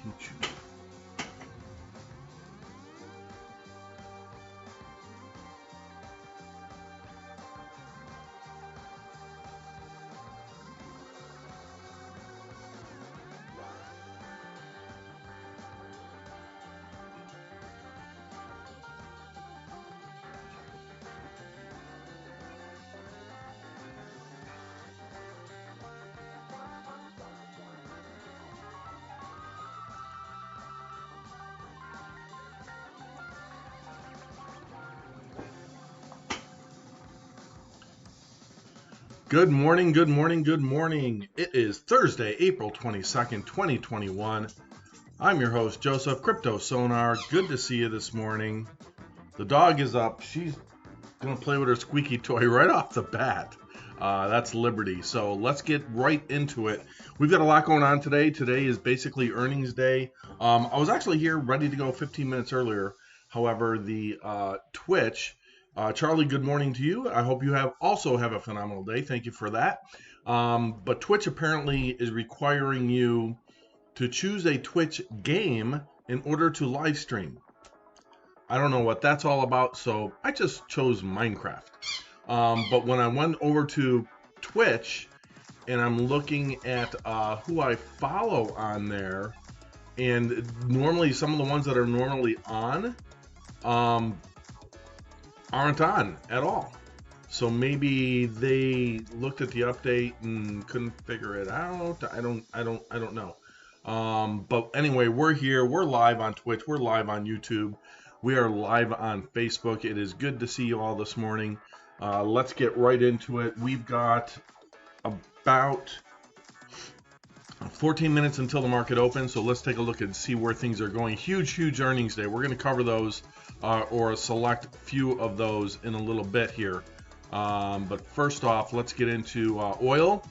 YouTube. Good morning, good morning, good morning. It is Thursday, April 22nd, 2021. I'm your host, Joseph, Crypto Sonar. Good to see you this morning. The dog is up. She's going to play with her squeaky toy right off the bat. That's Liberty. So let's get right into it. We've got a lot going on today. Today is basically earnings day. I was actually here ready to go 15 minutes earlier. However, the Twitch... Charlie, good morning to you. I hope you also have a phenomenal day. Thank you for that. But Twitch apparently is requiring you to choose a Twitch game in order to live stream. I don't know what that's all about, so I just chose Minecraft. But when I went over to Twitch and I'm looking at who I follow on there, and normally some of the ones that are normally on, aren't on at all. So maybe they looked at the update and couldn't figure it out. I don't know. But anyway, we're here. We're live on Twitch. We're live on YouTube. We are live on Facebook. It is good to see you all this morning. Let's get right into it. We've got about 14 minutes until the market opens, so let's take a look and see where things are going. Huge earnings day. We're going to cover those or a select few of those in a little bit here. But first off, let's get into oil.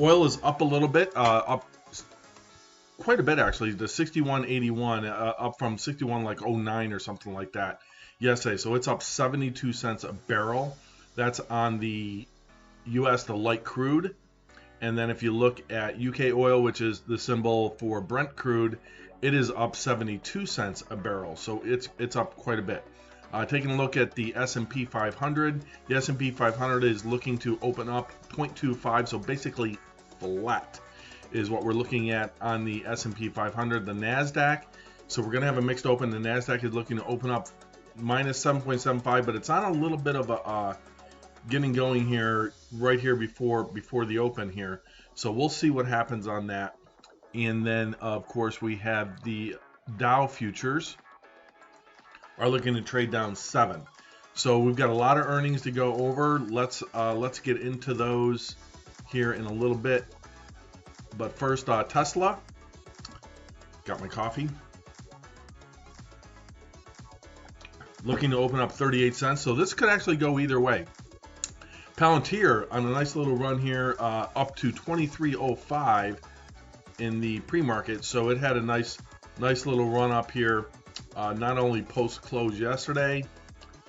Oil is up a little bit, up quite a bit actually, to 61.81, up from 61 like 09 or something like that yesterday. So it's up 72 cents a barrel. That's on the US, the light crude. And then if you look at UK oil, which is the symbol for Brent crude, it is up 72 cents a barrel. So it's up quite a bit. Taking a look at the S&P 500, the S&P 500 is looking to open up 0.25, so basically flat is what we're looking at on the S&P 500. The NASDAQ, so we're going to have a mixed open. The NASDAQ is looking to open up minus 7.75, but it's on a little bit of a getting going here, right here before the open here. So we'll see what happens on that. And then, of course, we have the Dow futures are looking to trade down 7. So we've got a lot of earnings to go over. Let's get into those here in a little bit. But first, Tesla. Got my coffee. Looking to open up 38 cents. So this could actually go either way. Palantir on a nice little run here, up to 23.05 in the pre-market. So it had a nice little run up here. Not only post-close yesterday,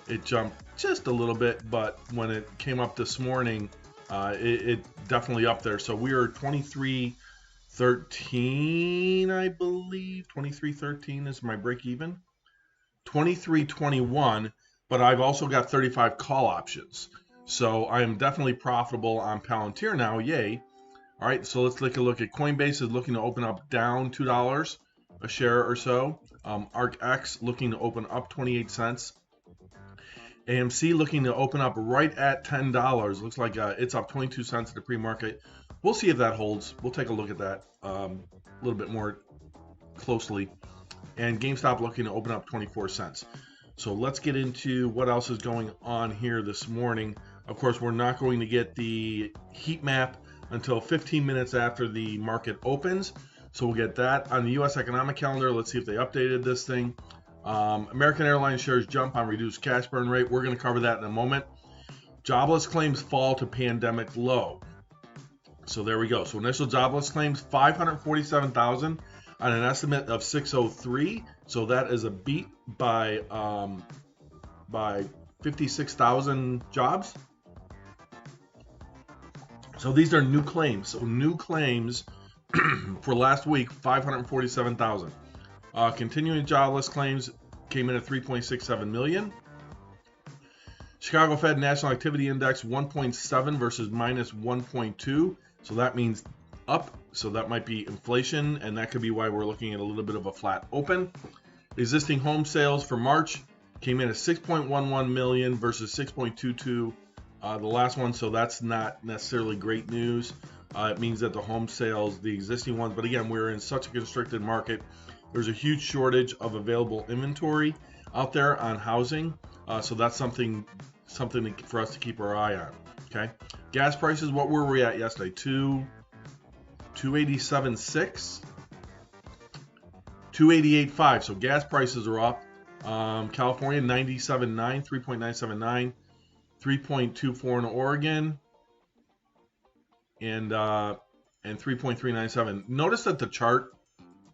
it jumped just a little bit, but when it came up this morning, it definitely up there. So we are 23.13, I believe. 23.13 is my break even. 23.21, but I've also got 35 call options. So I am definitely profitable on Palantir now, yay. All right, so let's take a look at Coinbase is looking to open up down $2 a share or so. ARCX looking to open up 28 cents. AMC looking to open up right at $10. Looks like it's up 22 cents at the pre-market. We'll see if that holds. We'll take a look at that a little bit more closely. And GameStop looking to open up 24 cents. So let's get into what else is going on here this morning. Of course, we're not going to get the heat map until 15 minutes after the market opens. So we'll get that on the U.S. economic calendar. Let's see if they updated this thing. American Airlines shares jump on reduced cash burn rate. We're going to cover that in a moment. Jobless claims fall to pandemic low. So there we go. So initial jobless claims, 547,000 on an estimate of 603. So that is a beat by 56,000 jobs. So these are new claims. So new claims for last week, 547,000. Continuing jobless claims came in at 3.67 million. Chicago Fed National Activity Index 1.7 versus minus 1.2. So that means up. So that might be inflation, and that could be why we're looking at a little bit of a flat open. Existing home sales for March came in at 6.11 million versus 6.22 the last one. So that's not necessarily great news. It means that the home sales, the existing ones, but again, we're in such a constricted market. There's a huge shortage of available inventory out there on housing. So that's something for us to keep our eye on. Okay. Gas prices, what were we at yesterday? 287.6, 288.5. So gas prices are up. California 97.9, 3.979, 3.24 in Oregon, and 3.397. Notice that the chart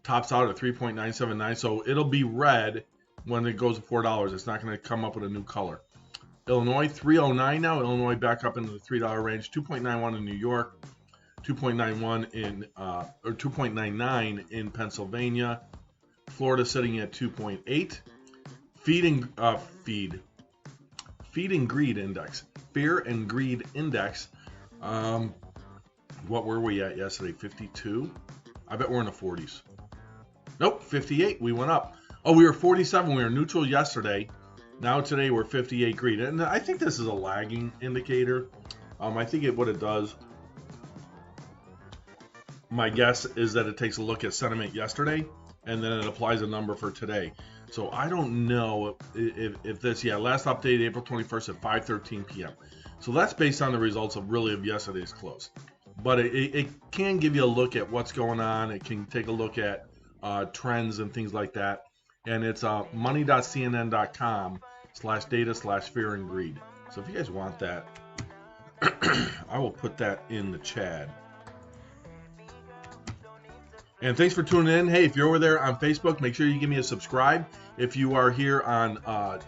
tops out at 3.979, so it'll be red when it goes to $4. It's not going to come up with a new color. Illinois 309 now. Illinois back up into the $3 range. 2.91 in New York, 2.91 in or 2.99 in Pennsylvania. Florida sitting at 2.8. Fear and greed index. What were we at yesterday? 52. I bet we're in the 40s. Nope, 58. We went up. Oh, we were 47. We were neutral yesterday. Now today we're 58 greed, and I think this is a lagging indicator. I think what it does, my guess is that it takes a look at sentiment yesterday, and then it applies a number for today. So I don't know if this, last update April 21st at 5:13 p.m. So that's based on the results of yesterday's close. But it can give you a look at what's going on. It can take a look at trends and things like that. And it's money.cnn.com/data/fear and greed. So if you guys want that, I will put that in the chat. And thanks for tuning in. Hey, if you're over there on Facebook, make sure you give me a subscribe. If you are here on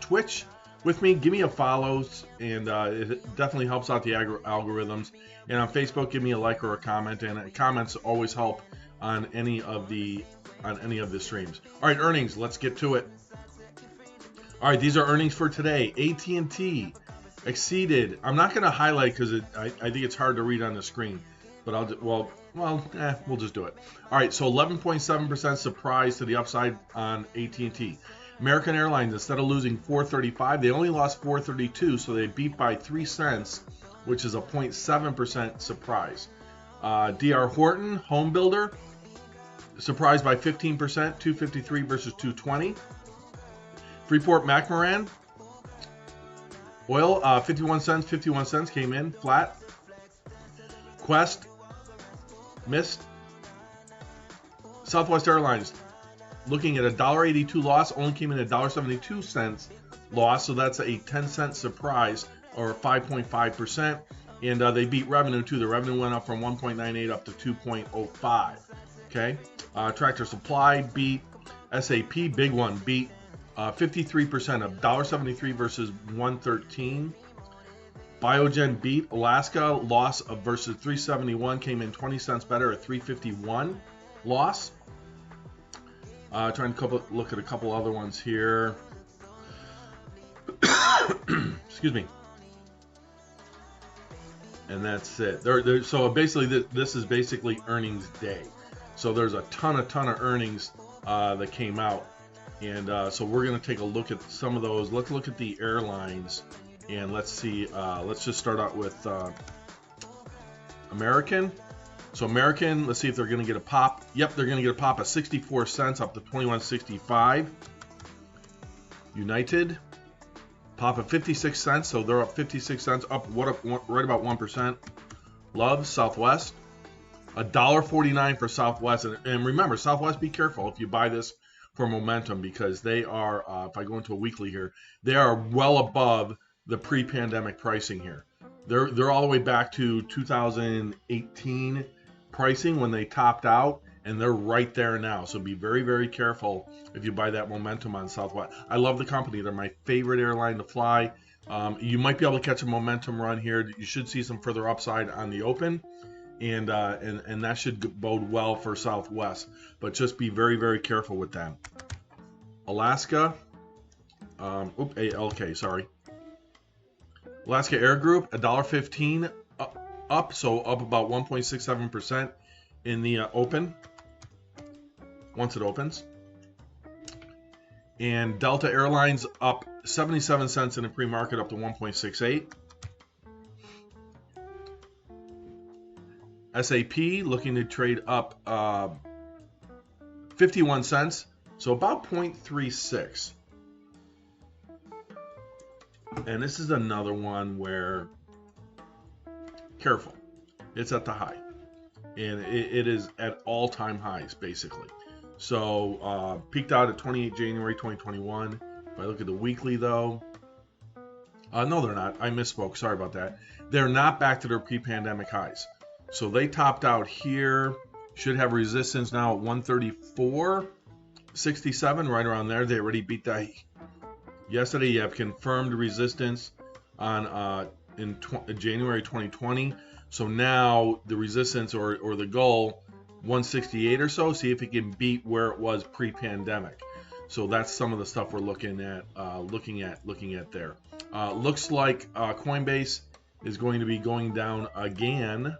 Twitch with me, give me a follow, and it definitely helps out the algorithms. And on Facebook, give me a like or a comment, and comments always help on any of the streams. All right, earnings. Let's get to it. All right, these are earnings for today. AT&T exceeded. I'm not going to highlight because I think it's hard to read on the screen, but we'll just do it. All right, so 11.7% surprise to the upside on AT&T. American Airlines, instead of losing 435, they only lost 432, so they beat by 3 cents, which is a 0.7% surprise. DR Horton, home builder, surprised by 15%, 253 versus 220. Freeport McMoran, oil, 51 cents came in flat. Quest missed. Southwest Airlines, looking at a $1.82 loss, only came in at $1.72 loss, so that's a 10-cent surprise, or 5.5%. And they beat revenue too. The revenue went up from 1.98 up to 2.05. Okay. Tractor Supply beat. SAP, big one, beat 53%, of $1.73 versus 113. Biogen beat. Alaska loss of versus 371 came in 20 cents better at 351 loss. Trying to look at a couple other ones here. Excuse me. And that's it. So basically, this is basically earnings day. So there's a ton of earnings that came out, and so we're going to take a look at some of those. Let's look at the airlines, and let's see. Let's just start out with American. So American, let's see if they're going to get a pop. Yep, they're going to get a pop of 64 cents up to 21.65. United, pop of 56 cents, so they're up 56 cents, up right about 1%. Love, Southwest, $1.49 for Southwest, and remember, Southwest, be careful if you buy this for momentum, because they are, if I go into a weekly here, they are well above the pre-pandemic pricing here. They're all the way back to 2018 pricing when they topped out, and they're right there now. So be very, very careful if you buy that momentum on Southwest. I love the company. They're my favorite airline to fly. You might be able to catch a momentum run here. You should see some further upside on the open. and that should bode well for Southwest. But just be very, very careful with that. Alaska, ALK, sorry. Alaska Air Group, $1.15 up, so up about 1.67% in the open, once it opens. And Delta Airlines up 77 cents in the pre-market, up to 1.68. SAP looking to trade up 51 cents, so about 0.36. And this is another one where, careful, it's at the high. And it is at all-time highs, basically. So peaked out at 28 January 2021. If I look at the weekly, though, no, they're not. I misspoke. Sorry about that. They're not back to their pre-pandemic highs. So they topped out here. Should have resistance now at 134.67, right around there. They already beat that yesterday. You have confirmed resistance on in January 2020. So now the resistance or the goal, 168 or so. See if it can beat where it was pre-pandemic. So that's some of the stuff we're looking at there. Looks like Coinbase is going to be going down again.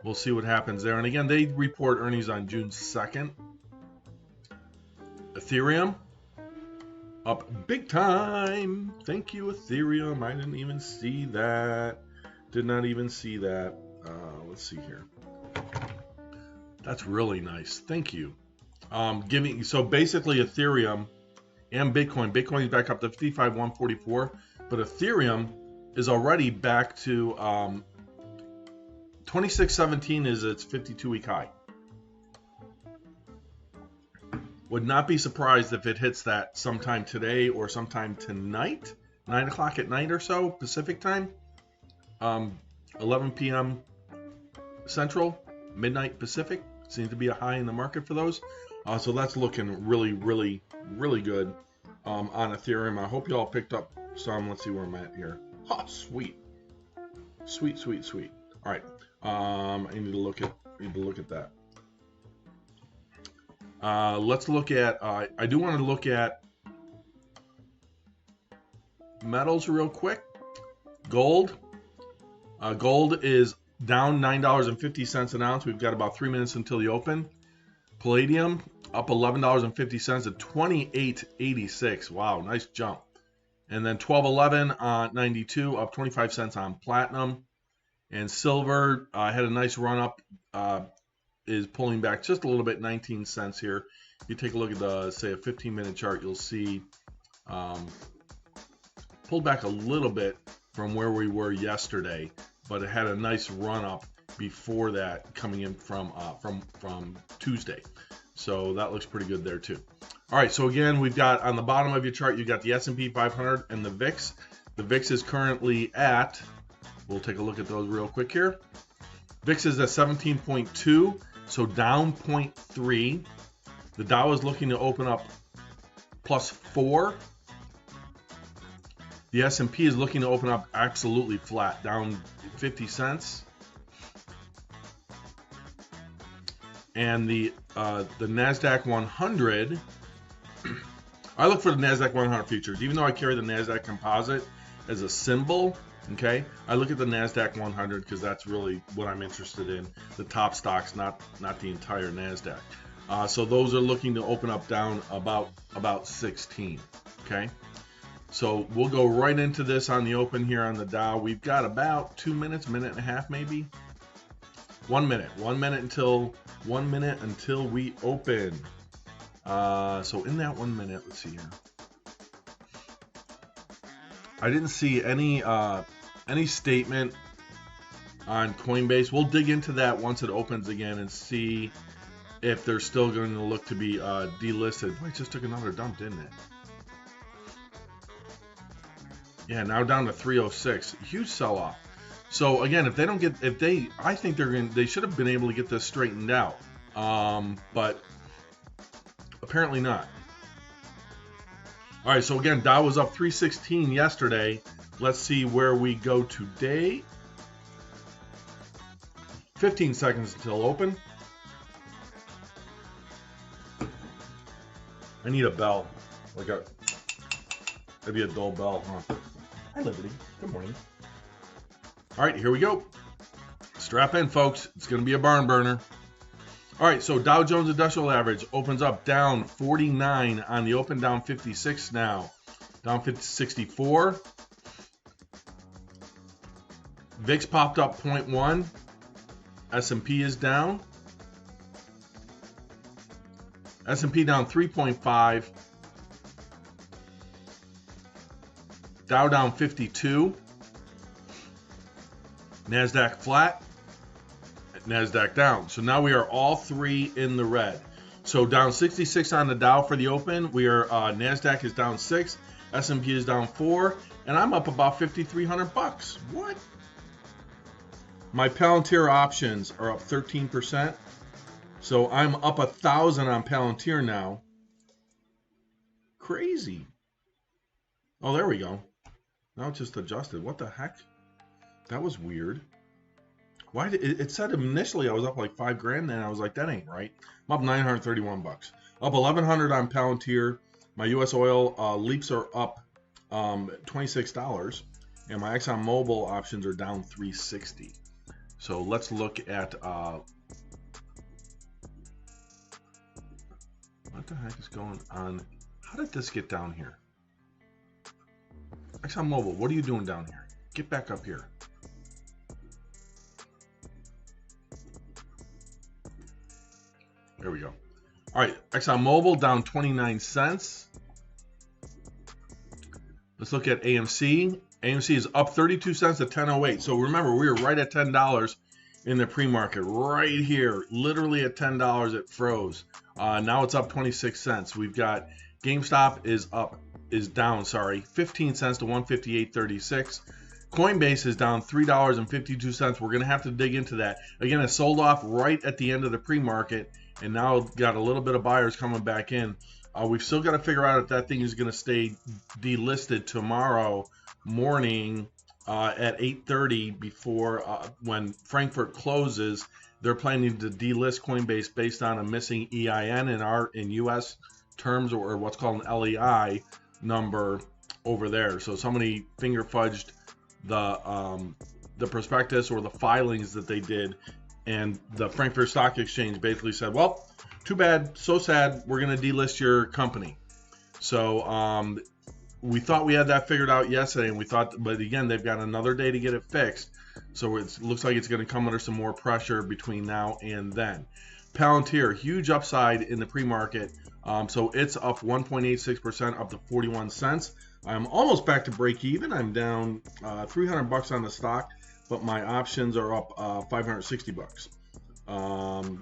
We'll see what happens there. And again, they report earnings on June 2nd. Ethereum up big time. Thank you, Ethereum. I didn't even see that. Did not even see that. Let's see here. That's really nice. Thank you. So basically Ethereum and Bitcoin. Bitcoin is back up to 55,144, but Ethereum is already back to 2617 is its 52-week high. Would not be surprised if it hits that sometime today or sometime tonight, 9 o'clock at night or so, Pacific time, 11 p.m. Central, midnight Pacific. Seems to be a high in the market for those. So that's looking really, really, really good on Ethereum. I hope you all picked up some. Let's see where I'm at here. Oh, sweet. Sweet, sweet, sweet. All right. I need to look at that. Let's look at, I do want to look at metals real quick. Gold. Gold is down $9.50 an ounce. We've got about 3 minutes until the open. Palladium up $11.50 at 28.86. Wow, nice jump. And then 12.11 on 92, up 25 cents on platinum. And silver had a nice run up, is pulling back just a little bit, 19 cents here. If you take a look at the, say, a 15-minute chart, you'll see pulled back a little bit from where we were yesterday, but it had a nice run up before that coming in from Tuesday. So that looks pretty good there too. All right, so again, we've got on the bottom of your chart, you've got the S&P 500 and the VIX. The VIX is currently at, we'll take a look at those real quick here. VIX is at 17.2, so down 0.3. The Dow is looking to open up +4. The S&P is looking to open up absolutely flat, down 50 cents. And the NASDAQ 100, I look for the NASDAQ 100 futures. Even though I carry the NASDAQ composite as a symbol, okay, I look at the NASDAQ 100 because that's really what I'm interested in, the top stocks, not the entire NASDAQ. So those are looking to open up down about 16, okay? So we'll go right into this on the open here on the Dow. We've got about 2 minutes, minute and a half maybe. 1 minute until we open. So in that 1 minute, let's see here. I didn't see any statement on Coinbase. We'll dig into that once it opens again and see if they're still going to look to be delisted. Boy, it just took another dump, didn't it? Yeah, now down to 306. Huge sell-off. So again, if they don't get, I think they should have been able to get this straightened out, but apparently not. All right, so again, Dow was up 316 yesterday. Let's see where we go today. 15 seconds until open. I need a bell, like maybe a dull bell, huh? Hi, Liberty. Good morning. All right, here we go. Strap in, folks. It's going to be a barn burner. All right, so Dow Jones Industrial Average opens up down 49 on the open, down 56 now. Down 64. VIX popped up 0.1. S&P is down. S&P down 3.5. Dow down 52. NASDAQ flat. NASDAQ down. So now we are all three in the red. So down 66 on the Dow for the open. We are NASDAQ is down 6. S&P is down 4. And I'm up about $5,300. What? My Palantir options are up 13%. So I'm up 1,000 on Palantir now. Crazy. Oh, there we go. Now it just adjusted. What the heck? That was weird. Why did it said initially I was up like $5,000, and I was like, that ain't right. I'm up $931. Up 1,100 on Palantir. My U.S. oil leaps are up $26, and my ExxonMobil options are down $360. So let's look at what the heck is going on? How did this get down here? ExxonMobil, what are you doing down here? Get back up here. There we go. All right, ExxonMobil down 29 cents. Let's look at AMC. AMC is up 32 cents at 10.08. So remember, we were right at $10 in the pre-market, right here, literally at $10 it froze. Now it's up 26 cents. We've got GameStop is down 15 cents to 158.36. Coinbase is down $3.52. We're gonna have to dig into that. Again, it sold off right at the end of the pre-market, and now got a little bit of buyers coming back in. We've still got to figure out if that thing is going to stay delisted tomorrow morning at 8:30 before when Frankfurt closes. They're planning to delist Coinbase based on a missing EIN in U.S. terms, or what's called an LEI number over there. So somebody finger fudged the prospectus or the filings that they did, and the Frankfurt Stock Exchange basically said, well, too bad, so sad, we're going to delist your company. So we thought we had that figured out yesterday, and we thought, but again, they've got another day to get it fixed. So it looks like it's going to come under some more pressure between now and then. Palantir, huge upside in the pre-market. So it's up 1.86%, up to 41 cents. I'm almost back to break even. I'm down $300 on the stock, but my options are up $560.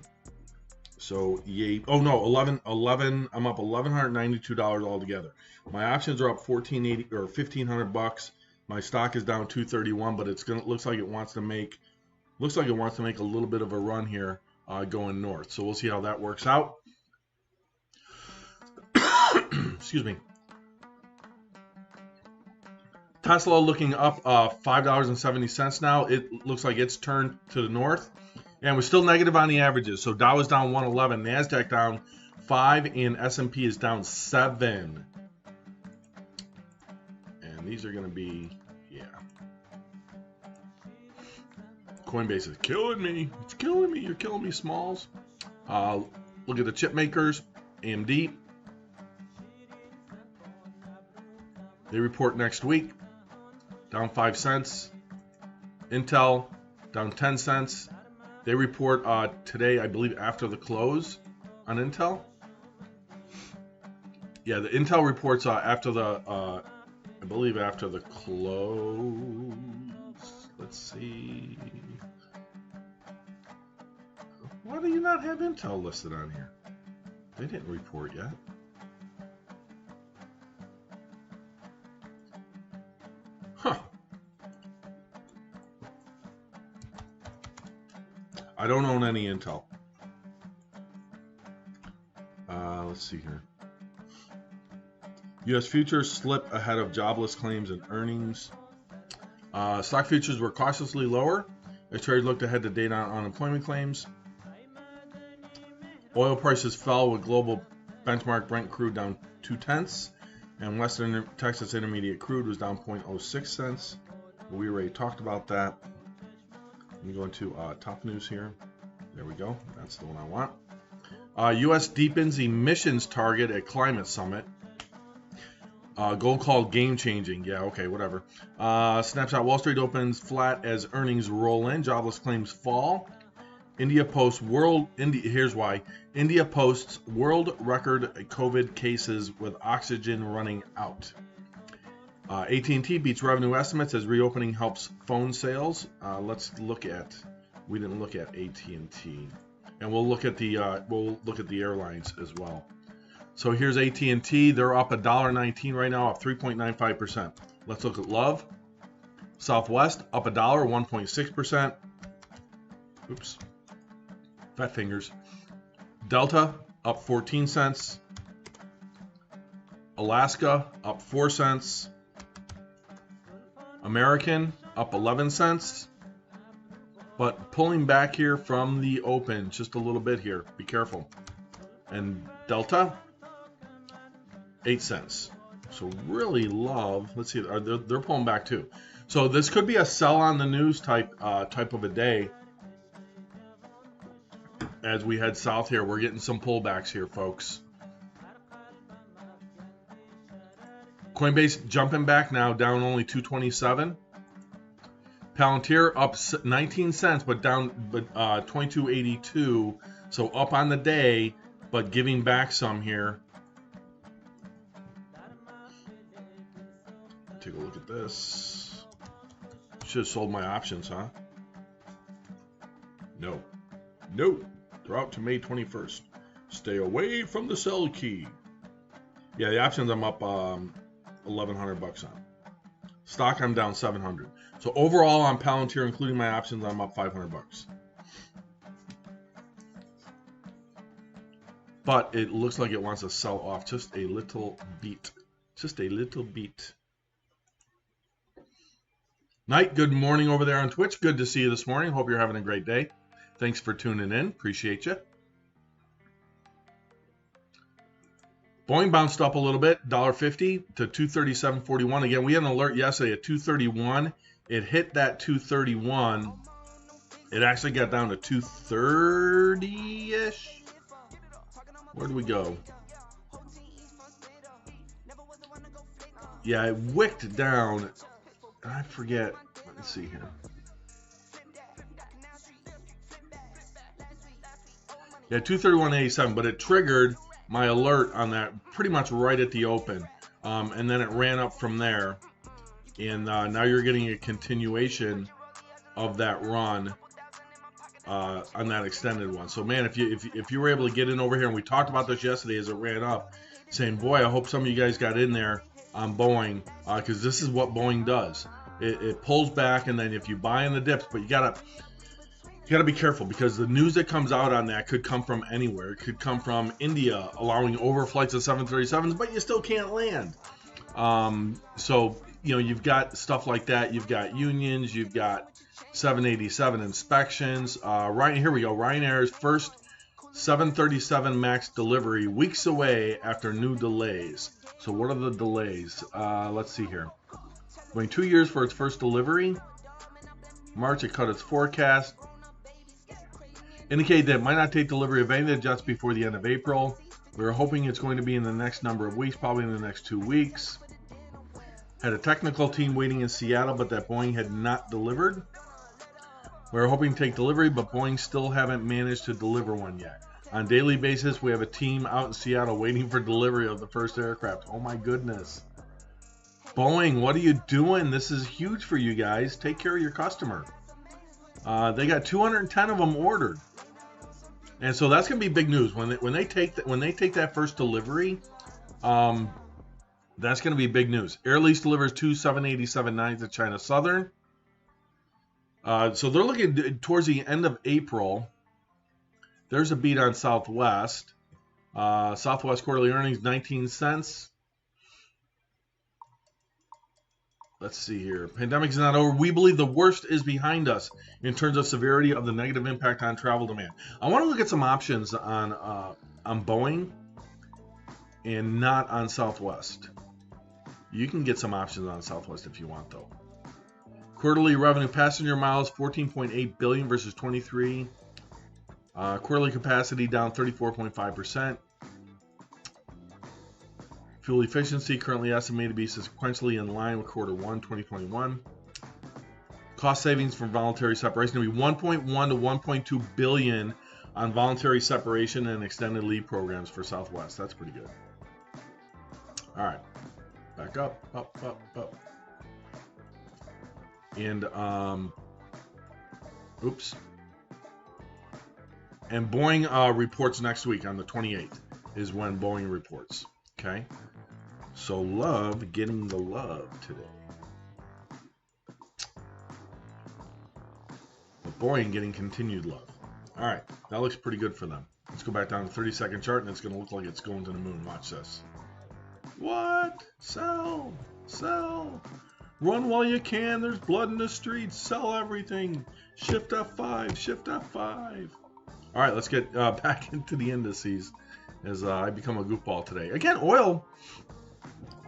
So yay! Oh no, 11. I'm up $1,192 altogether. My options are up $1,480 or $1,500. My stock is down $231, but looks like it wants to make a little bit of a run here going north. So we'll see how that works out. Excuse me. Tesla looking up $5.70 now. It looks like it's turned to the north. And we're still negative on the averages. So Dow is down 111, NASDAQ down 5, and S&P is down 7. And these are going to be, yeah. Coinbase is killing me. It's killing me. You're killing me, Smalls. Look at the chip makers. AMD. They report next week. Down 5 cents. Intel down 10 cents. They report today, I believe, after the close on Intel. Yeah, the Intel reports after the, I believe, after the close. Let's see. Why do you not have Intel listed on here? They didn't report yet. Huh. I don't own any Intel. Let's see here. U.S. futures slip ahead of jobless claims and earnings. Stock futures were cautiously lower As traders looked ahead to data on unemployment claims. Oil prices fell with global benchmark Brent crude down 0.2, and Western Texas Intermediate crude was down 0.06 cents. We already talked about that. Let me go into top news here. There we go. That's the one I want. U.S. deepens emissions target at climate summit. Gold called game changing. Yeah, okay, whatever. Snapshot: Wall Street opens flat as earnings roll in. Jobless claims fall. India posts here's why. India posts world record COVID cases with oxygen running out. AT&T beats revenue estimates as reopening helps phone sales. We didn't look at AT&T, and we'll look at the airlines as well. So here's AT&T. They're up $1.19 right now, up 3.95%. Let's look at Love. Southwest up $1, 1.6%. Oops. Fat fingers. Delta up 14 cents. Alaska up 4 cents. American up 11 cents. But pulling back here from the open just a little bit here. Be careful. And Delta 8 cents. So really Love, let's see, they're pulling back too. So this could be a sell on the news type of a day. As we head south here, we're getting some pullbacks here, folks. Coinbase jumping back now, down only 227. Palantir up 19 cents, but down 22.82. So up on the day, but giving back some here. Take a look at this. Should have sold my options, huh? No. They're out to May 21st. Stay away from the sell key. Yeah, the options I'm up $1,100 on. Stock I'm down 700. So overall on Palantir, including my options, I'm up $500. But it looks like it wants to sell off just a little bit. Just a little bit. Knight, good morning over there on Twitch. Good to see you this morning. Hope you're having a great day. Thanks for tuning in. Appreciate you. Boeing bounced up a little bit, $1.50 to 237.41. Again, we had an alert yesterday at 231. It hit that 231. It actually got down to 230-ish. Where do we go? Yeah, it wicked down. I forget. Let's see here. Yeah, 231.87, but it triggered my alert on that pretty much right at the open. And then it ran up from there. And now you're getting a continuation of that run on that extended one. So, man, if you were able to get in over here, and we talked about this yesterday as it ran up, saying, boy, I hope some of you guys got in there on Boeing, because this is what Boeing does. It pulls back, and then if you buy in the dips, but you gotta be careful, because the news that comes out on that could come from anywhere. It could come from India allowing overflights of 737s, but you still can't land. So, you know, you've got stuff like that. You've got unions. You've got 787 inspections. Right here we go. Ryanair's first 737 MAX delivery weeks away after new delays. So what are the delays? Let's see here. Going 2 years for its first delivery. March, it cut its forecast. Indicated that it might not take delivery of any of the jets before the end of April. We're hoping it's going to be in the next number of weeks, probably in the next 2 weeks. Had a technical team waiting in Seattle, but that Boeing had not delivered. We're hoping to take delivery, but Boeing still haven't managed to deliver one yet. On a daily basis, we have a team out in Seattle waiting for delivery of the first aircraft. Oh my goodness. Boeing, what are you doing? This is huge for you guys. Take care of your customer. They got 210 of them ordered. And so that's going to be big news when they take that first delivery. That's going to be big news. Air Lease delivers 2 787-9s to China Southern. So they're looking towards the end of April. There's a beat on Southwest. Southwest quarterly earnings 19 cents. let's see here. Pandemic is not over. We believe the worst is behind us in terms of severity of the negative impact on travel demand. I want to look at some options on Boeing and not on Southwest. You can get some options on Southwest if you want, though. Quarterly revenue passenger miles 14.8 billion versus 23. Quarterly capacity down 34.5%. Fuel efficiency currently estimated to be sequentially in line with quarter 1, 2021. Cost savings from voluntary separation to be 1.1 to 1.2 billion on voluntary separation and extended leave programs for Southwest. That's pretty good. All right, back up. And oops. And Boeing reports next week on the 28th is when Boeing reports. Okay. So love getting the love today. But Boeing getting continued love. All right, that looks pretty good for them. Let's go back down to the 30-second chart, and it's going to look like it's going to the moon. Watch this. What? Sell. Sell. Run while you can. There's blood in the streets. Sell everything. Shift F5. Shift F5. All right, let's get back into the indices as I become a goofball today. Again, oil,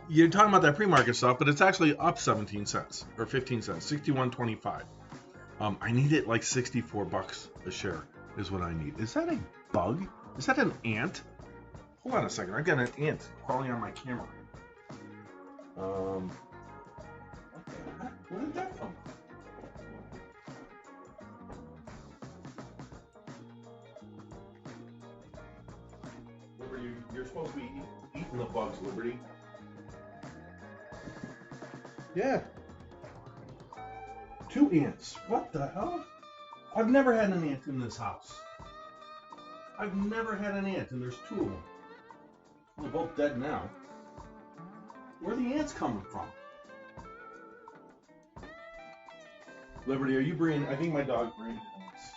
you're talking about that pre-market stuff, but it's actually up 17 cents or 15 cents, 61.25. I need it like 64 bucks a share is what I need. Is that a bug? Is that an ant? Hold on a second. I've got an ant crawling on my camera. What the heck? Where did that come from? You're supposed to be eating the bugs, Liberty. Yeah. 2 ants. What the hell? I've never had an ant in this house. I've never had an ant, and there's 2 of them. They're both dead now. Where are the ants coming from? Liberty, are you bringing? I think my dog bringing ants.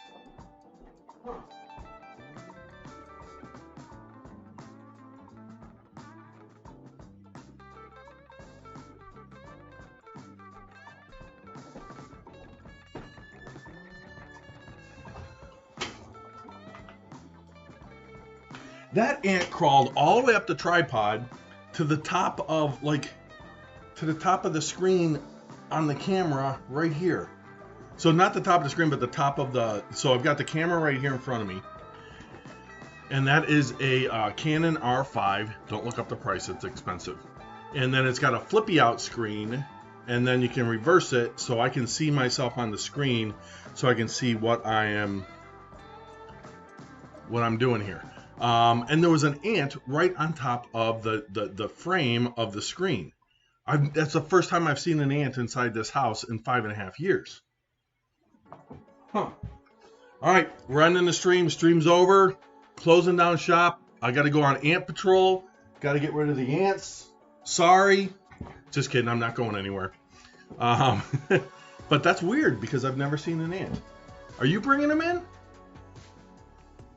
Huh. That ant crawled all the way up the tripod to the top of the screen on the camera right here. So not the top of the screen, but the top of the, so I've got the camera right here in front of me. And that is a Canon R5. Don't look up the price, it's expensive. And then it's got a flippy out screen, and then you can reverse it so I can see myself on the screen, so I can see what I'm doing here. And there was an ant right on top of the frame of the screen. That's the first time I've seen an ant inside this house in 5.5 years. Huh. All right, we're ending the stream. Stream's over. Closing down shop. I got to go on ant patrol. Got to get rid of the ants. Sorry. Just kidding. I'm not going anywhere. But that's weird because I've never seen an ant. Are you bringing them in?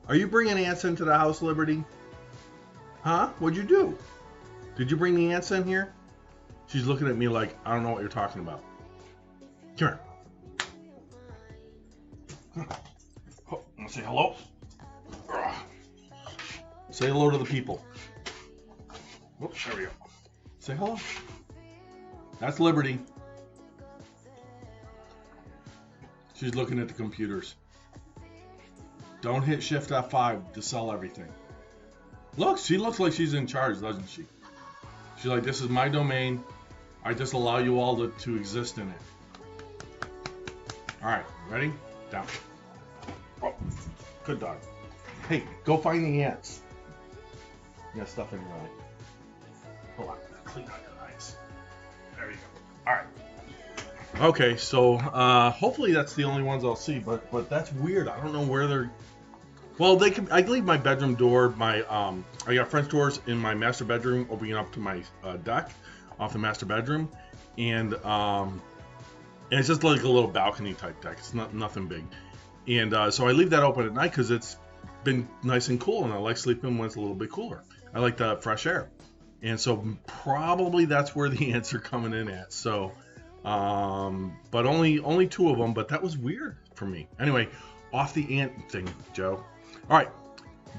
Are you bringing ants into the house, Liberty? Huh? What'd you do? Did you bring the ants in here? She's looking at me like, I don't know what you're talking about. Come here. Oh, I'm gonna say hello. Say hello to the people. Whoops, there we go. Say hello. That's Liberty. She's looking at the computers. Don't hit Shift F5 to sell everything. Look, she looks like she's in charge, doesn't she? She's like, this is my domain. I just allow you all to exist in it. All right, ready? Down. Oh, good dog. Hey, go find the ants. You got stuff in your eye. Hold on, clean out your eyes. There you go. All right. Okay, so hopefully that's the only ones I'll see, but that's weird. I don't know where they're. Well, they can. I leave my bedroom door. I got French doors in my master bedroom, opening up to my deck off the master bedroom, and it's just like a little balcony type deck. It's nothing big, and so I leave that open at night because it's been nice and cool, and I like sleeping when it's a little bit cooler. I like the fresh air, and so probably that's where the ants are coming in at. So But only two of them. But that was weird for me. Anyway, off the ant thing, Joe. All right,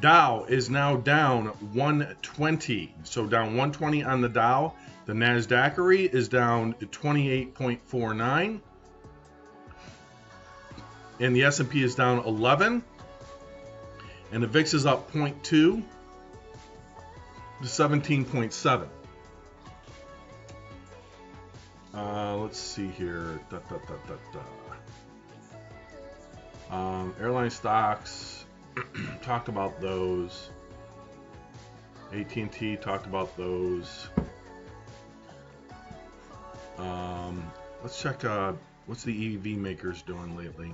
Dow is now down 120. So down 120 on the Dow. The Nasdaq is down 28.49. And the S&P is down 11. And the VIX is up 0.2 to 17.7. Let's see here. Airline stocks, talked about those. AT&T talked about those. Let's check what's the EV makers doing lately.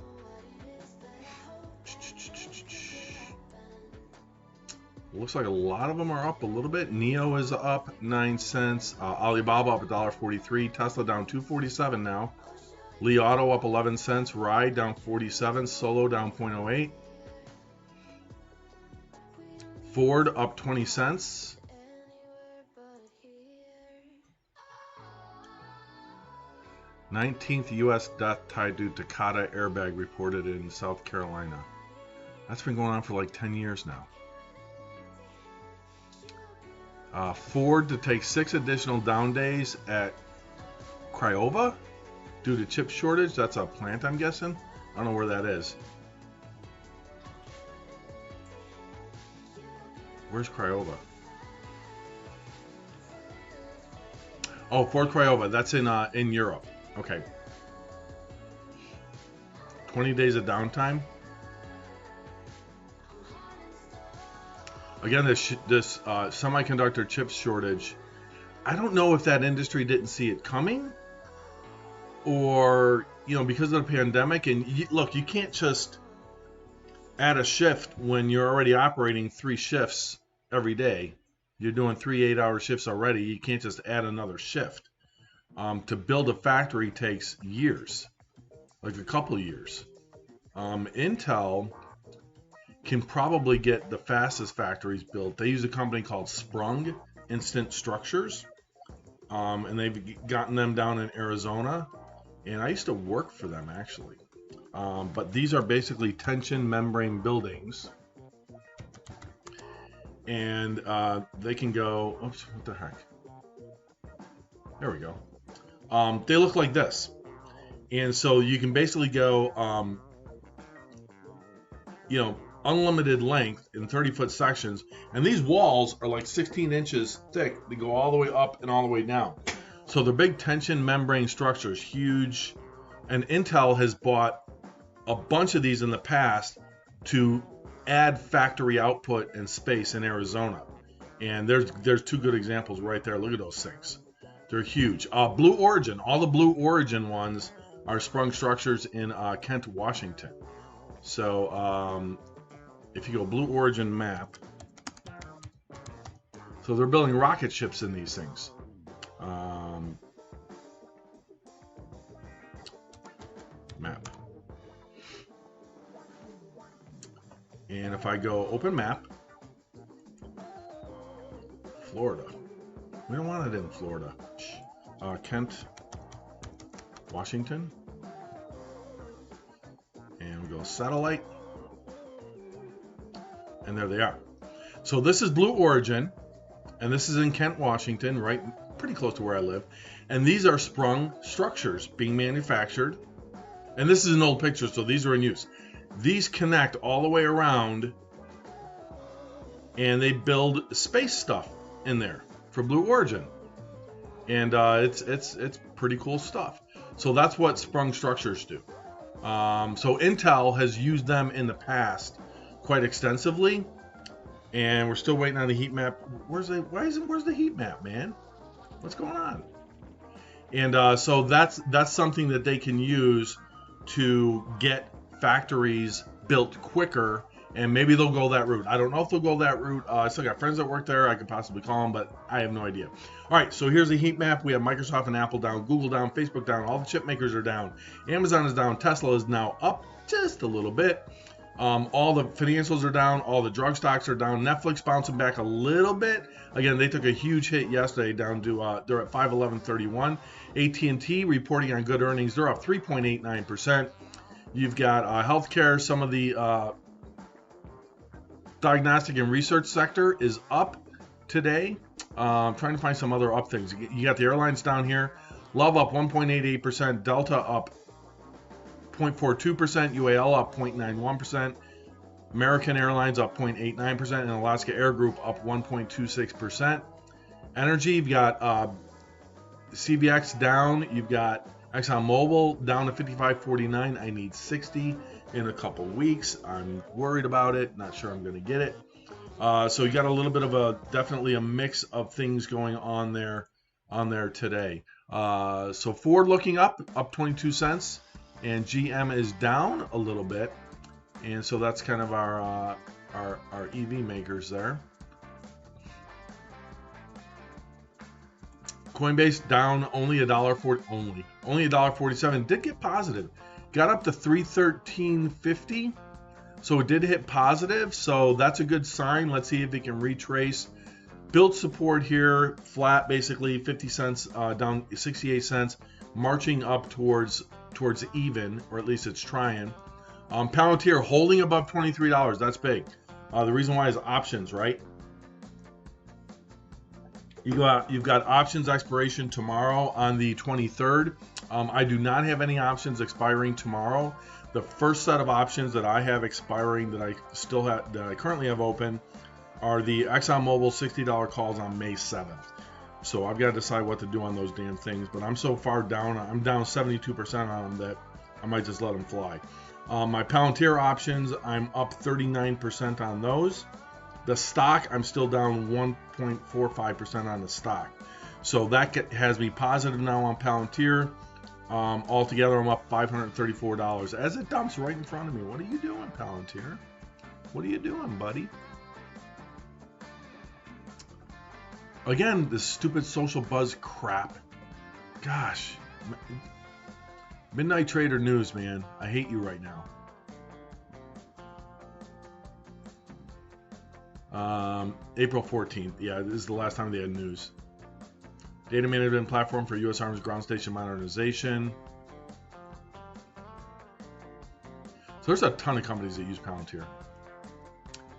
Looks like a lot of them are up a little bit. NIO is up 9 cents. Alibaba up $1.43. Tesla down $2.47 now. Li Auto up 11 cents. Ride down 47. Solo down 0.08. Ford up 20 cents. "19th U.S. death tied to Takata airbag reported in South Carolina." That's been going on for like 10 years now. Ford to take 6 additional down days at Craiova due to chip shortage. That's a plant, I'm guessing. I don't know where that is. Where's Craiova? Oh, Ford Craiova. That's in Europe. Okay. 20 days of downtime. Again, this semiconductor chip shortage, I don't know if that industry didn't see it coming, or because of the pandemic. And look, you can't just add a shift when you're already operating 3 shifts every day. You're doing 3 8-hour shifts already. You can't just add another shift. To build a factory takes years, like a couple years. Intel can probably get the fastest factories built. They use a company called Sprung Instant Structures, and they've gotten them down in Arizona, and I used to work for them actually. But these are basically tension membrane buildings, and they can go, oops, what the heck, there we go. They look like this, and so you can basically go unlimited length in 30-foot sections, and these walls are like 16 inches thick. They go all the way up and all the way down. So they're big tension membrane structures, huge. And Intel has bought a bunch of these in the past to add factory output and space in Arizona. And there's 2 good examples right there. Look at those things. They're huge. Blue Origin, all the Blue Origin ones are Sprung Structures in Kent, Washington. So if you go Blue Origin map, so they're building rocket ships in these things. Map. And if I go open map, Florida. We don't want it in Florida. Kent, Washington. And we go satellite. And there they are. So this is Blue Origin, and this is in Kent, Washington, right, pretty close to where I live. And these are Sprung Structures being manufactured. And this is an old picture, so these are in use. These connect all the way around, and they build space stuff in there for Blue Origin. And it's pretty cool stuff. So that's what Sprung Structures do. So Intel has used them in the past quite extensively, and we're still waiting on the heat map. Where's the heat map, man? What's going on? And so that's something that they can use to get factories built quicker, and maybe they'll go that route. I don't know if they'll go that route. I still got friends that work there. I could possibly call them, but I have no idea. All right, so here's the heat map. We have Microsoft and Apple down, Google down, Facebook down, all the chip makers are down. Amazon is down, Tesla is now up just a little bit. All the financials are down. All the drug stocks are down. Netflix bouncing back a little bit. Again, they took a huge hit yesterday down to they're at 511.31. AT&T reporting on good earnings. They're up 3.89%. You've got healthcare. Some of the diagnostic and research sector is up today. Trying to find some other up things. You got the airlines down here. Love up 1.88%. Delta up 0.42%. UAL up 0.91%. American Airlines up 0.89%. And Alaska Air Group up 1.26%. Energy, you've got CVX down. You've got ExxonMobil down to 55.49. I need 60 in a couple weeks. I'm worried about it. Not sure I'm going to get it. So you got a little bit of definitely a mix of things going on there today. So Ford looking up 22 cents, and GM is down a little bit, and so that's kind of our EV makers there. Coinbase down only $1.40, only $1.47. Did get positive, got up to 313.50. So it did hit positive, so that's a good sign. Let's see if it can retrace. Build support here, flat basically, 50 cents down 68 cents, marching up towards even, or at least it's trying. Palantir holding above $23. That's big. The reason why is options, right? You've got options expiration tomorrow on the 23rd. I do not have any options expiring tomorrow. The first set of options that I have expiring that I currently have open are the ExxonMobil $60 calls on May 7th. So I've got to decide what to do on those damn things. But I'm so far down, I'm down 72% on them that I might just let them fly. My Palantir options, I'm up 39% on those. The stock, I'm still down 1.45% on the stock. So that has me positive now on Palantir. Altogether, I'm up $534 as it dumps right in front of me. What are you doing, Palantir? What are you doing, buddy? Again, this stupid social buzz crap. Gosh. Midnight Trader News, man. I hate you right now. April 14th. Yeah, this is the last time they had news. Data management platform for U.S. Army's ground station modernization. So there's a ton of companies that use Palantir.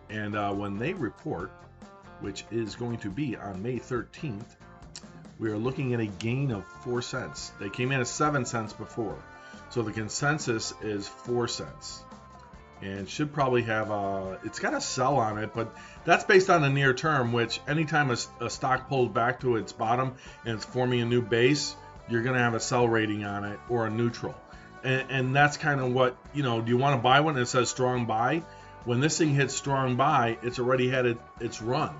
And when they report, which is going to be on May 13th, we are looking at a gain of 4 cents. They came in at 7 cents before. So the consensus is 4 cents. And should probably have it's got a sell on it, but that's based on the near term, which anytime a stock pulls back to its bottom and it's forming a new base, you're going to have a sell rating on it or a neutral. And that's kind of what, do you want to buy one that says strong buy? When this thing hits strong buy, it's already had its run.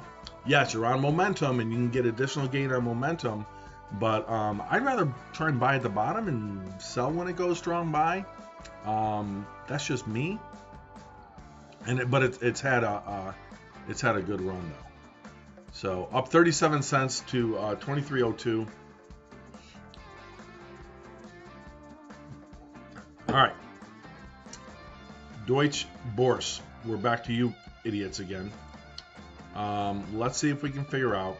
Yes, you're on momentum and you can get additional gain on momentum, but I'd rather try and buy at the bottom and sell when it goes strong buy. That's just me. But it's had a good run though. So up 37 cents to 23.02. All right, Deutsche Börse. We're back to you idiots again. Let's see if we can figure out.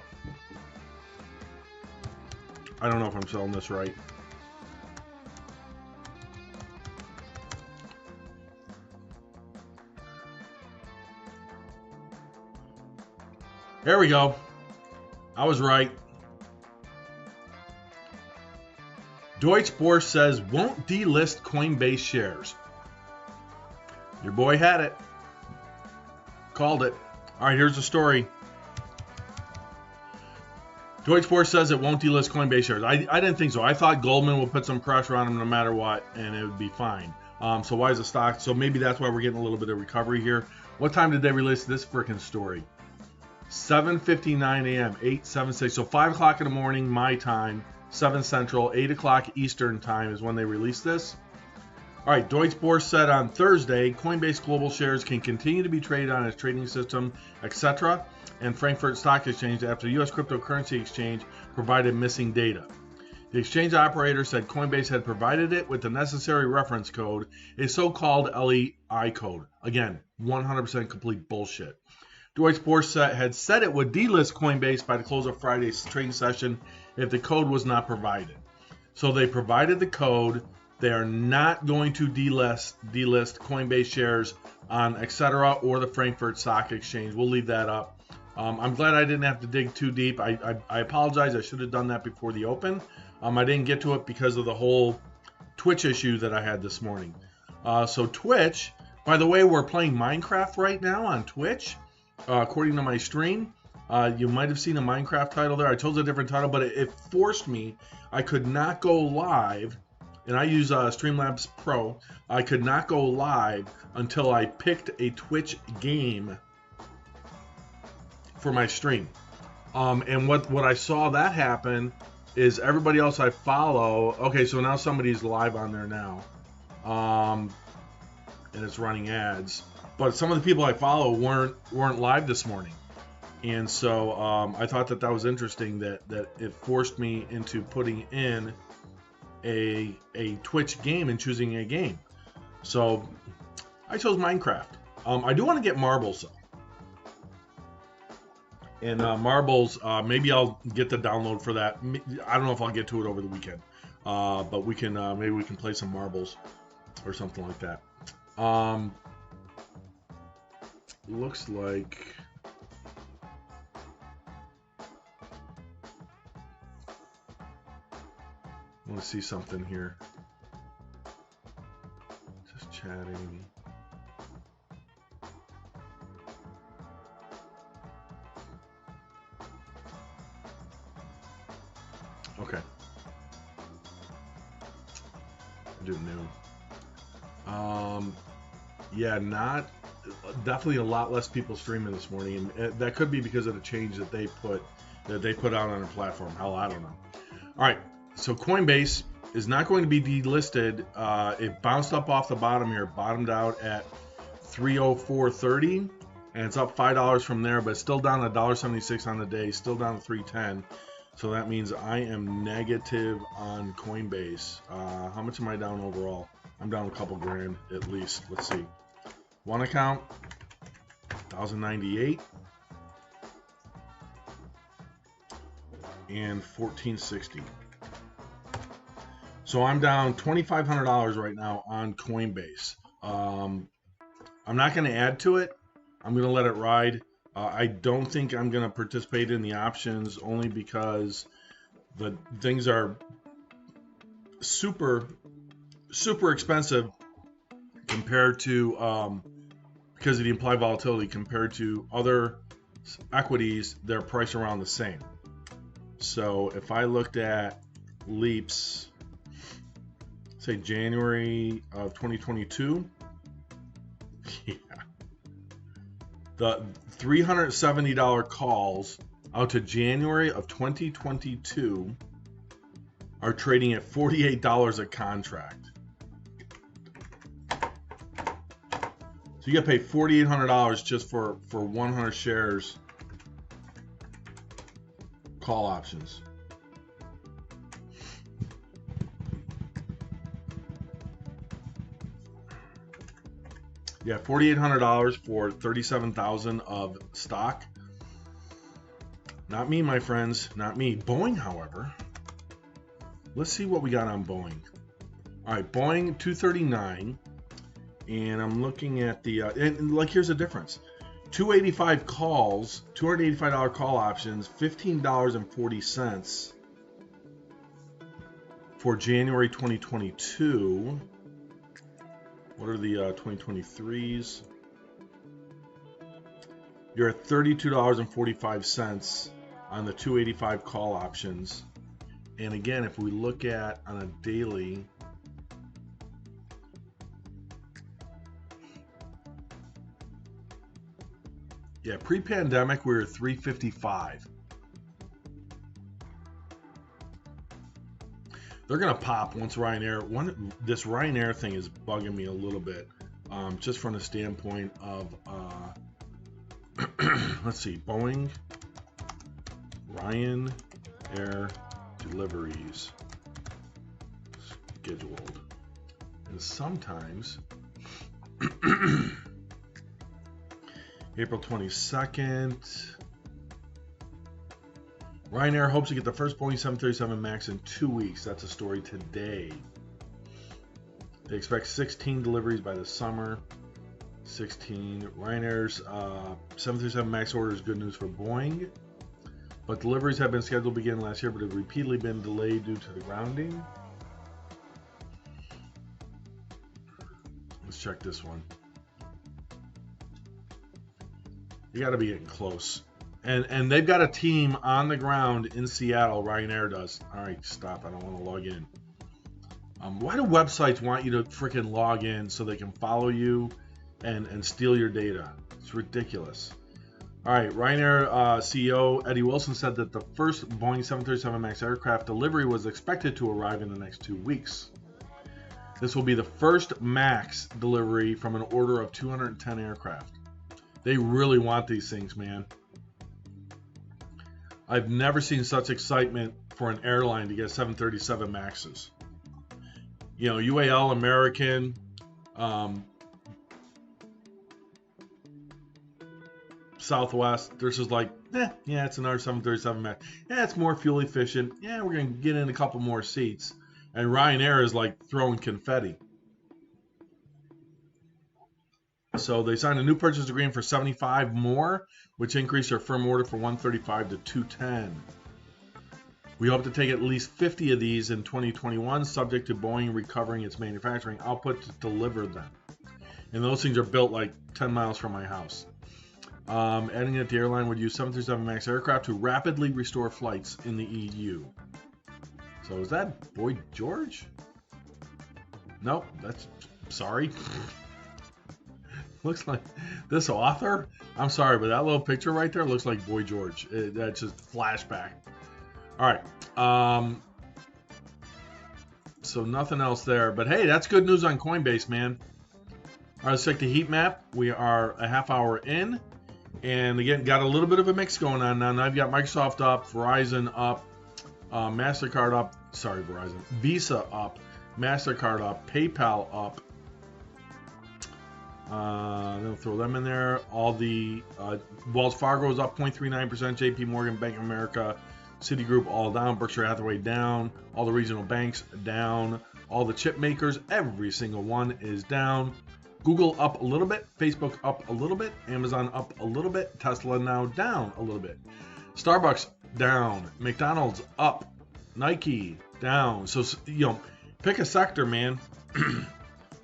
I don't know if I'm selling this right. There we go. I was right. Deutsche Börse says won't delist Coinbase shares. Your boy had it. Called it. All right, here's the story. Deutsche Börse says it won't delist Coinbase shares. I didn't think so. I thought Goldman would put some pressure on them no matter what, and it would be fine. So why is the stock? So maybe that's why we're getting a little bit of recovery here. What time did they release this freaking story? 7:59 a.m. 8:76. So 5 o'clock in the morning, my time, 7 Central, 8 o'clock Eastern time is when they released this. All right, Deutsche Börse said on Thursday, Coinbase global shares can continue to be traded on its trading system, etc., and Frankfurt Stock Exchange after the U.S. cryptocurrency exchange provided missing data. The exchange operator said Coinbase had provided it with the necessary reference code, a so-called LEI code. Again, 100% complete bullshit. Deutsche Börse had said it would delist Coinbase by the close of Friday's trading session if the code was not provided. So they provided the code. They are not going to delist Coinbase shares on etc. or the Frankfurt Stock Exchange. We'll leave that up. I'm glad I didn't have to dig too deep. I apologize. I should have done that before the open. I didn't get to it because of the whole Twitch issue that I had this morning. So Twitch, by the way, we're playing Minecraft right now on Twitch. According to my stream, you might have seen a Minecraft title there. I chose a different title, but it forced me. I could not go live, and I use Streamlabs Pro. I could not go live until I picked a Twitch game for my stream. And what I saw that happen is everybody else I follow. Okay, so now somebody's live on there now, and it's running ads. But some of the people I follow weren't live this morning, and so I thought that was interesting that it forced me into putting in a Twitch game and choosing a game. So I chose Minecraft. I do want to get marbles though. And marbles, maybe I'll get the download for that. I don't know if I'll get to it over the weekend, but we can maybe we can play some marbles or something like that. Looks like I want to see something here. Just chatting. Okay. Do new. Yeah, definitely a lot less people streaming this morning, and that could be because of the change that they put out on their platform. Hell, I don't know. All right, so Coinbase is not going to be delisted. It bounced up off the bottom here, bottomed out at 304.30, and it's up $5 from there, but it's still down $1.76 on the day, still down to 310. So that means I am negative on Coinbase. How much am I down overall? I'm down a couple grand at least. Let's see. One account, 1,098 and 1,460. So I'm down $2,500 right now on Coinbase. I'm not going to add to it. I'm going to let it ride. I don't think I'm going to participate in the options only because the things are super expensive compared to because of the implied volatility compared to other equities. They're priced around the same. So if I looked at Leap's, say January of 2022, yeah, the $370 calls out to January of 2022 are trading at $48 a contract. So you got to pay $4,800 just for 100 shares call options. Yeah, $4,800 for 37,000 of stock. Not me, my friends, not me. Boeing, however, let's see what we got on Boeing. All right, Boeing 239, and I'm looking at the and like here's the difference: 285 calls, $285 call options, $15.40 for January 2022. What are the 2023s? You're at $32.45 on the 285 call options. And again, if we look at on a daily, yeah, pre-pandemic we were at 355. They're gonna pop once Ryanair. This Ryanair thing is bugging me a little bit, just from the standpoint of let's see, Boeing, Ryanair deliveries. scheduled. And sometimes April 22nd. Ryanair hopes to get the first Boeing 737 MAX in 2 weeks. That's a story today. They expect 16 deliveries by the summer. 16. Ryanair's 737 MAX order is good news for Boeing. But deliveries have been scheduled to begin last year, but have repeatedly been delayed due to the grounding. Let's check this one. You got to be getting close. And they've got a team on the ground in Seattle. Ryanair does. All right, stop. I don't want to log in. Why do websites want you to freaking log in so they can follow you and steal your data? It's ridiculous. All right, Ryanair CEO Eddie Wilson said that the first Boeing 737 MAX aircraft delivery was expected to arrive in the next 2 weeks. This will be the first MAX delivery from an order of 210 aircraft. They really want these things, man. I've never seen such excitement for an airline to get 737 MAXs. You know, UAL, American, Southwest, they're just like, yeah, it's another 737 MAX. Yeah, it's more fuel efficient. Yeah, we're going to get in a couple more seats. And Ryanair is like throwing confetti. So they signed a new purchase agreement for 75 more, which increased their firm order from 135 to 210. We hope to take at least 50 of these in 2021, subject to Boeing recovering its manufacturing output to deliver them. And those things are built like 10 miles from my house. Adding that the airline would use 737 MAX aircraft to rapidly restore flights in the EU. So is that Boy George? Nope, that's, sorry. Looks like this author. I'm sorry, but that little picture right there looks like Boy George. That's just flashback. All right. So nothing else there. But hey, that's good news on Coinbase, man. All right, let's check the heat map. We are a half hour in. And again, got a little bit of a mix going on now. Now I've got Microsoft up, Verizon up, MasterCard up. Sorry, Verizon. Visa up, MasterCard up, PayPal up. They'll throw them in there. All the Wells Fargo is up 0.39%, JP Morgan, Bank of America, Citigroup all down, Berkshire Hathaway down, all the regional banks down, all the chip makers, every single one is down. Google up a little bit, Facebook up a little bit, Amazon up a little bit, Tesla now down a little bit. Starbucks down, McDonald's up, Nike down. So, you know, pick a sector, man.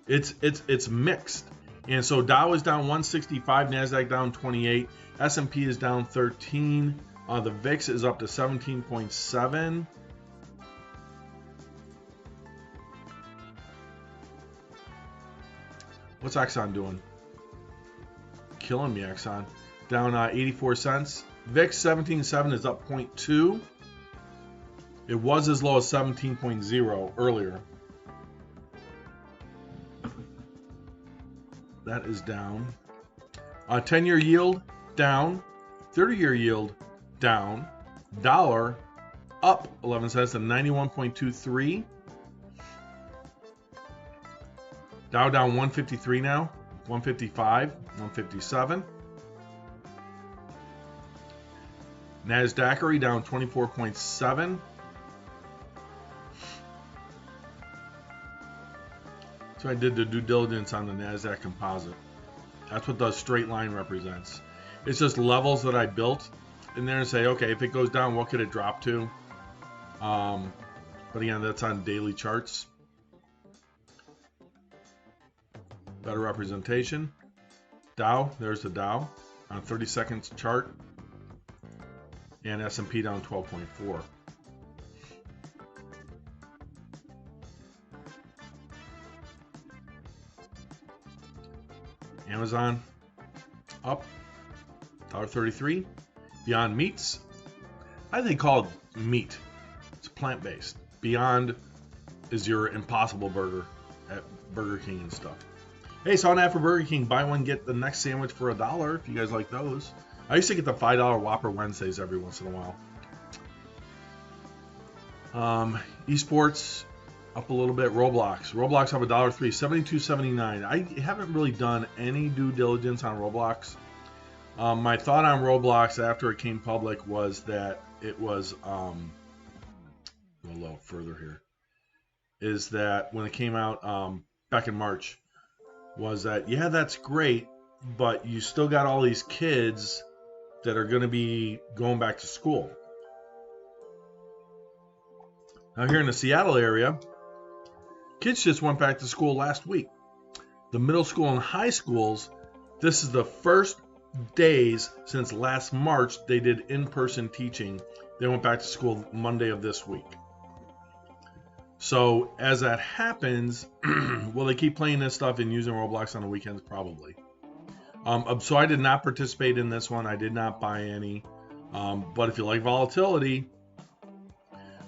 It's mixed. And so Dow is down 165, NASDAQ down 28, S&P is down 13, the VIX is up to 17.7. What's Exxon doing? Killing me, Exxon. Down 84 cents. VIX 17.7 is up 0.2. It was as low as 17.0 earlier. That is down. 10-year yield down. 30-year yield down. Dollar up 11 cents to 91.23. Dow down 153 now. 155, 157. NASDAQ down 24.7. So I did the due diligence on the NASDAQ composite. That's what the straight line represents. It's just levels that I built in there and say, okay, if it goes down, what could it drop to? But again, that's on daily charts. Better representation. Dow, there's the Dow on 30 seconds chart. And S&P down 12.4. Amazon up $1.33. Beyond Meats, I think called meat. It's plant-based. Beyond is your Impossible Burger at Burger King and stuff. Hey, saw an ad for Burger King. Buy one, get the next sandwich for $1. If you guys like those. I used to get the $5 Whopper Wednesdays every once in a while. Esports Up a little bit. Roblox up $1.03, 72.79. I haven't really done any due diligence on Roblox. My thought on Roblox after it came public was that it was a little further here. Is that when it came out back in March, was that yeah, that's great, but you still got all these kids that are going to be going back to school. Now here in the Seattle area, kids just went back to school last week. The middle school and high schools, this is the first days since last March they did in-person teaching. They went back to school Monday of this week. So as that happens, will they keep playing this stuff and using Roblox on the weekends? Probably. So I did not participate in this one. I did not buy any. But if you like volatility,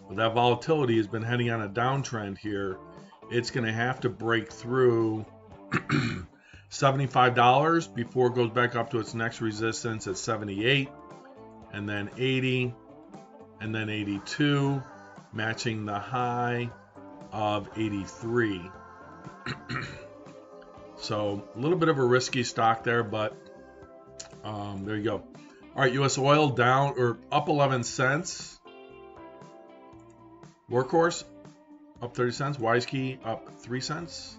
well, that volatility has been heading on a downtrend here. It's going to have to break through $75 before it goes back up to its next resistance at 78, and then 80, and then 82, matching the high of 83. So a little bit of a risky stock there, but there you go. All right, U.S. oil down or up 11 cents. Workhorse up 30 cents. WiseKey up 3 cents.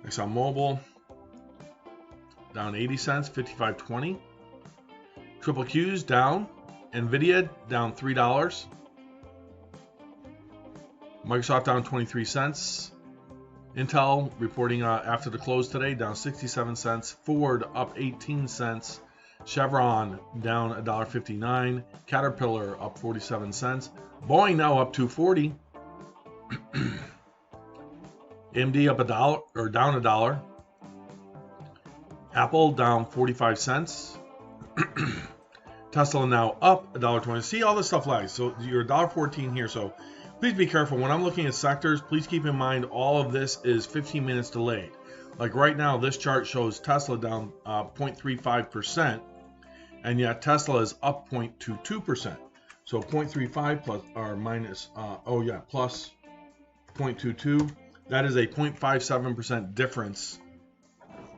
ExxonMobil down 80 cents, 55.20. Triple Q's down. Nvidia down $3. Microsoft down 23 cents. Intel reporting after the close today down 67 cents. Ford up 18 cents. Chevron down $1.59. Caterpillar up 47 cents. Boeing now up $2.40. AMD up $1 or down $1. Apple down 45 cents. Tesla now up $1.20. See, all this stuff lags. So you're $1.14 here. So please be careful. When I'm looking at sectors, please keep in mind all of this is 15 minutes delayed. Like right now, this chart shows Tesla down 0.35%, and yet Tesla is up 0.22%. So 0.35 plus or minus, plus 0.22. That is a 0.57% difference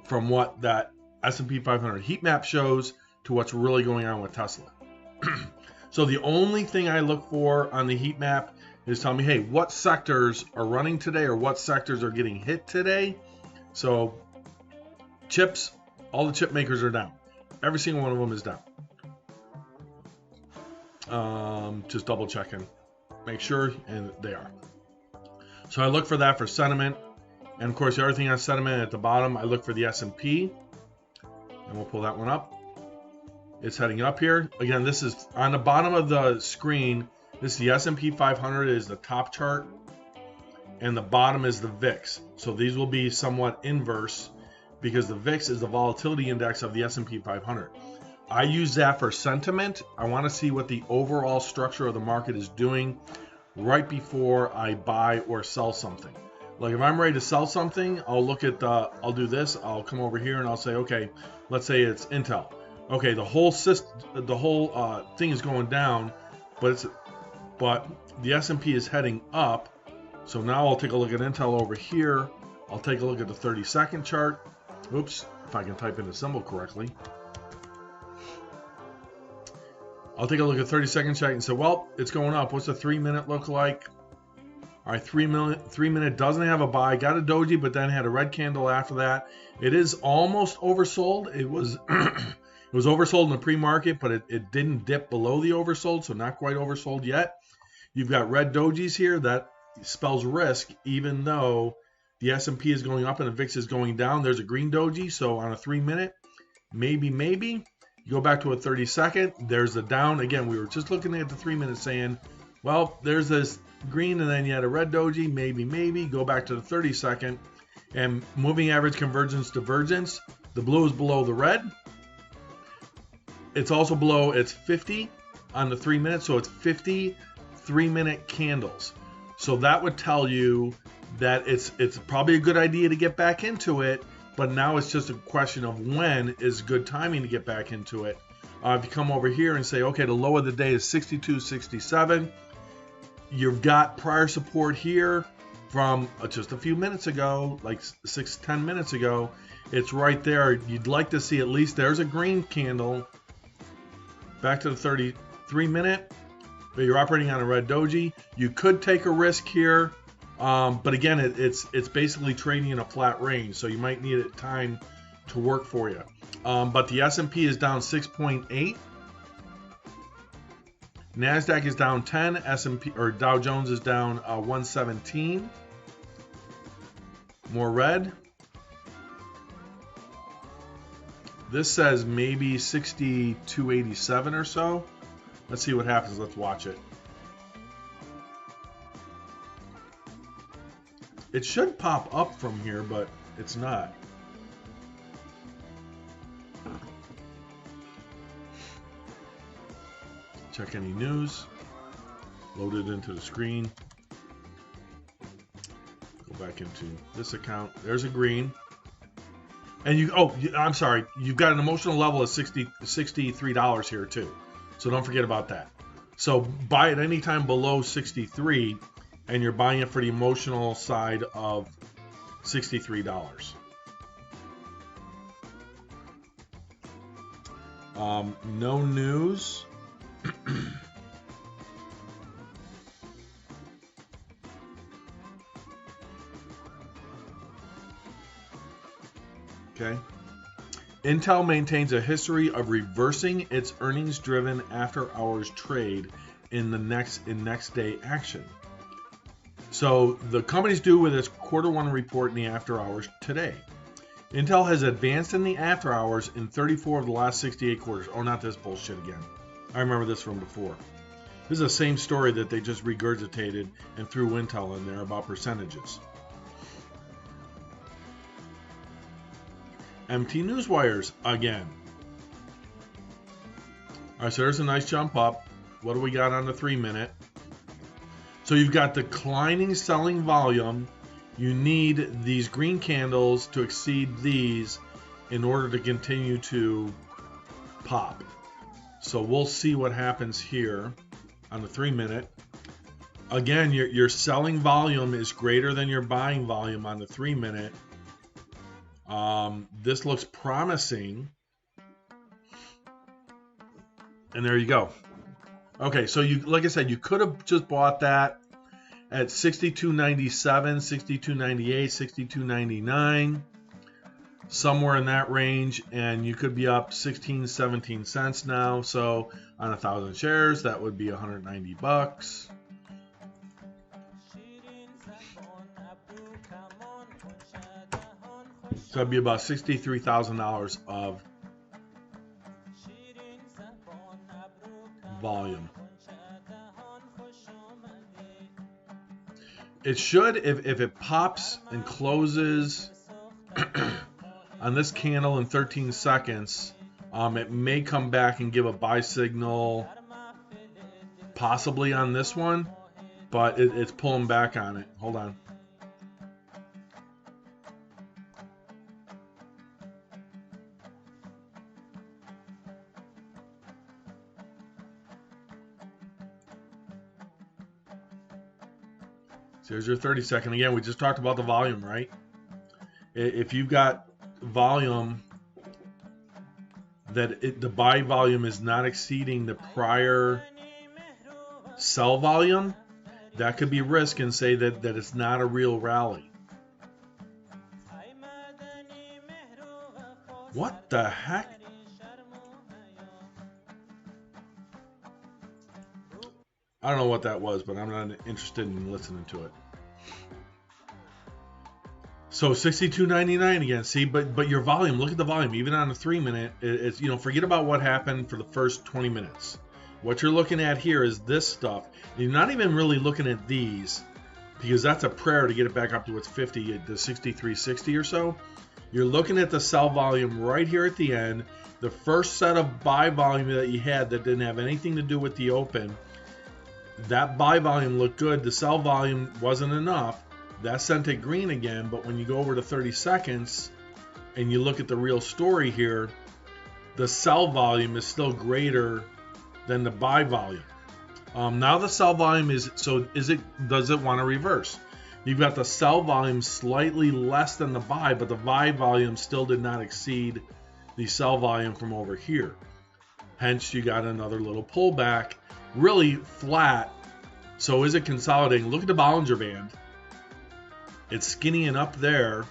from what that S&P 500 heat map shows to what's really going on with Tesla. So the only thing I look for on the heat map is tell me, hey, what sectors are running today or what sectors are getting hit today. So chips, all the chip makers are down. Every single one of them is down. Just double checking. Make sure, and they are. So I look for that for sentiment. And of course, the other thing on sentiment at the bottom, I look for the S&P. And we'll pull that one up. It's heading up here. Again, this is on the bottom of the screen. This is the S&P 500 is the top chart. And the bottom is the VIX. So these will be somewhat inverse because the VIX is the volatility index of the S&P 500. I use that for sentiment. I want to see what the overall structure of the market is doing right before I buy or sell something. Like if I'm ready to sell something, I'll look at I'll do this. I'll come over here and I'll say, okay, let's say it's Intel. Okay, the whole thing is going down, but the S&P is heading up. So now I'll take a look at Intel over here. I'll take a look at the 30-second chart. Oops, if I can type in the symbol correctly. I'll take a look at 30-second chart and say, well, it's going up. What's the 3-minute look like? All right, 3-minute doesn't have a buy. Got a doji, but then had a red candle after that. It is almost oversold. It was it was oversold in the pre-market, but it didn't dip below the oversold, so not quite oversold yet. You've got red dojis here. That spells risk, even though the S&P is going up and the VIX is going down. There's a green doji, so on a 3-minute, maybe. You go back to a 30-second, there's the down. Again, we were just looking at the 3-minute saying, well, there's this green and then you had a red doji, maybe. Go back to the 30-second. And moving average convergence divergence, the blue is below the red. It's also below, it's 50 on the 3-minute, so it's 50 3-minute candles. So that would tell you that it's probably a good idea to get back into it, but now it's just a question of when is good timing to get back into it. If you come over here and say, okay, the low of the day is 62.67. You've got prior support here from just a few minutes ago, like 10 minutes ago. It's right there. You'd like to see at least there's a green candle back to the 33 minute, but you're operating on a red doji. You could take a risk here, but again, it's basically trading in a flat range, so you might need it time to work for you. But the S&P is down 6.8. NASDAQ is down 10. S&P or Dow Jones is down 117. More red. This says maybe 62.87 or so. Let's see what happens. Let's watch it. It should pop up from here, but it's not. Check any news. Load it into the screen. Go back into this account. There's a green. And I'm sorry. You've got an emotional level of $63 here too. So don't forget about that. So buy it anytime below 63, and you're buying it for the emotional side of $63. No news. Okay. Intel maintains a history of reversing its earnings-driven after-hours trade in next day action. So the company's due with its Q1 report in the after hours today. Intel has advanced in the after hours in 34 of the last 68 quarters. Oh, not this bullshit again. I remember this from before. This is the same story that they just regurgitated and threw Intel in there about percentages. MT Newswires again. All right, so there's a nice jump up. What do we got on the 3-minute? So you've got declining selling volume. You need these green candles to exceed these in order to continue to pop. So we'll see what happens here on the 3-minute. Again, your selling volume is greater than your buying volume on the 3-minute. This looks promising. And there you go. Okay, so like I said, you could have just bought that at $62.97, $62.98, $62.99, somewhere in that range, and you could be up 16, 17 cents now. So on 1,000 shares, that would be $190. So that'd be about $63,000 of volume. It should, if it pops and closes on this candle in 13 seconds, it may come back and give a buy signal possibly on this one, but it's pulling back on it. Hold on. So here's your 30-second. Again, we just talked about the volume, right? If you've got volume that the buy volume is not exceeding the prior sell volume, that could be risk and say that it's not a real rally. What the heck? I don't know what that was, but I'm not interested in listening to it. So $62.99 again. See, but your volume, look at the volume. Even on a 3-minute, it's, forget about what happened for the first 20 minutes. What you're looking at here is this stuff. You're not even really looking at these, because that's a prayer to get it back up to its 50, the 63.60 or so. You're looking at the sell volume right here at the end. The first set of buy volume that you had that didn't have anything to do with the open. That buy volume looked good. The sell volume wasn't enough. That sent it green again. But when you go over to 30 seconds and you look at the real story here, the sell volume is still greater than the buy volume. Now the sell volume does it want to reverse? You've got the sell volume slightly less than the buy, but the buy volume still did not exceed the sell volume from over here. Hence, you got another little pullback, really flat. So is it consolidating? Look at the Bollinger Band. It's skinnying up there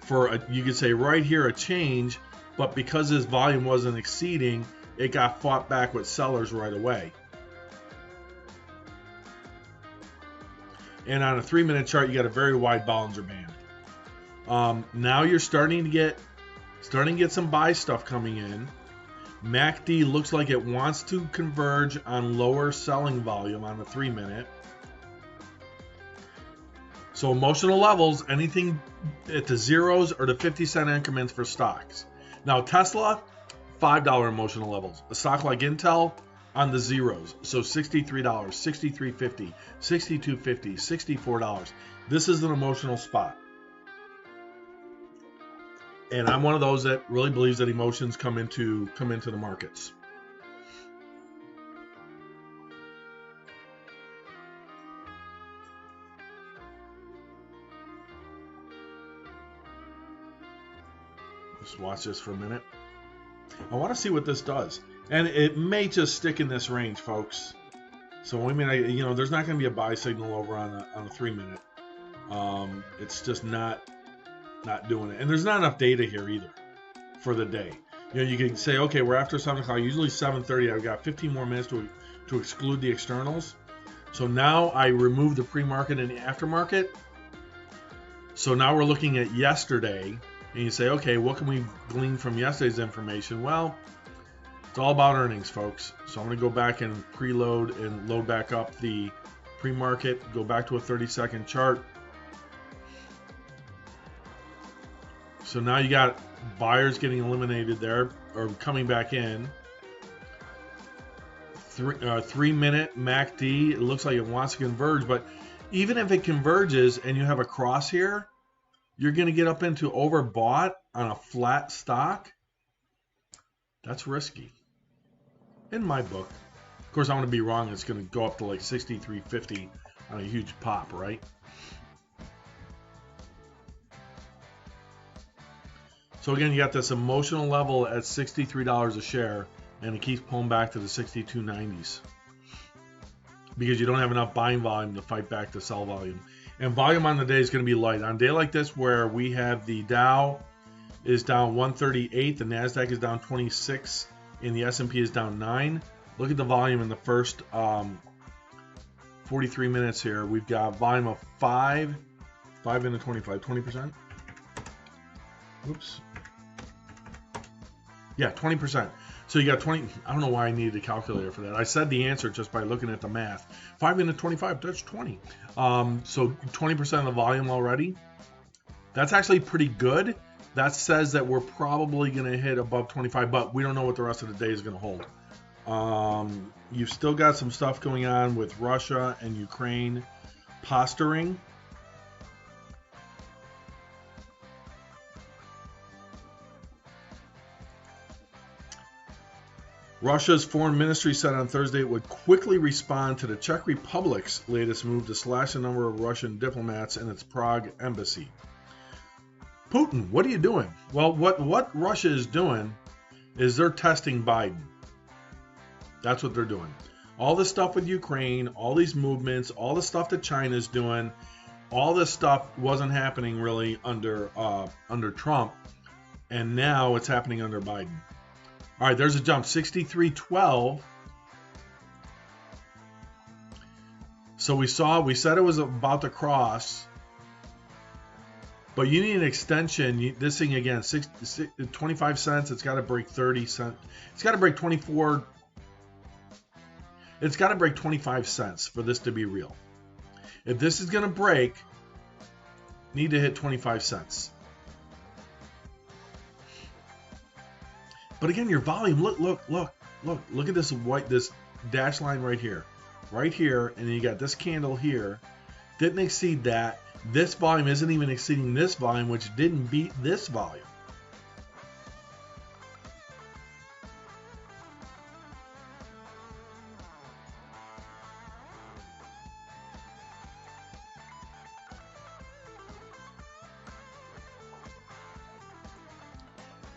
for, you could say right here, a change, but because this volume wasn't exceeding, it got fought back with sellers right away. And on a 3-minute chart, you got a very wide Bollinger Band. Now you're starting to get some buy stuff coming in. MACD looks like it wants to converge on lower selling volume on the 3-minute. So emotional levels, anything at the zeros or the 50-cent increments for stocks. Now Tesla, $5 emotional levels. A stock like Intel on the zeros. So $63, $63.50, $62.50, $64. This is an emotional spot. And I'm one of those that really believes that emotions come into the markets. Just watch this for a minute. I want to see what this does. And it may just stick in this range, folks. So I mean, there's not going to be a buy signal over on a 3-minute. It's just not doing it. And there's not enough data here either for the day. You can say, okay, we're after 7 o'clock. Usually 7:30. I've got 15 more minutes to exclude the externals. So now I remove the pre-market and the aftermarket. So now we're looking at yesterday. And you say, okay, what can we glean from yesterday's information? Well, it's all about earnings, folks. So I'm going to go back and preload and load back up the pre-market. Go back to a 30-second chart. So now you got buyers getting eliminated there or coming back in. 3-minute MACD, it looks like it wants to converge, but even if it converges and you have a cross here, you're going to get up into overbought on a flat stock. That's risky in my book. Of course, I'm going to be wrong. It's going to go up to like 63.50 on a huge pop, right? So again, you got this emotional level at $63 a share, and it keeps pulling back to the 62.90s because you don't have enough buying volume to fight back the sell volume. And volume on the day is going to be light. On a day like this where we have the Dow is down 138, the NASDAQ is down 26, and the S&P is down 9. Look at the volume in the first 43 minutes here. We've got volume of 5 into 25, 20%. Oops. Yeah, 20%. So you got 20. I don't know why I needed a calculator for that. I said the answer just by looking at the math. 5 into 25, that's 20. So 20% of the volume already. That's actually pretty good. That says that we're probably going to hit above 25, but we don't know what the rest of the day is going to hold. You've still got some stuff going on with Russia and Ukraine posturing. Russia's foreign ministry said on Thursday it would quickly respond to the Czech Republic's latest move to slash the number of Russian diplomats in its Prague embassy. Putin, what are you doing? Well, what Russia is doing is they're testing Biden. That's what they're doing. All this stuff with Ukraine, all these movements, all the stuff that China's doing, all this stuff wasn't happening really under Trump, and now it's happening under Biden. All right, there's a jump, 63.12. So we said it was about to cross, but you need an extension. This thing again, 25 cents. It's got to break 30 cents. It's got to break 24. It's got to break 25 cents for this to be real. If this is going to break, need to hit 25 cents. But again, your volume, look at this this dash line right here, and then you got this candle here, didn't exceed that. This volume isn't even exceeding this volume, which didn't beat this volume.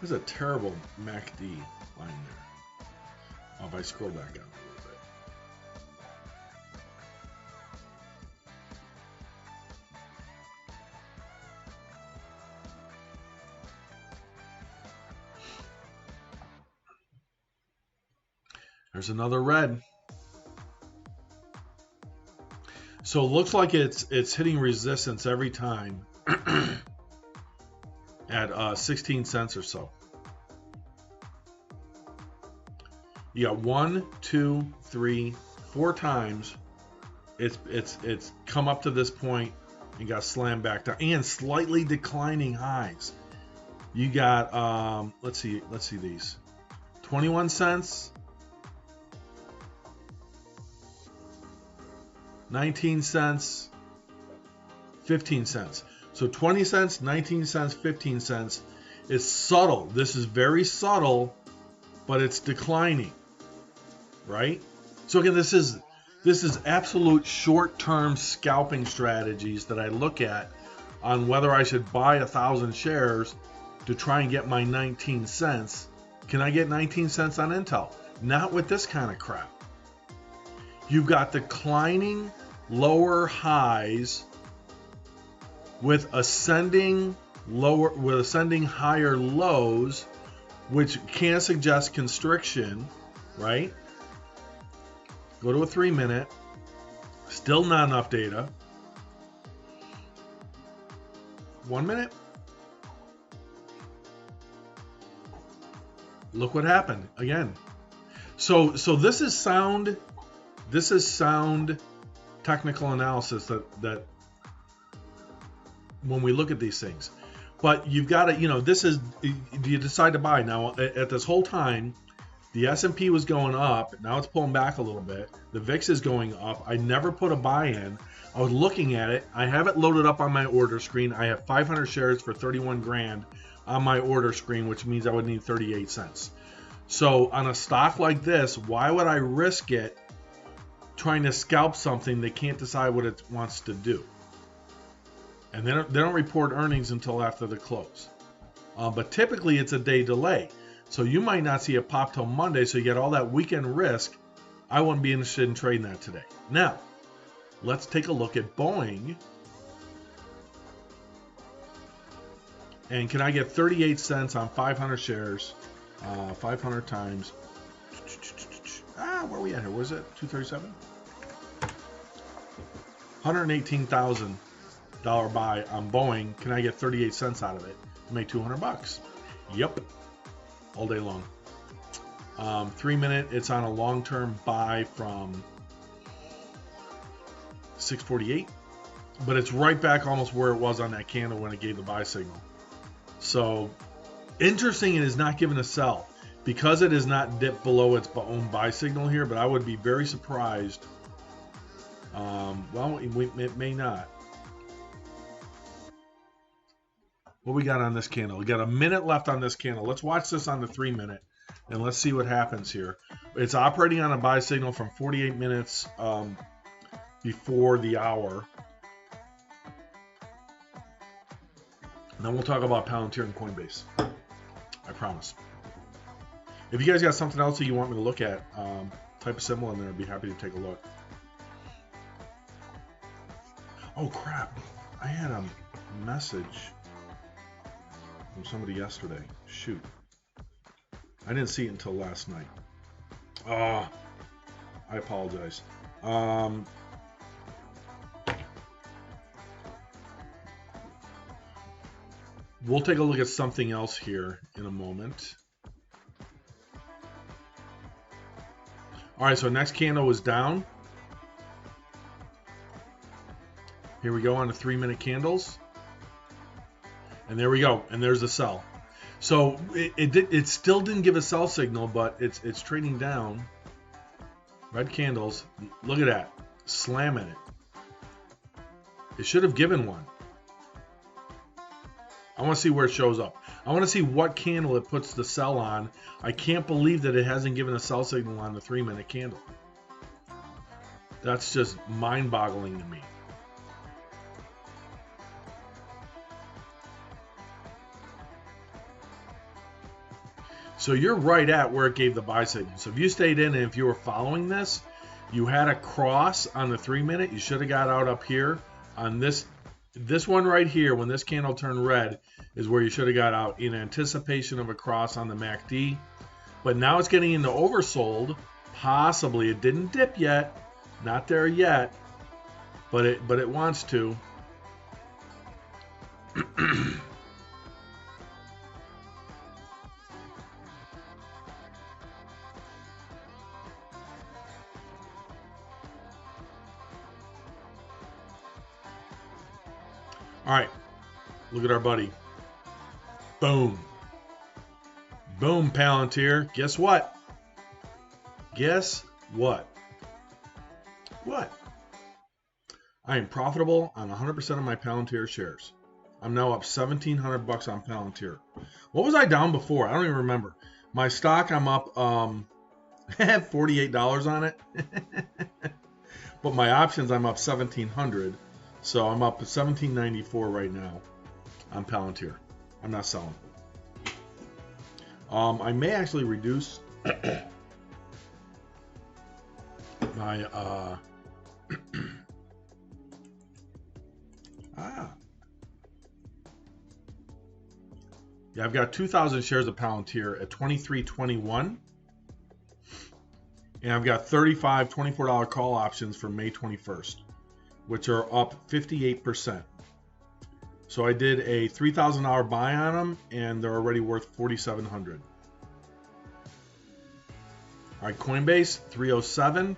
There's a terrible MACD line there. Oh, if I scroll back up a little bit. There's another red. So it looks like it's hitting resistance every time at 16 cents or so. You got 1, 2, 3, 4 times it's come up to this point and got slammed back down, and slightly declining highs. You got let's see these 21 cents, 19 cents, 15 cents. So 20 cents, 19 cents, 15 cents is subtle. This is very subtle, but it's declining, right? So again, this is absolute short-term scalping strategies that I look at on whether I should buy 1,000 shares to try and get my 19 cents. Can I get 19 cents on Intel? Not with this kind of crap. You've got declining lower highs with ascending higher lows, which can suggest constriction, right? Go to a 3-minute, still not enough data. 1 minute. Look what happened again. So this is sound technical analysis that when we look at these things. But you've got to, do you decide to buy? Now at this whole time, the S&P was going up. Now it's pulling back a little bit. The VIX is going up. I never put a buy in. I was looking at it. I have it loaded up on my order screen. I have 500 shares for 31 grand on my order screen, which means I would need 38 cents. So on a stock like this, why would I risk it trying to scalp something that can't decide what it wants to do? And they don't report earnings until after the close. But typically it's a day delay. So you might not see it pop till Monday, so you get all that weekend risk. I wouldn't be interested in trading that today. Now, let's take a look at Boeing. And can I get 38 cents on 500 shares? 500 times. Where are we at here? What is it? 237? $118,000 buy on Boeing. Can I get 38 cents out of it? Make $200. Yep. All day long. 3-minute, it's on a long-term buy from 648, but it's right back almost where it was on that candle when it gave the buy signal. So interesting, it is not given a sell because it is not dipped below its own buy signal here, but I would be very surprised. Well, it may not. What we got on this candle? We got a minute left on this candle. Let's watch this on the 3-minute and let's see what happens here. It's operating on a buy signal from 48 minutes before the hour. And then we'll talk about Palantir and Coinbase. I promise. If you guys got something else that you want me to look at, type a symbol in there. I'd be happy to take a look. Oh crap! I had a message from somebody yesterday. Shoot. I didn't see it until last night. I apologize. We'll take a look at something else here in a moment. All right, so next candle was down. Here we go on the 3-minute candles. And there we go, and there's the sell. So it still didn't give a sell signal, but it's trading down. Red candles. Look at that, slamming it. It should have given one. I want to see where it shows up. I want to see what candle it puts the sell on. I can't believe that it hasn't given a sell signal on the 3-minute candle. That's just mind-boggling to me. So you're right at where it gave the buy signal. So if you stayed in and if you were following this, you had a cross on the 3 minute. You should have got out up here on this one right here. When this candle turned red is where you should have got out in anticipation of a cross on the MACD. But now it's getting into oversold. Possibly it didn't dip yet, not there yet, but it wants to. All right, look at our buddy. Boom. Boom, Palantir. Guess what? Guess what? What? I am profitable on 100% of my Palantir shares. I'm now up $1,700 on Palantir. What was I down before? I don't even remember. My stock, I'm up $48 on it. But my options, I'm up $1,700. So I'm up at $1,794 right now on Palantir. I'm not selling. I may actually reduce my yeah, I've got 2,000 shares of Palantir at $23.21, and I've got $24 call options for May 21st, which are up 58%. So I did a $3,000 buy on them, and they're already worth $4,700. All right, Coinbase 307.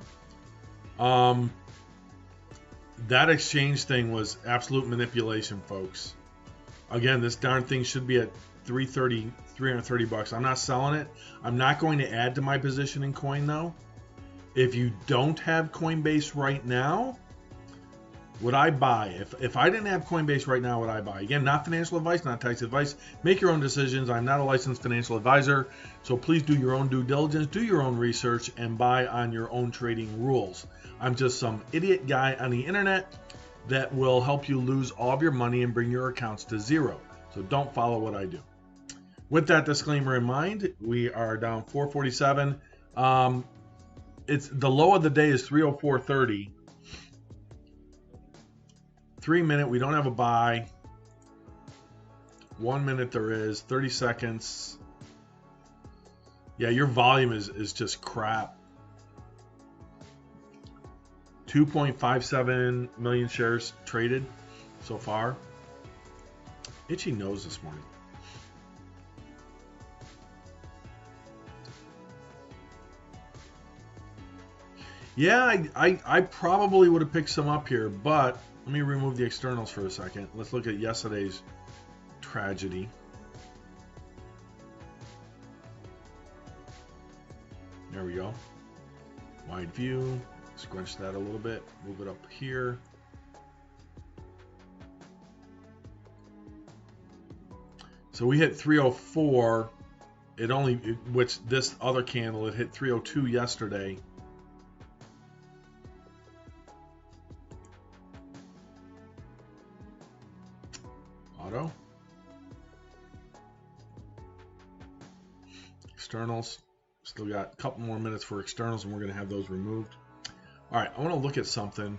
That exchange thing was absolute manipulation, folks. Again, this darn thing should be at $330. I'm not selling it. I'm not going to add to my position in coin though. If you don't have Coinbase right now, would I buy? If I didn't have Coinbase right now, would I buy? Again, not financial advice, not tax advice. Make your own decisions. I'm not a licensed financial advisor, so please do your own due diligence, do your own research, and buy on your own trading rules. I'm just some idiot guy on the internet that will help you lose all of your money and bring your accounts to zero. So don't follow what I do. With that disclaimer in mind, we are down 447. It's the low of the day is 304.30. 3 minute, we don't have a buy. 1 minute there is. 30 seconds. Yeah, your volume is just crap. 2.57 million shares traded so far. Itchy nose this morning. Yeah, I probably would have picked some up here, but let me remove the externals for a second. Let's look at yesterday's tragedy. There we go. Wide view. Scrunch that a little bit. Move it up here. So we hit 304. Which this other candle, it hit 302 yesterday. Auto. Externals. Still got a couple more minutes for externals, and we're going to have those removed. All right, I want to look at something.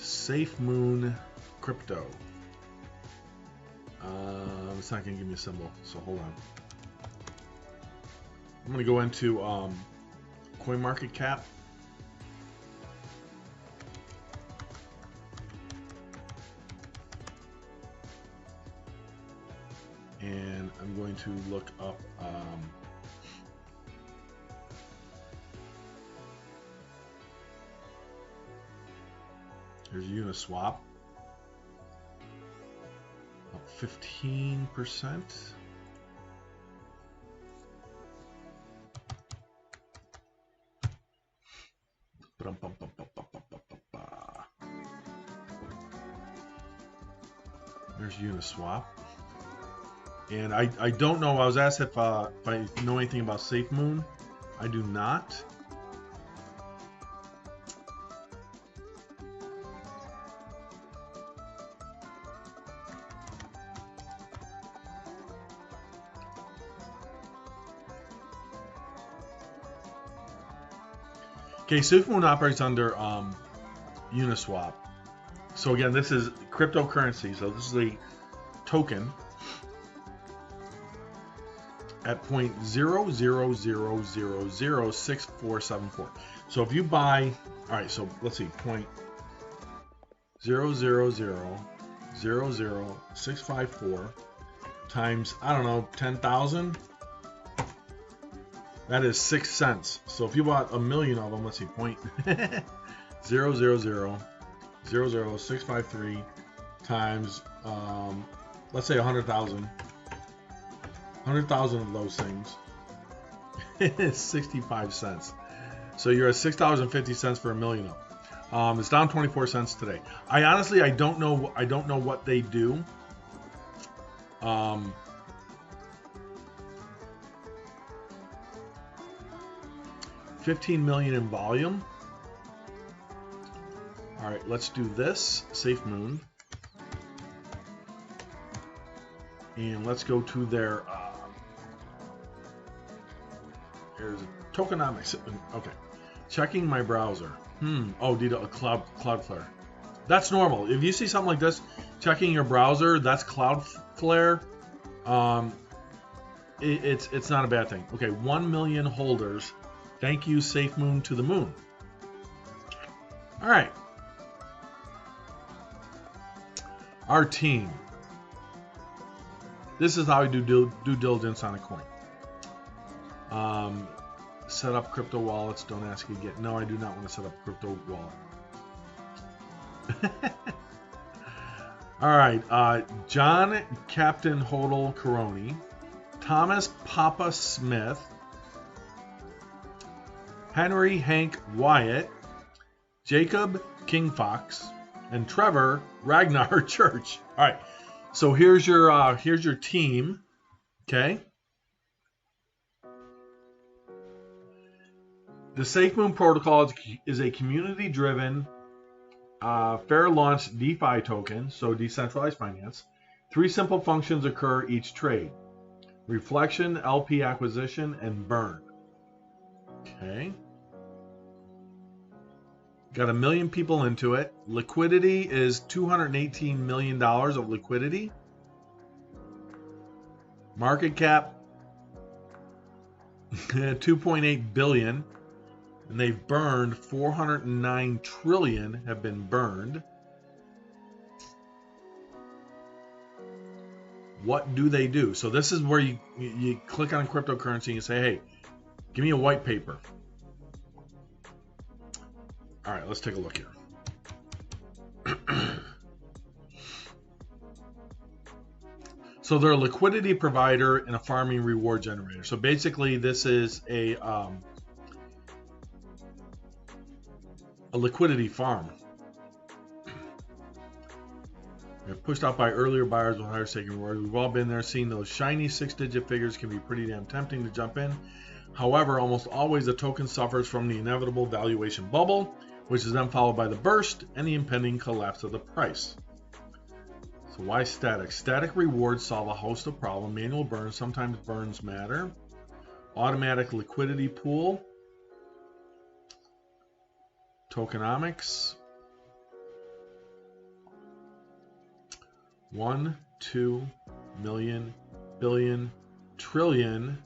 SafeMoon Crypto. It's not going to give me a symbol, so hold on. I'm going to go into CoinMarketCap. And I'm going to look up here's Uniswap, up 15%. There's Uniswap. And I don't know, I was asked if I know anything about SafeMoon. I do not. Okay, SafeMoon operates under Uniswap. So again, this is cryptocurrency. So this is a token at 0.00006474. So if you buy, all right, so let's see, 0.00000654 times, I don't know, 10,000. That is 6 cents. So if you bought a million of them, let's see, 0.00000653 times, let's say 100,000. 100,000 of those things is 65 cents. So you're at $6.50 for a million of them. It's down 24 cents today. I honestly, I don't know what they do. 15 million in volume. All right, let's do this. SafeMoon. And let's go to their here's tokenomics. Okay, checking my browser. Oh, did a Cloudflare. That's normal. If you see something like this, checking your browser, that's Cloudflare. It's not a bad thing. Okay, 1 million holders. Thank you, SafeMoon to the moon. All right, our team. This is how we do due diligence on a coin. Set up crypto wallets. Don't ask again. No, I do not want to set up a crypto wallet. All right. John Captain Hodel Caroni, Thomas Papa Smith, Henry Hank Wyatt, Jacob King Fox, and Trevor Ragnar Church. All right. So here's your team. Okay. The SafeMoon protocol is a community-driven, fair launch DeFi token, so decentralized finance. 3 simple functions occur each trade: reflection, LP acquisition, and burn. Okay. Got 1 million people into it. Liquidity is $218 million of liquidity. Market cap 2.8 billion. And they've burned 409 trillion have been burned. What do they do? So this is where you click on cryptocurrency and you say, hey, give me a white paper. All right, let's take a look here. So they're a liquidity provider and a farming reward generator. So basically this is a liquidity farm. They're pushed out by earlier buyers with higher staking rewards. We've all been there, seeing those shiny 6-digit figures can be pretty damn tempting to jump in. However, almost always the token suffers from the inevitable valuation bubble, which is then followed by the burst and the impending collapse of the price. So why static? Static rewards solve a host of problems. Manual burns, sometimes burns matter. Automatic liquidity pool. Tokenomics. 1, 2 million, billion, trillion.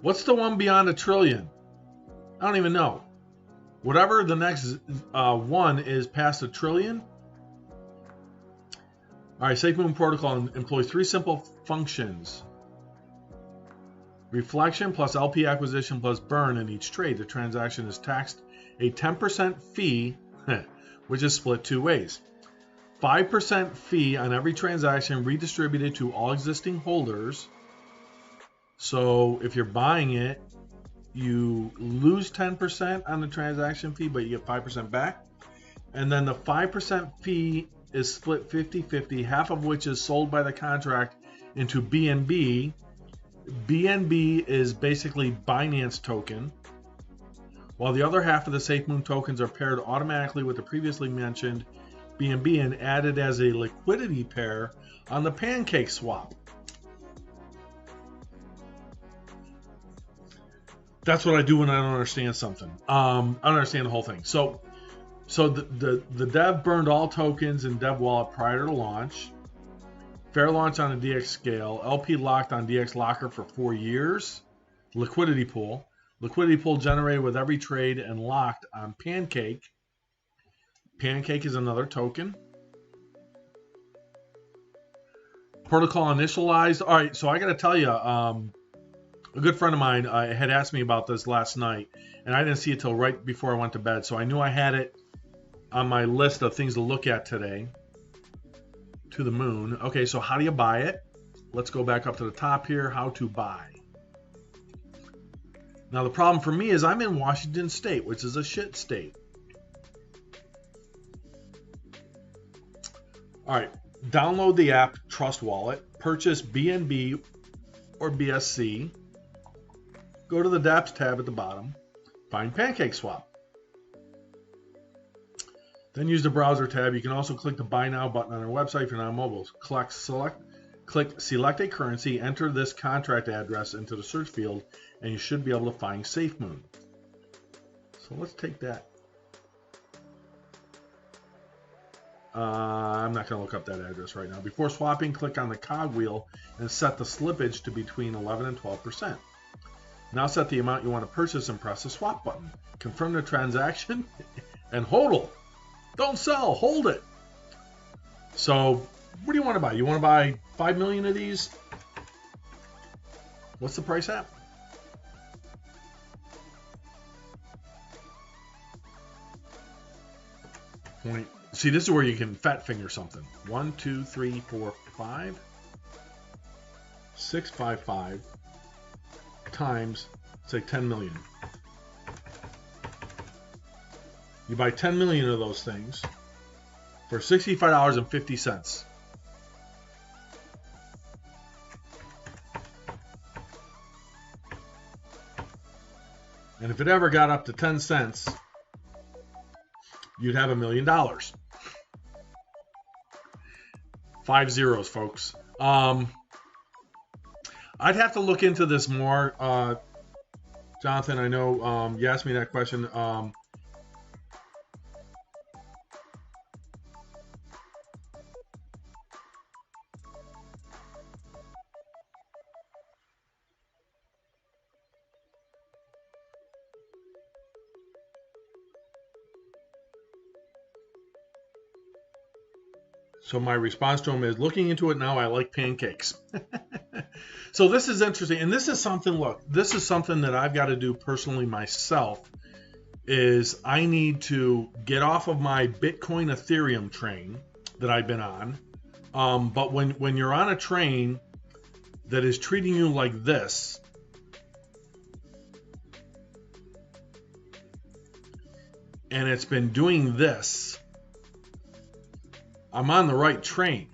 What's the one beyond a trillion? I don't even know. Whatever the next one is past a trillion. All right, SafeMoon protocol employs 3 simple functions: reflection plus LP acquisition plus burn in each trade. The transaction is taxed a 10% fee, which is split 2 ways. 5% fee on every transaction redistributed to all existing holders. So if you're buying it, you lose 10% on the transaction fee, but you get 5% back. And then the 5% fee is split 50-50, half of which is sold by the contract into BNB. BNB is basically Binance token, while the other half of the SafeMoon tokens are paired automatically with the previously mentioned BNB and added as a liquidity pair on the Pancake swap. That's what I do when I don't understand something. I don't understand the whole thing. So the dev burned all tokens in dev wallet prior to launch. Fair launch on a DX scale. LP locked on DX locker for 4 years. Liquidity pool. Liquidity pool generated with every trade and locked on Pancake. Pancake is another token. Protocol initialized. All right, so I got to tell you, a good friend of mine had asked me about this last night, and I didn't see it till right before I went to bed. So I knew I had it on my list of things to look at today. To the moon. Okay, so how do you buy it? Let's go back up to the top here. How to buy. Now the problem for me is I'm in Washington State, which is a shit state. All right, download the app Trust Wallet, purchase BNB or BSC, go to the dApps tab at the bottom, find PancakeSwap. Then use the browser tab. You can also click the Buy Now button on our website if you're not mobile. Click Select a Currency, enter this contract address into the search field, and you should be able to find SafeMoon. So let's take that. I'm not going to look up that address right now. Before swapping, click on the cogwheel and set the slippage to between 11 and 12%. Now set the amount you want to purchase and press the swap button. Confirm the transaction and hodl. Don't sell, hold it. So, what do you want to buy? You want to buy 5 million of these? What's the price at? See, this is where you can fat finger something. 1, 2, 3, 4, 5, 655 times, say 10 million. You buy 10 million of those things for $65.50. And if it ever got up to 10 cents, you'd have $1 million. 5 zeros, folks. I'd have to look into this more. Jonathan, I know you asked me that question. So my response to him is, looking into it now, I like pancakes. So this is interesting. And this is something, look, this is something that I've got to do personally myself, is I need to get off of my Bitcoin Ethereum train that I've been on. But when you're on a train that is treating you like this, and it's been doing this, I'm on the right train.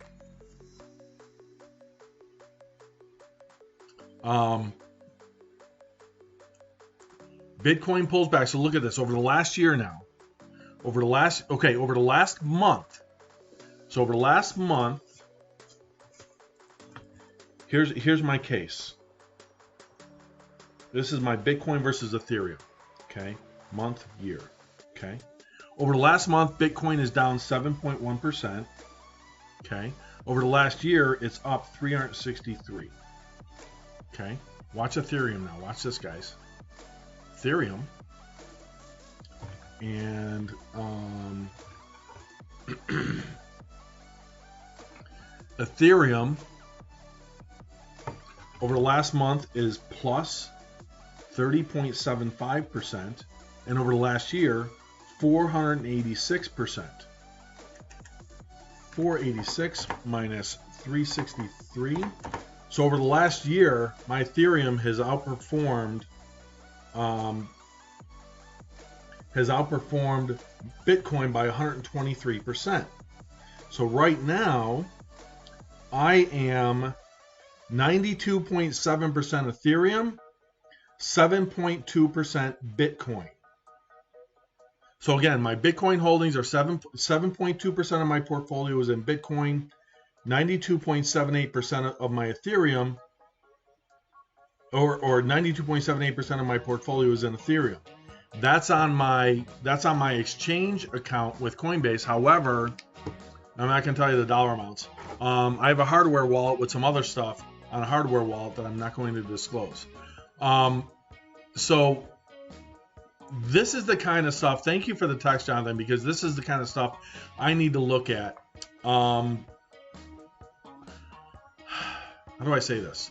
Bitcoin pulls back. So look at this over the last year now. Over the last month. So over the last month, here's my case. This is my Bitcoin versus Ethereum. Okay, month, year. Okay. Over the last month, Bitcoin is down 7.1%. Okay. Over the last year, it's up 363. Okay. Watch Ethereum now. Watch this, guys. Ethereum. And Ethereum over the last month is plus 30.75%. And over the last year, 486%. 486 minus 363. So over the last year, my Ethereum has outperformed Bitcoin by 123%. So right now, I am 92.7% Ethereum, 7.2% Bitcoin. So again, my Bitcoin holdings are 7.2% of my portfolio is in Bitcoin, 92.78% of my Ethereum. or 92.78% of my portfolio is in Ethereum. That's on my exchange account with Coinbase. However, I'm not going to tell you the dollar amounts. I have a hardware wallet with some other stuff on a hardware wallet that I'm not going to disclose. So this is the kind of stuff. Thank you for the text, Jonathan, because this is the kind of stuff I need to look at. How do I say this?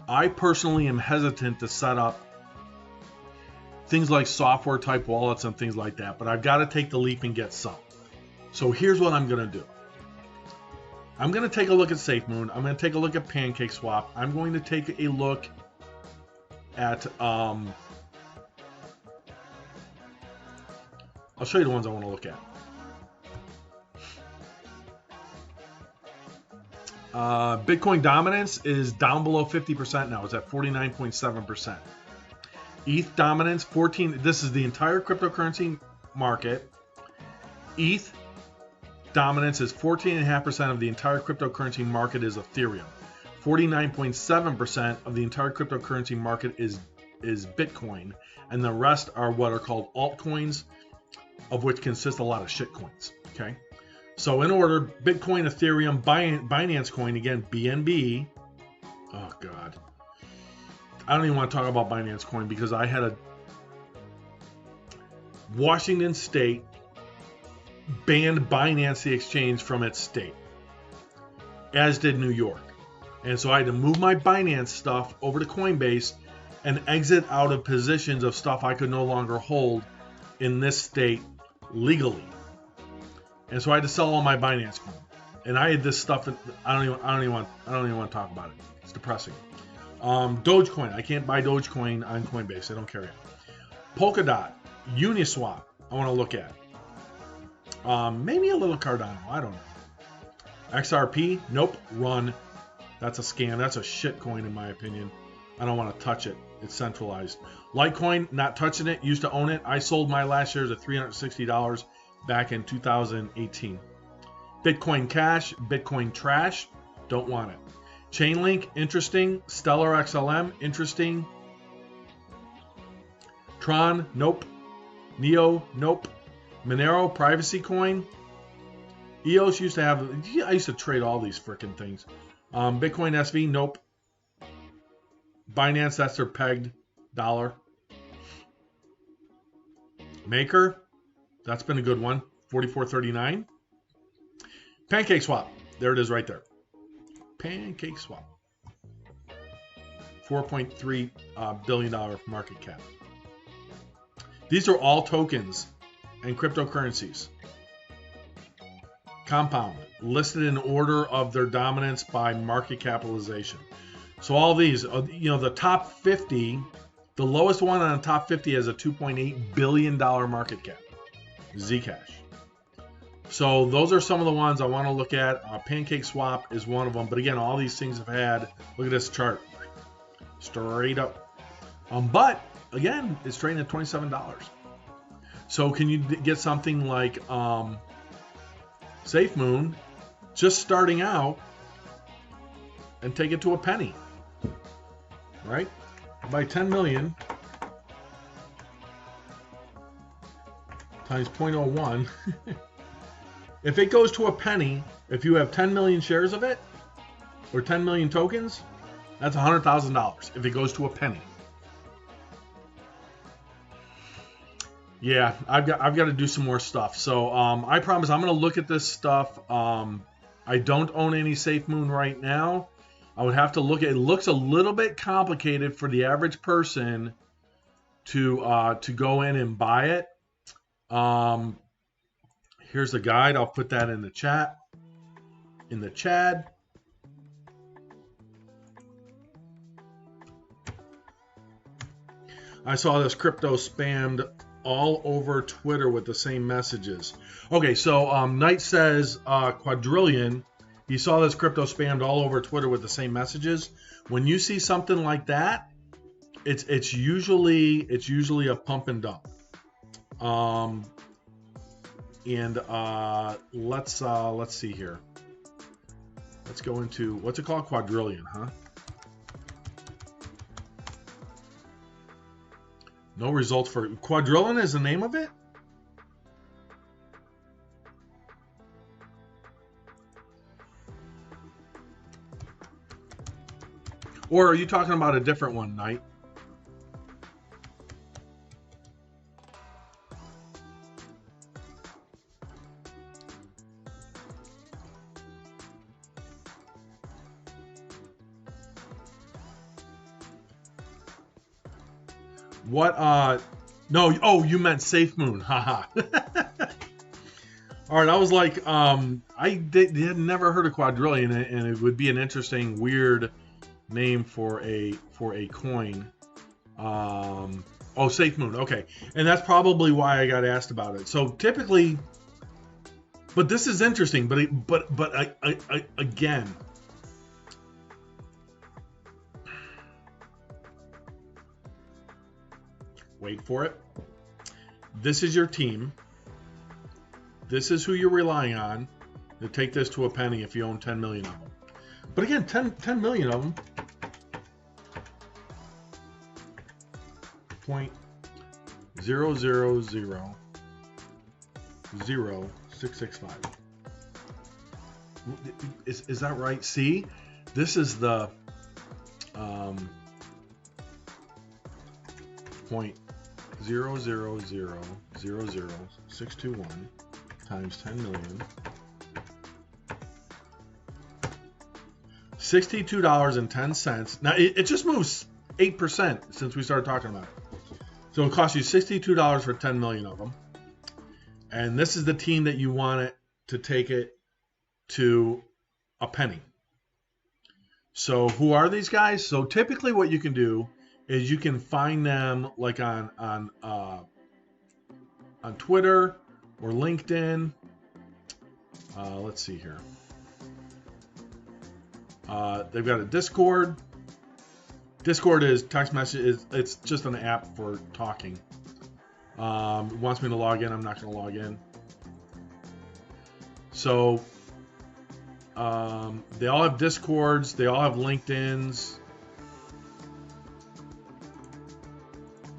I personally am hesitant to set up things like software type wallets and things like that, but I've got to take the leap and get some. So here's what I'm going to do. I'm going to take a look at SafeMoon. I'm going to take a look at PancakeSwap. I'm going to take a look at I'll show you the ones I want to look at. Bitcoin dominance is down below 50% now. It's at 49.7%. ETH dominance 14. This is the entire cryptocurrency market. ETH dominance is 14.5% of the entire cryptocurrency market is Ethereum. 49.7% of the entire cryptocurrency market is Bitcoin, and the rest are what are called altcoins, of which consist a lot of shitcoins. Okay, so in order: Bitcoin, Ethereum, Binance Coin, again BNB. Oh God, I don't even want to talk about Binance Coin because I had a Washington State banned Binance the exchange from its state, as did New York. And so I had to move my Binance stuff over to Coinbase and exit out of positions of stuff I could no longer hold in this state legally. And so I had to sell all my Binance coin. And I had this stuff. I don't even want to talk about it. It's depressing. Dogecoin. I can't buy Dogecoin on Coinbase. I don't carry it. Polkadot, Uniswap. I want to look at. Maybe a little Cardano. I don't know. XRP. Nope. Run. That's a scam. That's a shit coin in my opinion. I don't want to touch it. It's centralized. Litecoin. Not touching it. Used to own it. I sold my last shares at $360 back in 2018. Bitcoin Cash. Bitcoin trash. Don't want it. Chainlink, interesting. Stellar XLM, interesting. Tron, nope. Neo, nope. Monero, privacy coin. EOS used to have, I used to trade all these freaking things. Bitcoin SV, nope. Binance, that's their pegged dollar. Maker, that's been a good one. 44.39. PancakeSwap, there it is right there. PancakeSwap, $4.3 billion market cap. These are all tokens and cryptocurrencies. Compound, listed in order of their dominance by market capitalization. So all these, the top 50, the lowest one on the top 50 has a $2.8 billion market cap. Zcash. So those are some of the ones I want to look at. PancakeSwap is one of them. But again, all these things have had, look at this chart. Straight up. But again, it's trading at $27. So can you get something like SafeMoon just starting out and take it to a penny? Right? By 10 million times 0.01. If it goes to a penny, if you have 10 million shares of it, or 10 million tokens, that's $100,000 if it goes to a penny. Yeah, I've got to do some more stuff. So I promise I'm going to look at this stuff. I don't own any SafeMoon right now. I would have to look at it. It looks a little bit complicated for the average person to go in and buy it. Here's the guide. I'll put that in the chat. In the chat. I saw this crypto spammed all over Twitter with the same messages. Okay, so Knight says quadrillion. He saw this crypto spammed all over Twitter with the same messages. When you see something like that, it's usually a pump and dump. Let's see here. Let's go into, what's it called? Quadrillion, huh? No results for quadrillion is the name of it? Or are you talking about a different one, Knight? What, no, oh, you meant Safe Moon, haha. All right, I was like, I had never heard of quadrillion, and it would be an interesting, weird name for a coin. Oh, Safe Moon, okay, and that's probably why I got asked about it. So typically, but this is interesting, but again. Wait for it. This is your team. This is who you're relying on to take this to a penny if you own 10 million of them. But again, 10 million of them. 0.0000665. Is that right? See, this is the 0.0000621 times 10 million. $62.10. Now it just moves 8% since we started talking about it. So it costs you $62 for 10 million of them. And this is the team that you want it to take it to a penny. So who are these guys? So typically what you can do is you can find them like on Twitter or LinkedIn. Let's see here. They've got a Discord. Discord is text message. It's just an app for talking. It wants me to log in. I'm not going to log in. So they all have Discords. They all have LinkedIns.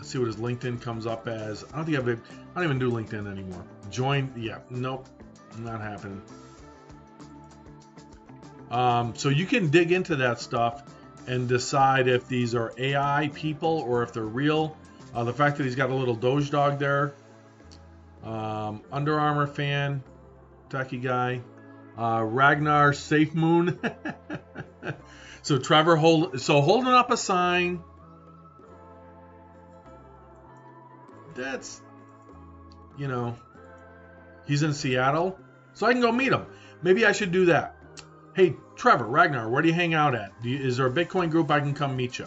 See what his LinkedIn comes up as. I don't even do LinkedIn anymore. Join, yeah, nope, not happening. So you can dig into that stuff and decide if these are AI people or if they're real. The fact that he's got a little Doge dog there. Under Armour fan, techie guy. Ragnar Safe Moon. So Trevor holding up a sign. That's, he's in Seattle, so I can go meet him. Maybe I should do that. Hey, Trevor, Ragnar, where do you hang out at? Is there a Bitcoin group I can come meet you?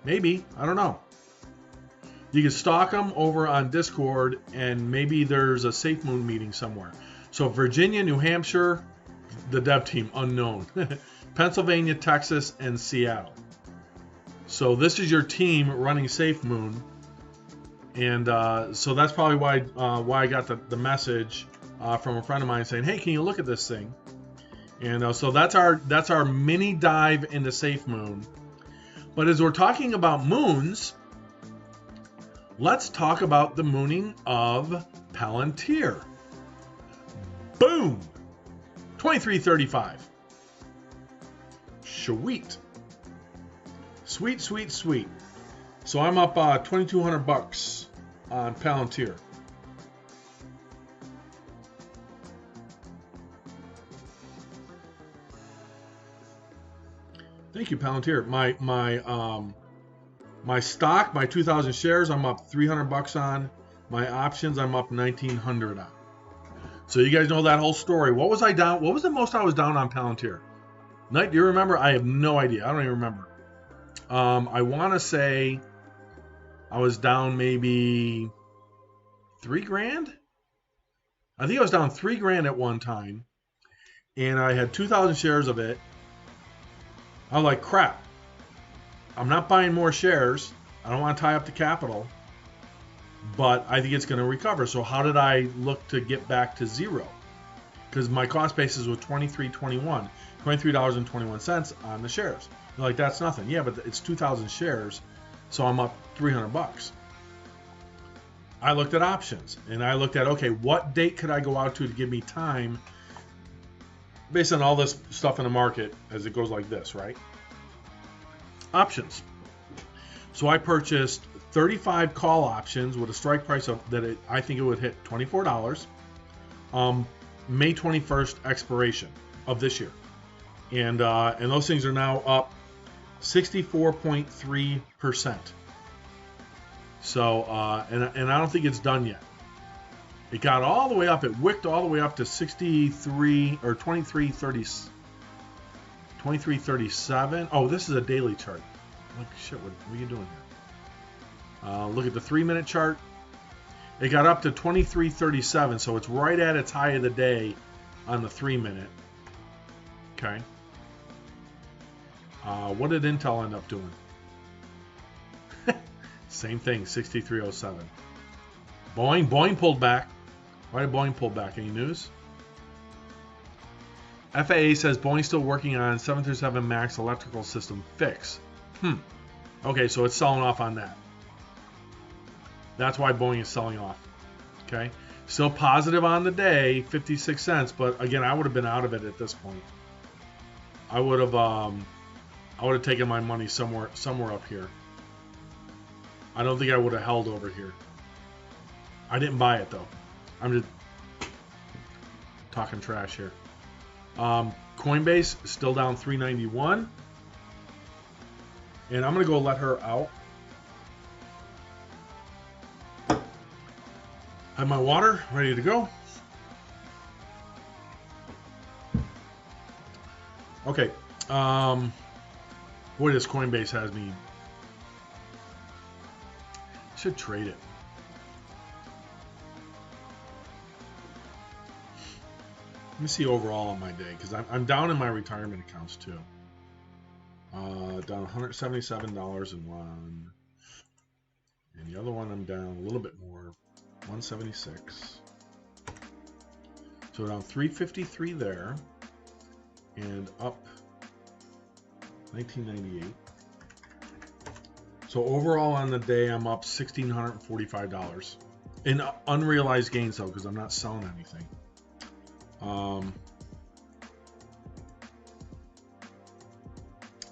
Maybe, I don't know. You can stalk them over on Discord, and maybe there's a Safe Moon meeting somewhere. So Virginia, New Hampshire, the dev team, unknown. Pennsylvania, Texas, and Seattle. So this is your team running Safe Moon, and so that's probably why I got the message from a friend of mine saying, "Hey, can you look at this thing?" And so that's our mini dive into Safe Moon. But as we're talking about moons, let's talk about the mooning of Palantir. Boom, 23.35. Sweet. Sweet, sweet, sweet. So I'm up $2,200 on Palantir. Thank you, Palantir. My stock, my 2,000 shares, I'm up $300 on. My options, I'm up $1,900 on. So you guys know that whole story. What was I down? What was the most I was down on Palantir? Knight, do you remember? I have no idea. I don't even remember. I want to say I was down maybe $3,000. I think I was down $3,000 at one time, and I had 2,000 shares of it. I was like, crap. I'm not buying more shares. I don't want to tie up the capital, but I think it's going to recover. So how did I look to get back to zero? Because my cost basis was $23.21 on the shares. You're like, that's nothing. Yeah, but it's 2,000 shares. So I'm up 300 bucks. I looked at options and I looked at, okay, what date could I go out to give me time based on all this stuff in the market as it goes like this, right? Options. So I purchased 35 call options with a strike price of I think it would hit $24. May 21st expiration of this year, and those things are now up 64.3%. So and I don't think it's done yet. It got all the way up. It wicked all the way up to 63 or 2337. Oh, this is a daily chart. Like shit, what are you doing here? Look at the 3-minute chart. It got up to 2337, so it's right at its high of the day on the 3-minute. Okay. What did Intel end up doing? Same thing, 6307. Boeing pulled back. Why did Boeing pull back? Any news? FAA says Boeing's still working on 737 MAX electrical system fix. Okay, so it's selling off on that. That's why Boeing is selling off. Okay, still positive on the day, 56 cents. But again, I would have been out of it at this point. I would have taken my money somewhere up here. I don't think I would have held over here. I didn't buy it though. I'm just talking trash here. Coinbase still down 391, and I'm gonna go let her out. Have my water ready to go. Okay. Boy, this Coinbase has me. I should trade it. Let me see overall on my day, because I'm down in my retirement accounts too. Down $177 in one, and the other one I'm down a little bit more, 176. So down 353 there, and up 1998. So overall on the day, I'm up $1,645 in unrealized gains though, because I'm not selling anything.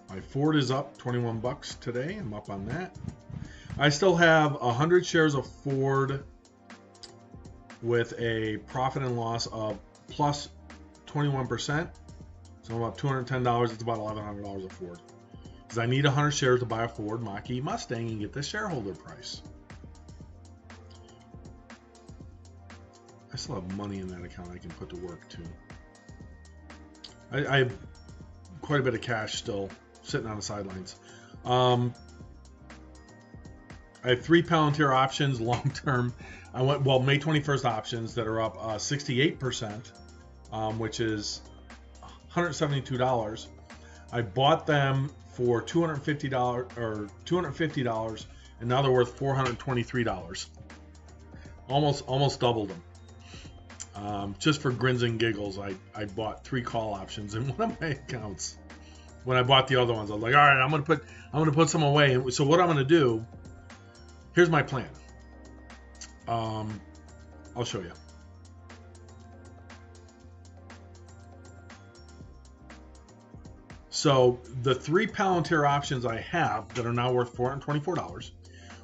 My Ford is up 21 bucks today. I'm up on that. I still have 100 shares of Ford with a profit and loss of plus 21%. So I'm up $210. It's about $1,100 of Ford. Because I need 100 shares to buy a Ford Mach-E Mustang and get the shareholder price. I still have money in that account I can put to work too. I have quite a bit of cash still sitting on the sidelines. I have 3 Palantir options long term. I went May 21st options that are up 68%, which is $172. I bought them for $250 or $250, and now they're worth $423. Almost doubled them. Just for grins and giggles, I bought 3 call options in one of my accounts. When I bought the other ones, I was like, all right, I'm gonna put some away. And so what I'm gonna do, here's my plan. I'll show you. So the 3 Palantir options I have that are now worth $424.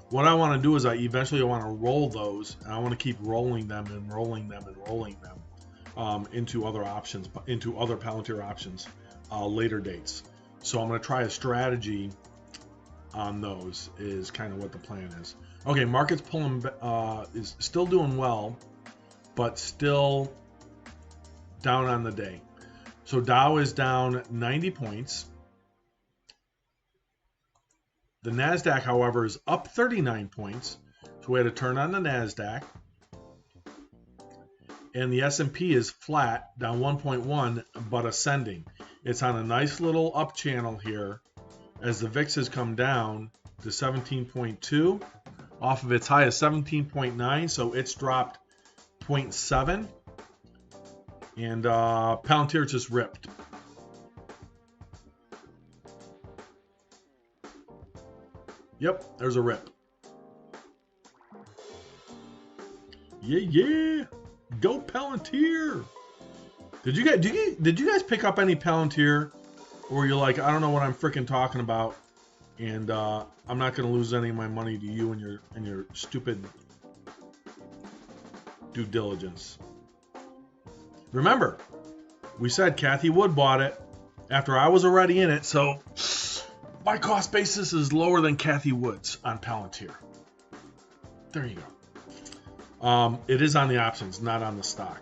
What I want to do is I eventually want to roll those, and I want to keep rolling them and rolling them and rolling them into other options, into other Palantir options, later dates. So I'm going to try a strategy on those. Is kind of what the plan is. Okay, market's pulling, is still doing well, but still down on the day. So Dow is down 90 points. The NASDAQ, however, is up 39 points. So we had to turn on the NASDAQ. And the S&P is flat, down 1.1, but ascending. It's on a nice little up channel here as the VIX has come down to 17.2 off of its high of 17.9. So it's dropped 0.7. And Palantir just ripped. Yep, there's a rip. Yeah. Go Palantir. Did you guys pick up any Palantir? Or you're like, I don't know what I'm freaking talking about, and I'm not gonna lose any of my money to you and your stupid due diligence. Remember, we said Kathy Wood bought it after I was already in it, so my cost basis is lower than Kathy Wood's on Palantir. There you go. It is on the options, not on the stock.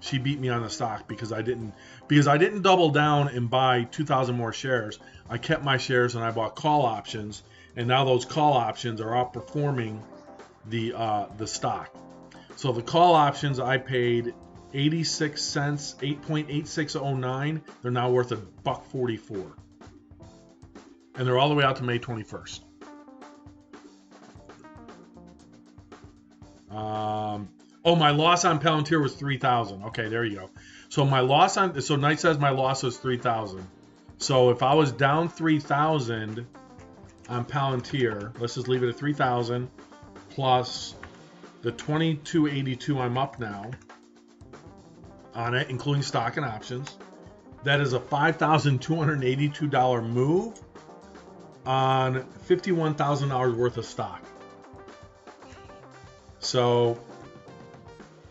She beat me on the stock because I didn't double down and buy 2,000 more shares. I kept my shares and I bought call options, and now those call options are outperforming the stock. So the call options I paid 86 cents, 8.8609. They're now worth $1.44, and they're all the way out to May 21st. Oh, my loss on Palantir was 3,000. Okay, there you go. So my loss on, so Knight says my loss was 3,000. So if I was down 3,000 on Palantir, let's just leave it at 3,000 plus the 2282 I'm up now on it, including stock and options. That is a $5,282 move on $51,000 worth of stock. So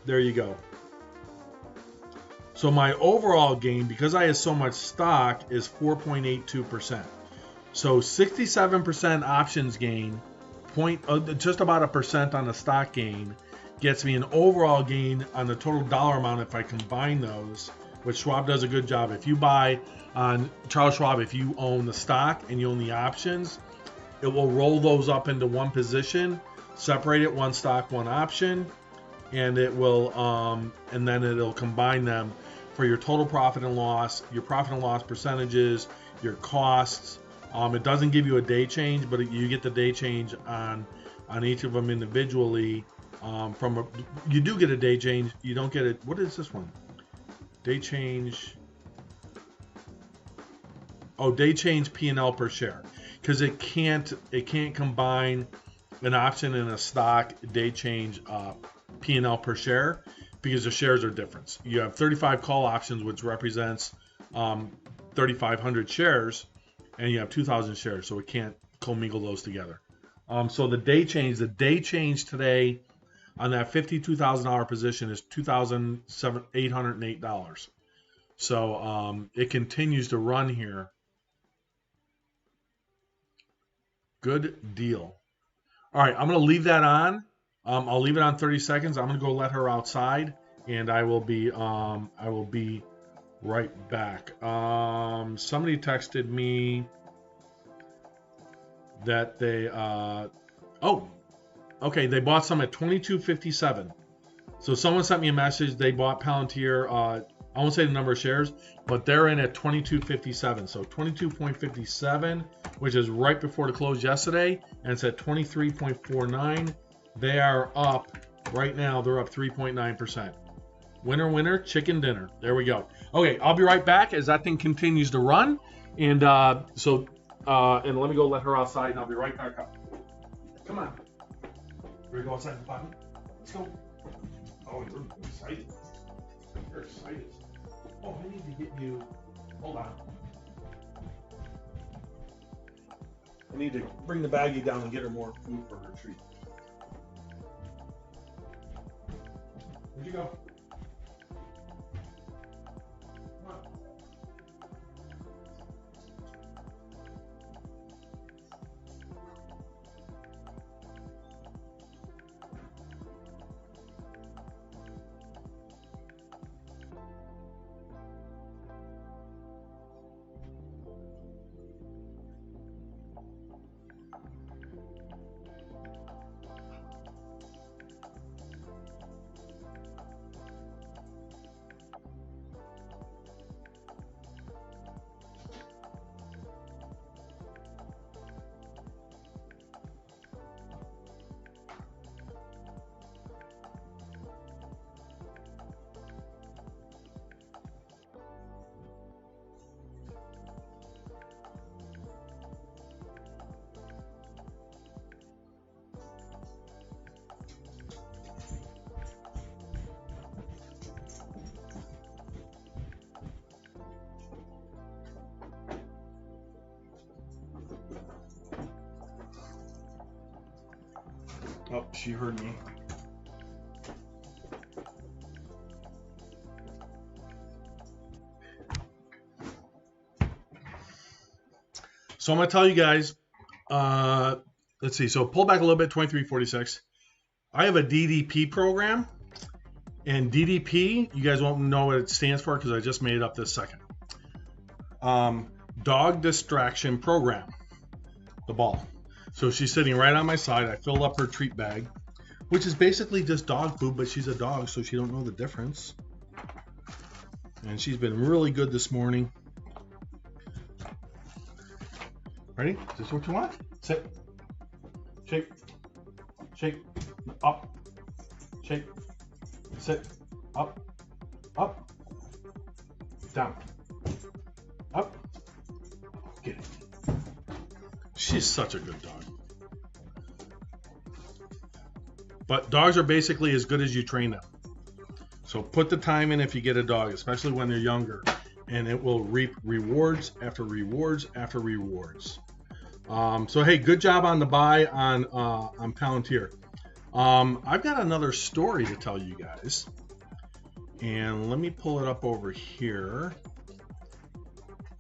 there you go. So my overall gain, because I had so much stock, is 4.82%. So 67% options gain, just about 1% on the stock gain, gets me an overall gain on the total dollar amount if I combine those, which Schwab does a good job. If you buy on Charles Schwab, if you own the stock and you own the options, it will roll those up into one position, separate it, one stock, one option, and it will and then it'll combine them for your total profit and loss, your profit and loss percentages, your costs. It doesn't give you a day change, but you get the day change on each of them individually. You do get a day change. You don't get it. What is this one? Day change. Oh, day change P&L per share, because it can't combine an option and a stock day change P&L per share, because the shares are different. You have 35 call options, which represents 3,500 shares, and you have 2,000 shares, so it can't commingle those together. So the day change today on that $52,000 position is $2,808. So it continues to run here. Good deal. All right, I'm going to leave that on. I'll leave it on 30 seconds. I'm going to go let her outside, and I will be right back. Somebody texted me that they they bought some at 22.57. So someone sent me a message. They bought Palantir. I won't say the number of shares, but they're in at 22.57. So 22.57, which is right before the close yesterday, and it's at 23.49. They are up right now. They're up 3.9%. Winner, winner, chicken dinner. There we go. Okay, I'll be right back as that thing continues to run, and and let me go let her outside, and I'll be right back up. Come on. We're gonna go outside the button. Let's go. Oh, you're excited. You're excited. Oh, I need to get you. Hold on. I need to bring the baggie down and get her more food for her treat. Where'd you go? Come on. Oh, she heard me. So I'm going to tell you guys, let's see. So pull back a little bit, 2346. I have a DDP program. And DDP, you guys won't know what it stands for because I just made it up this second. Dog distraction program. The ball. So she's sitting right on my side. I filled up her treat bag, which is basically just dog food, but she's a dog, so she don't know the difference. And she's been really good this morning. Ready? Is this what you want? Sit. Shake. Shake. Up. Shake. Sit. Up. Up. Down. Up. Get it. She's such a good dog. But dogs are basically as good as you train them. So put the time in if you get a dog, especially when they're younger, and it will reap rewards after rewards after rewards. So hey, good job on the buy on Palantir. I've got another story to tell you guys, and let me pull it up over here.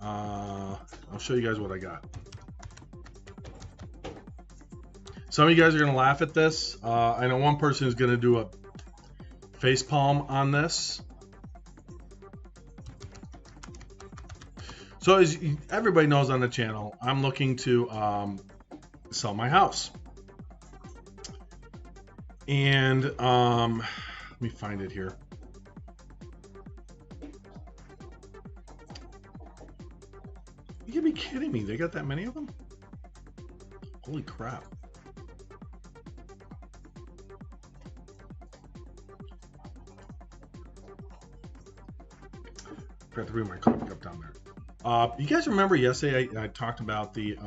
I'll show you guys what I got. Some of you guys are going to laugh at this. I know one person is going to do a face palm on this. So as everybody knows on the channel, I'm looking to sell my house. And let me find it here. You gotta be kidding me. They got that many of them? Holy crap. I forgot to bring my coffee cup down there. You guys remember yesterday I talked about the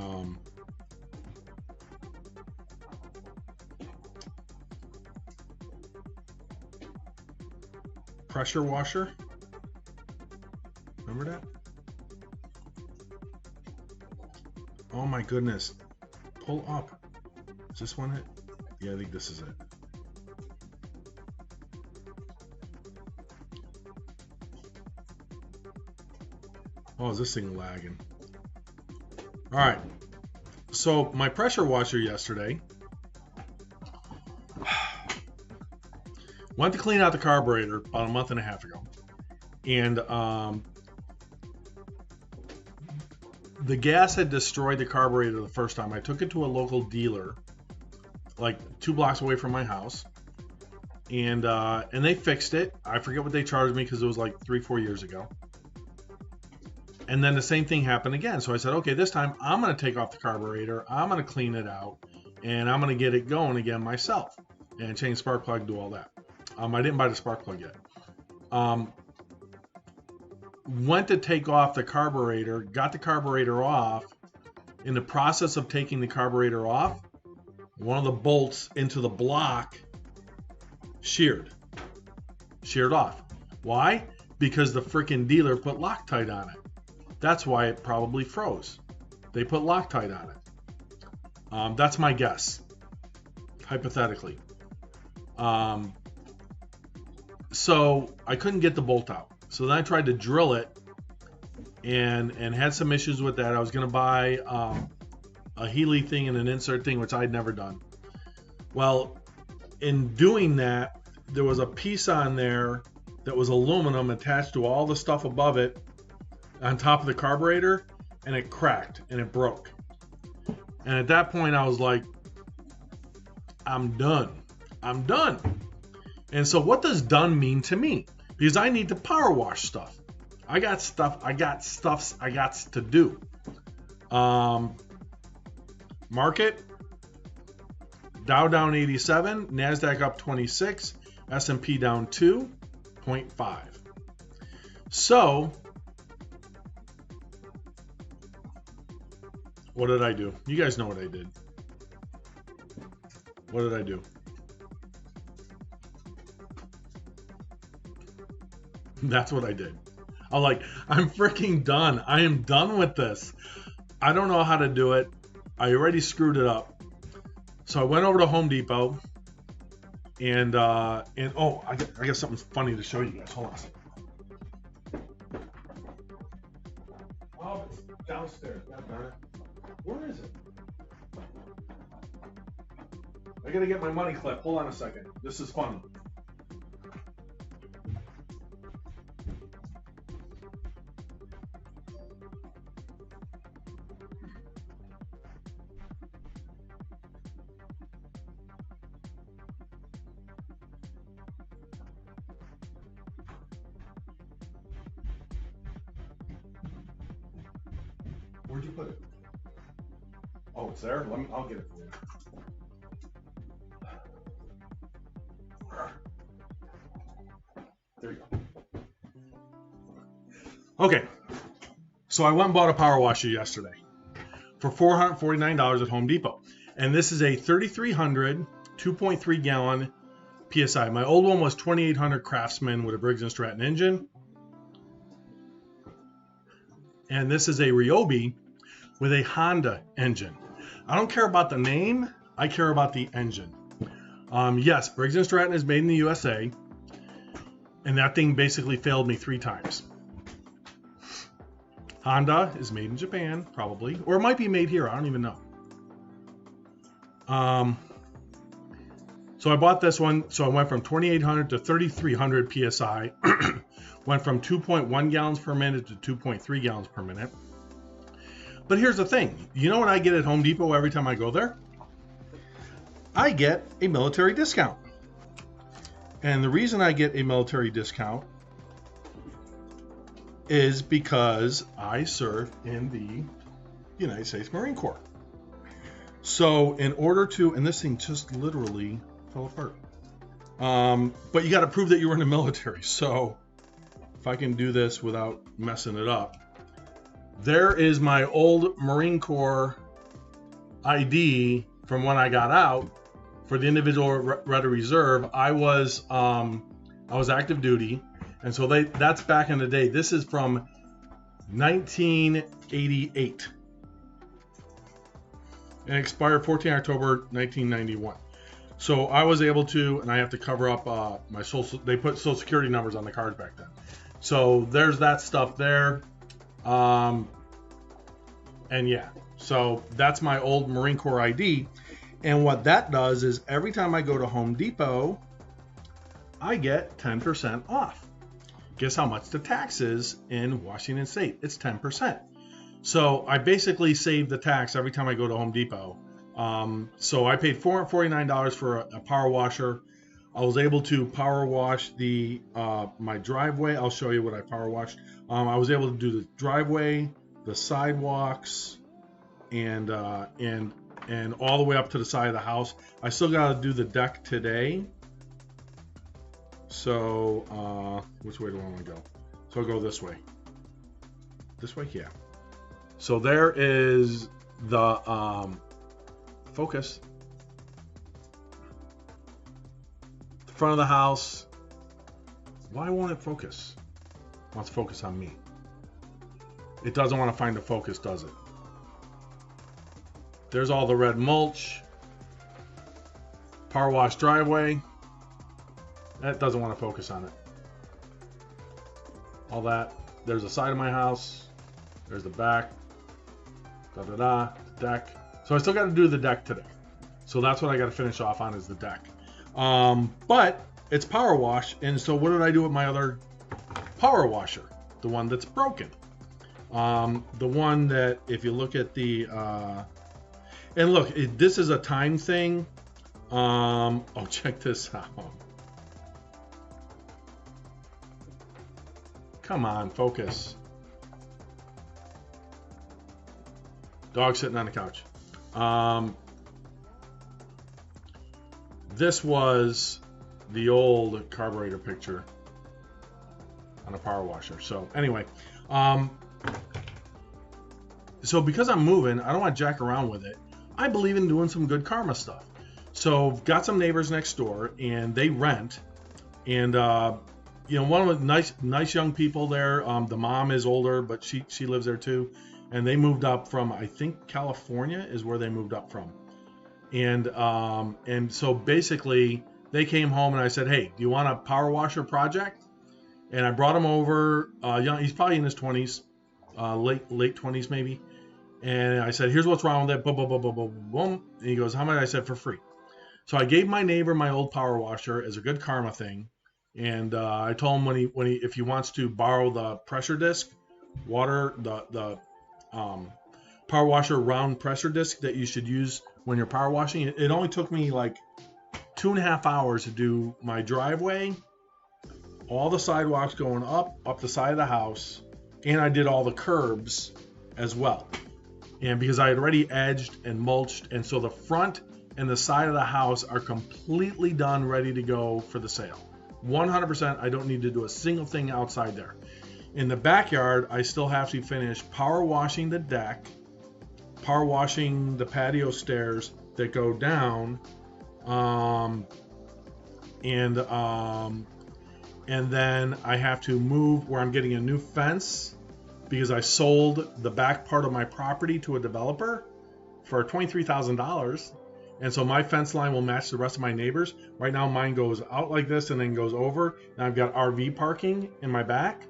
pressure washer? Remember that? Oh my goodness. Pull up. Is this one it? Yeah, I think this is it. Oh, is this thing lagging? All right. So my pressure washer yesterday went to clean out the carburetor about a month and a half ago, and the gas had destroyed the carburetor the first time. I took it to a local dealer, like 2 blocks away from my house, and they fixed it. I forget what they charged me because it was like 3-4 years ago. And then the same thing happened again. So I said, okay, this time I'm going to take off the carburetor, I'm going to clean it out, and I'm going to get it going again myself and change spark plug, do all that. I didn't buy the spark plug yet. Went to take off the carburetor, got the carburetor off. In the process of taking the carburetor off, one of the bolts into the block sheared off. Why? Because the freaking dealer put Loctite on it. That's why it probably froze. They put Loctite on it. That's my guess, hypothetically. So I couldn't get the bolt out. So then I tried to drill it and had some issues with that. I was going to buy a Healy thing and an insert thing, which I'd never done. Well, in doing that, there was a piece on there that was aluminum attached to all the stuff above it on top of the carburetor, and it cracked and it broke. And at that point I was like, I'm done. I'm done. And so what does done mean to me? Because I need to power wash stuff. I got stuff to do. Market, Dow down 87, NASDAQ up 26, S&P down 2.5. So what did I do? You guys know what I did. What did I do? That's what I did. I'm like, I'm freaking done. I am done with this. I don't know how to do it. I already screwed it up. So I went over to Home Depot And oh, I got something funny to show you guys. Hold on a second. Oh, it's downstairs. God darn it. Where is it? I gotta get my money clip. Hold on a second. This is funny. Where'd you put it? Oh, it's there? I'll get it for you. There you go. Okay. So I went and bought a power washer yesterday for $449 at Home Depot. And this is a 3300 2.3 gallon PSI. My old one was 2800 Craftsman with a Briggs & Stratton engine. And this is a Ryobi with a Honda engine. I don't care about the name, I care about the engine. Yes, Briggs & Stratton is made in the USA, and that thing basically failed me 3 times. Honda is made in Japan, probably, or it might be made here, I don't even know. So I bought this one, so I went from 2800 to 3300 PSI, went from 2.1 gallons per minute to 2.3 gallons per minute. But here's the thing, you know what I get at Home Depot every time I go there? I get a military discount. And the reason I get a military discount is because I serve in the United States Marine Corps. So in order to, and this thing just literally fell apart. But you got to prove that you were in the military. So if I can do this without messing it up, there is my old Marine Corps ID from when I got out for the individual Ready Reserve. I was active duty, and so that's back in the day. This is from 1988. And expired 14 October 1991. So I was able to, and I have to cover up my social. They put social security numbers on the cards back then. So there's that stuff there. And yeah, so that's my old Marine Corps ID. And what that does is every time I go to Home Depot, I get 10% off. Guess how much the tax is in Washington State? It's 10%. So I basically save the tax every time I go to Home Depot. So I paid $449 for a power washer. I was able to power wash the my driveway. I'll show you what I power washed. I was able to do the driveway, the sidewalks, and all the way up to the side of the house. I still got to do the deck today. So which way do I want to go? So I'll go this way. This way, yeah. So there is the focus. The front of the house. Why won't it focus? It wants to focus on me. It doesn't want to find the focus, does it? There's all the red mulch. Power wash driveway. That doesn't want to focus on it. All that. There's the side of my house. There's the back. Deck. So I still got to do the deck today. So that's what I got to finish off on, is the deck. But it's power wash. And so what did I do with my other power washer? The one that's broken. The one that, if you look at the, and look, this is a time thing. Oh, check this out. Come on, focus. Dog sitting on the couch. This was the old carburetor picture on a power washer. So anyway, so because I'm moving, I don't want to jack around with it. I believe in doing some good karma stuff. So got some neighbors next door, and they rent, and you know, one of the nice young people there. The mom is older, but she lives there too, and they moved up from, I think, California is where they moved up from, and so basically they came home and I said, hey, do you want a power washer project? And I brought him over. He's probably in his 20s, late 20s maybe. And I said, here's what's wrong with it. Boom, boom, boom, boom, boom, boom. And he goes, how much? I said, for free. So I gave my neighbor my old power washer as a good karma thing. And I told him if he wants to borrow the pressure disc, the power washer round pressure disc that you should use when you're power washing. It only took me like 2.5 hours to do my driveway, all the sidewalks going up the side of the house, and I did all the curbs as well. And because I had already edged and mulched, and so the front and the side of the house are completely done, ready to go for the sale. 100%, I don't need to do a single thing outside there. In the backyard, I still have to finish power washing the deck, power washing the patio stairs that go down, and then I have to move where I'm getting a new fence because I sold the back part of my property to a developer for $23,000. And so my fence line will match the rest of my neighbors. Right now mine goes out like this and then goes over. And I've got RV parking in my back.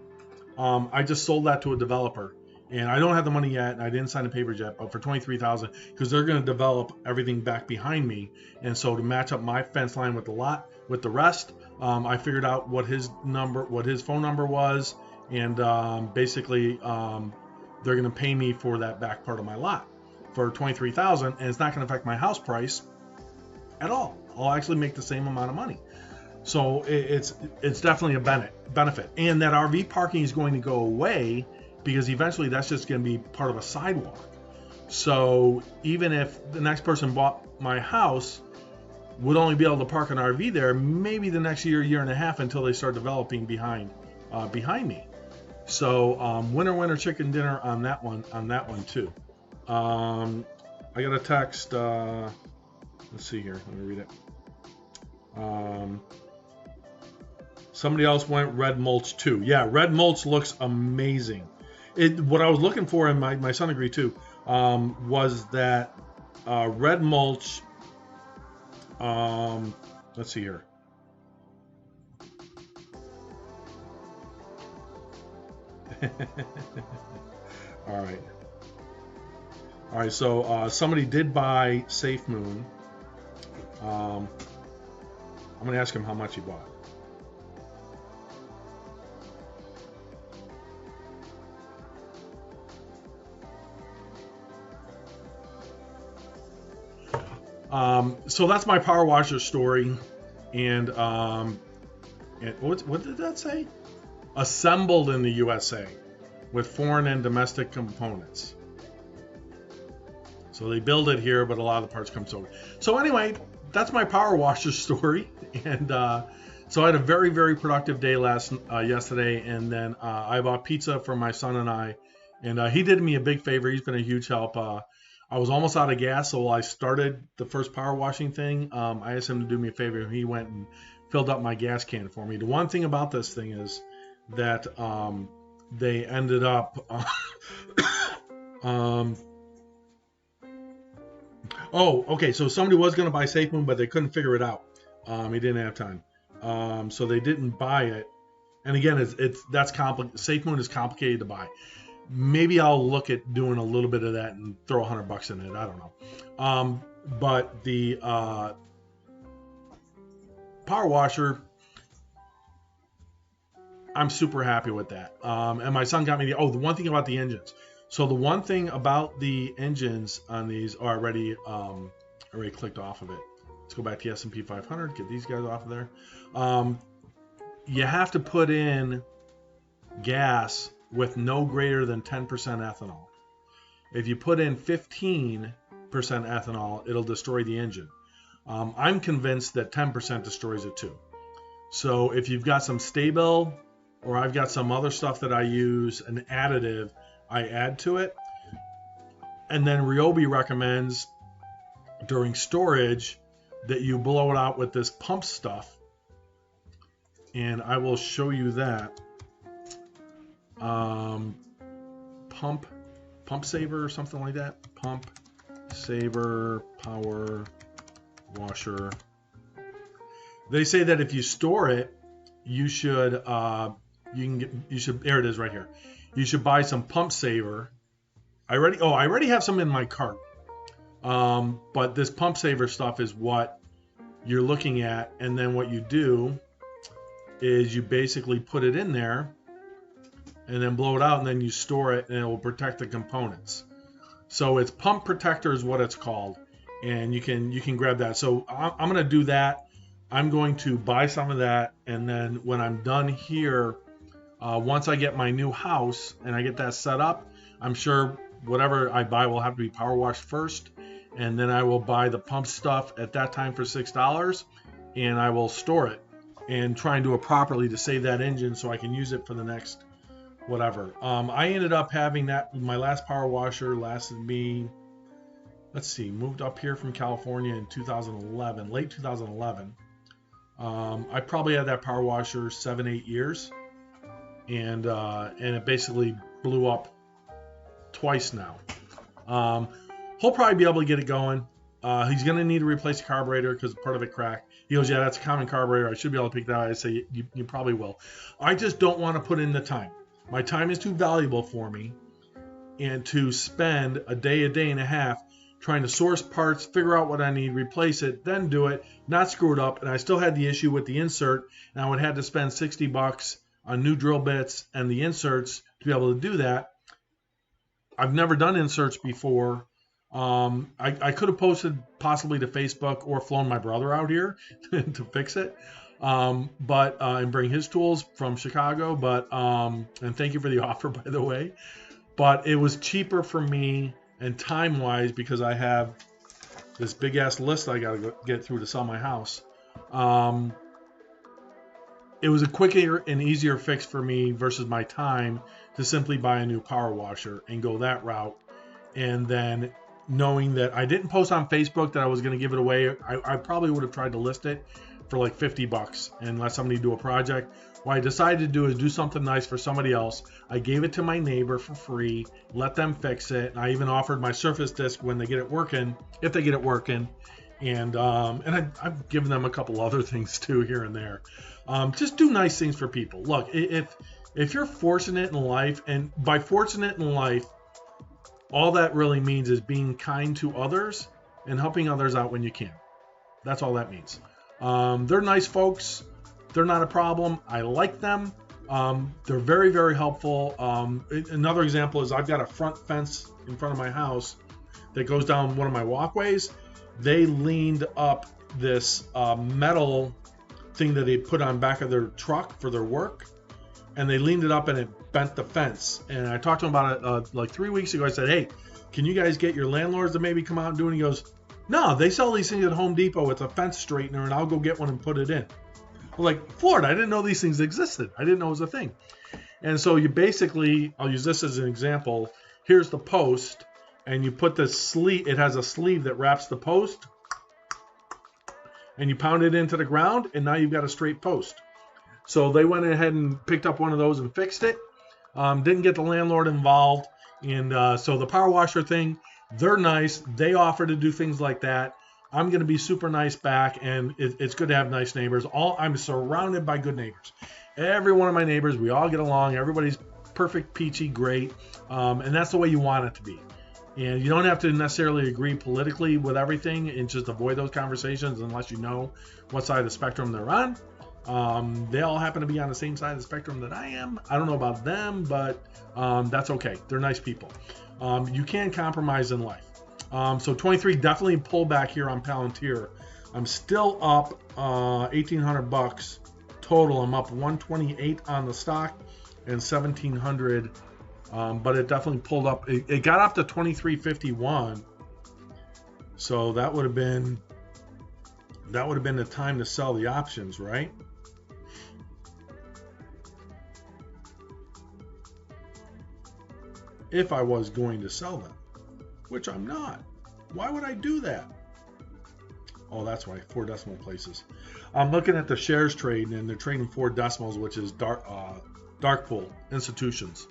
I just sold that to a developer. And I don't have the money yet, and I didn't sign the papers yet, but for $23,000, because they're going to develop everything back behind me. And so to match up my fence line with the rest, I figured out what his phone number was, and basically they're going to pay me for that back part of my lot for $23,000, and it's not going to affect my house price at all. I'll actually make the same amount of money. So it's definitely a benefit. And that RV parking is going to go away, because eventually that's just going to be part of a sidewalk. So even if the next person bought my house would only be able to park an RV there, maybe the next year and a half, until they start developing behind me. So winner chicken dinner on that one too. I got a text. Let's see here. Let me read it. Somebody else went red mulch too. Yeah, red mulch looks amazing. What I was looking for, and my son agreed too, was that red mulch. Let's see here. All right. So somebody did buy Safe Moon. I'm going to ask him how much he bought. So that's my power washer story, and what did that say? Assembled in the USA with foreign and domestic components. So they build it here, but a lot of the parts come over. So anyway, that's my power washer story, and so I had a very, very productive day yesterday, and then I bought pizza for my son and I, and he did me a big favor. He's been a huge help. I was almost out of gas, so while I started the first power washing thing, I asked him to do me a favor, and he went and filled up my gas can for me. The one thing about this thing is that they ended up oh, okay, so somebody was going to buy Safe Moon, but they couldn't figure it out. He didn't have time, so they didn't buy it. And again, that's complicated. Safe Moon is complicated to buy. Maybe I'll look at doing a little bit of that and throw $100 in it. I don't know. But the power washer, I'm super happy with that. And my son got me the one thing about the engines. So the one thing about the engines on these are already clicked off of it. Let's go back to the S&P 500, get these guys off of there. You have to put in gas with no greater than 10% ethanol. If you put in 15% ethanol, it'll destroy the engine. I'm convinced that 10% destroys it too. So if you've got some Stable, or I've got some other stuff that I use, an additive, I add to it. And then Ryobi recommends during storage that you blow it out with this pump stuff. And I will show you that. Pump Saver or something like that. Pump Saver Power Washer. They say that if you store it, you should here it is right here. You should buy some pump saver. I already have some in my cart. But this pump saver stuff is what you're looking at, and then what you do is you basically put it in there and then blow it out, and then you store it, and it will protect the components. So it's pump protector is what it's called, and you can grab that. So I'm going to do that. I'm going to buy some of that, and then when I'm done here, once I get my new house and I get that set up, I'm sure whatever I buy will have to be power washed first, and then I will buy the pump stuff at that time for $6, and I will store it and try and do it properly to save that engine so I can use it for the next whatever. I ended up having that. My last power washer lasted me, let's see, moved up here from California in 2011, late 2011. I probably had that power washer 7-8 years, and it basically blew up twice now. He'll probably be able to get it going. He's going to need to replace the carburetor because part of it cracked. He goes, yeah, that's a common carburetor. I should be able to pick that out. I say, you probably will. I just don't want to put in the time. My time is too valuable for me, and to spend a day and a half trying to source parts, figure out what I need, replace it, then do it, not screw it up. And I still had the issue with the insert, and I would have to spend $60 on new drill bits and the inserts to be able to do that. I've never done inserts before. I could have posted possibly to Facebook or flown my brother out here to fix it, and bring his tools from Chicago. And thank you for the offer, by the way. But it was cheaper for me and time-wise because I have this big-ass list I got to get through to sell my house. It was a quicker and easier fix for me versus my time to simply buy a new power washer and go that route. And then knowing that I didn't post on Facebook that I was going to give it away, I probably would have tried to list it for like $50 and let somebody do a project. What I decided to do is do something nice for somebody else. I gave it to my neighbor for free, let them fix it. And I even offered my Surface Disc when they get it working, if they get it working. And I've given them a couple other things too here and there. Just do nice things for people. Look, if you're fortunate in life, and by fortunate in life, all that really means is being kind to others and helping others out when you can. That's all that means. They're nice folks. They're not a problem. I like them. They're very, very helpful. Another example is I've got a front fence in front of my house that goes down one of my walkways. They leaned up this metal thing that they put on back of their truck for their work, and they leaned it up and it bent the fence. And I talked to him about it like 3 weeks ago. I said, hey, can you guys get your landlords to maybe come out and do it? And he goes, no, they sell these things at Home Depot with a fence straightener, and I'll go get one and put it in. I'm like, Florida, I didn't know these things existed. I didn't know it was a thing. And so you basically, I'll use this as an example. Here's the post, and you put this sleeve, it has a sleeve that wraps the post, and you pound it into the ground, and now you've got a straight post. So they went ahead and picked up one of those and fixed it. Didn't get the landlord involved. And so the power washer thing, they're nice. They offer to do things like that. I'm going to be super nice back, and it's good to have nice neighbors. I'm surrounded by good neighbors. Every one of my neighbors, we all get along. Everybody's perfect, peachy, great. And that's the way you want it to be. And you don't have to necessarily agree politically with everything and just avoid those conversations unless you know what side of the spectrum they're on. They all happen to be on the same side of the spectrum that I am. I don't know about them, but that's okay. They're nice people. You can compromise in life. So 23 definitely pull back here on Palantir. I'm still up $1,800 total. I'm up 128 on the stock and 1,700. But it definitely pulled up. It got up to 23.51. So that would have been the time to sell the options, right? If I was going to sell them, which I'm not. Why would I do that? Oh, that's why, 4 decimal places. I'm looking at the shares trade, and they're trading 4 decimals, which is dark pool institutions.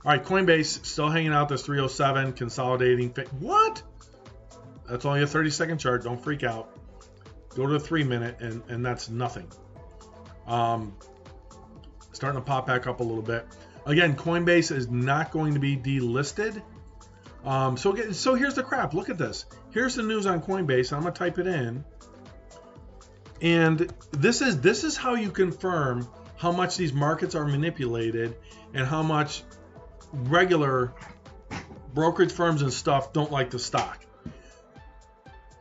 All right, Coinbase still hanging out. There's 307 consolidating. What? That's only a 30-second chart. Don't freak out. Go to the 3-minute, and that's nothing. Starting to pop back up a little bit. Again, Coinbase is not going to be delisted. So here's the crap. Look at this. Here's the news on Coinbase. I'm gonna type it in, and this is how you confirm how much these markets are manipulated and how much regular brokerage firms and stuff don't like the stock.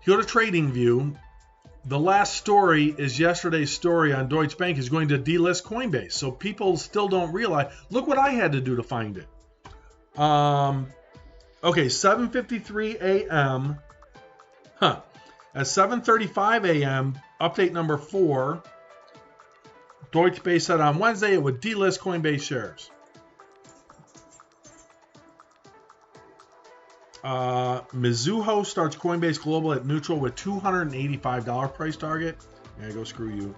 Go to TradingView. The last story is yesterday's story on Deutsche Bank is going to delist Coinbase. So people still don't realize. Look what I had to do to find it. Okay, 7:53 a.m. At 7:35 a.m., update number 4, Deutsche Bank said on Wednesday it would delist Coinbase shares. Mizuho starts Coinbase Global at neutral with $285 price target. Yeah, go screw you.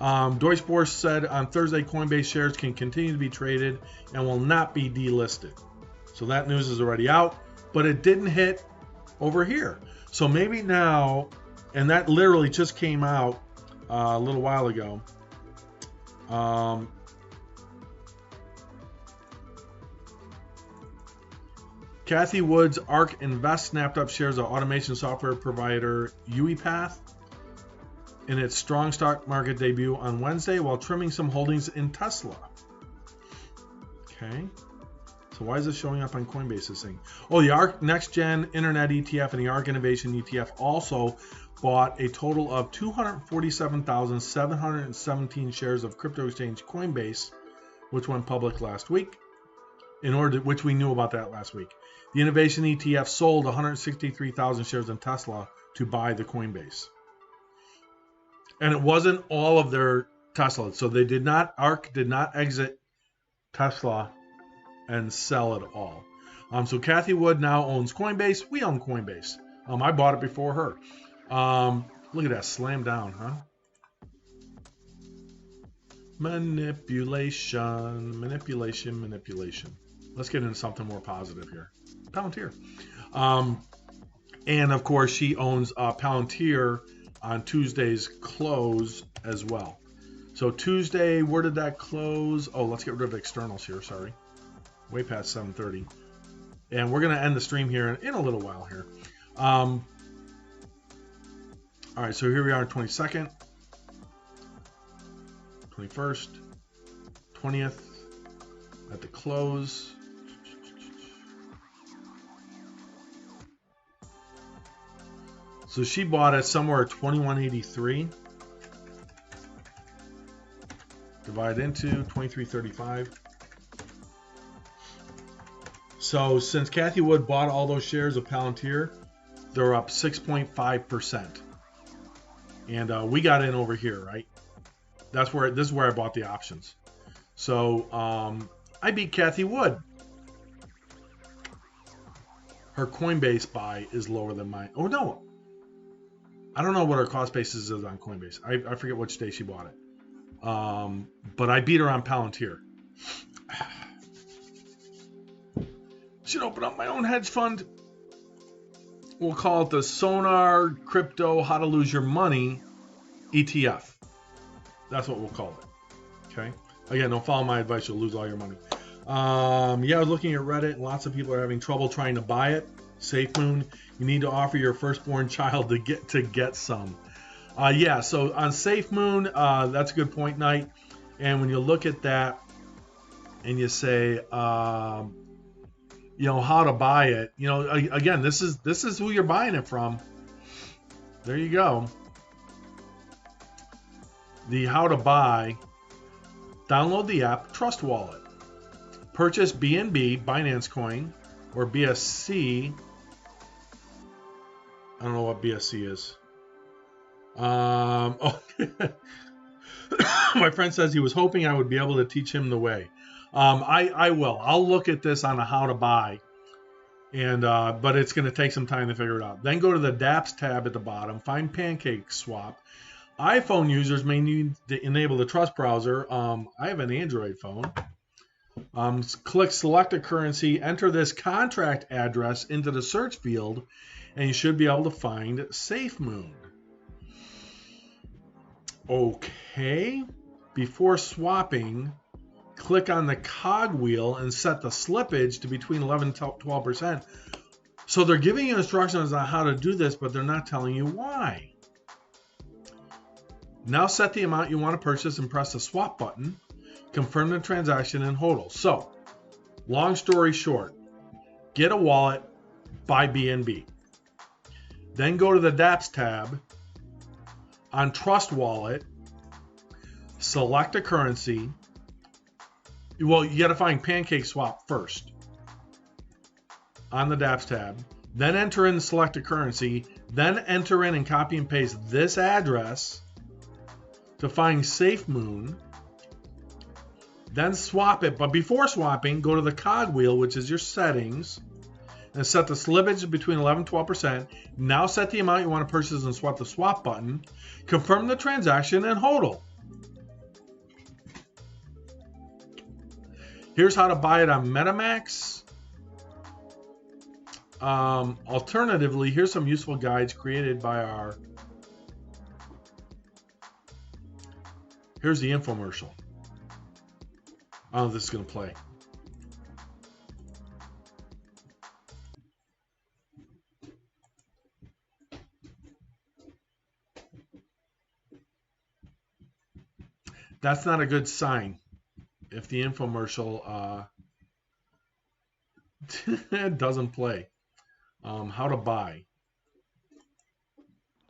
Deutsche Börse said on Thursday Coinbase shares can continue to be traded and will not be delisted. So that news is already out, but it didn't hit over here. So maybe now, and that literally just came out a little while ago. Kathy Wood's ARK Invest snapped up shares of automation software provider UiPath in its strong stock market debut on Wednesday while trimming some holdings in Tesla. Okay. So why is this showing up on Coinbase, this thing? Oh, the ARK Next Gen Internet ETF and the ARK Innovation ETF also bought a total of 247,717 shares of crypto exchange Coinbase, which went public last week, which we knew about that last week. The Innovation ETF sold 163,000 shares in Tesla to buy the Coinbase. And it wasn't all of their Tesla. So they did not, ARK did not exit Tesla and sell it all. So Kathy Wood now owns Coinbase. We own Coinbase. I bought it before her. Look at that, slam down, huh? Manipulation. Let's get into something more positive here. Palantir. And of course, she owns Palantir on Tuesday's close as well. So Tuesday, where did that close? Oh, let's get rid of externals here. Sorry. Way past 7:30. And we're going to end the stream here in a little while here. All right, so here we are, 22nd, 21st, 20th, at the close. So she bought it somewhere at 2183. Divide into 2335. So since Kathy Wood bought all those shares of Palantir, they're up 6.5%. And we got in over here, right? This is where I bought the options. So I beat Kathy Wood. Her Coinbase buy is lower than mine. Oh no, I don't know what her cost basis is on Coinbase. I forget which day she bought it. But I beat her on Palantir. Should open up my own hedge fund. We'll call it the Sonar Crypto How to Lose Your Money ETF. That's what we'll call it. Okay. Again, don't follow my advice. You'll lose all your money. Yeah, I was looking at Reddit, and lots of people are having trouble trying to buy it. SafeMoon, you need to offer your firstborn child to get some. Yeah, so on SafeMoon, that's a good point, Knight. And when you look at that and you say, you know, how to buy it, you know, again, this is who you're buying it from. There you go. The how to buy, download the app, Trust Wallet. Purchase BNB, Binance Coin, or BSC. I don't know what BSC is. Oh, my friend says he was hoping I would be able to teach him the way. I will. I'll look at this on a how to buy, and but it's going to take some time to figure it out. Then go to the dApps tab at the bottom, find Pancake Swap. iPhone users may need to enable the Trust browser. I have an Android phone. Click select a currency, enter this contract address into the search field, and you should be able to find SafeMoon. Okay. Before swapping, click on the cogwheel and set the slippage to between 11 and 12%. So they're giving you instructions on how to do this, but they're not telling you why. Now set the amount you want to purchase and press the swap button. Confirm the transaction and HODL. So, long story short, get a wallet, buy BNB. Then go to the dApps tab on Trust Wallet, select a currency. Well, you got to find PancakeSwap first on the dApps tab. Then enter in and select a currency. Then enter in and copy and paste this address to find SafeMoon. Then swap it. But before swapping, go to the cogwheel, which is your settings, and set the slippage between 11 and 12%. Now set the amount you want to purchase and swap the swap button. Confirm the transaction and HODL. Here's how to buy it on MetaMax. Alternatively, here's some useful guides created by our... Here's the infomercial. Oh, this is going to play. That's not a good sign if the infomercial doesn't play. How to buy.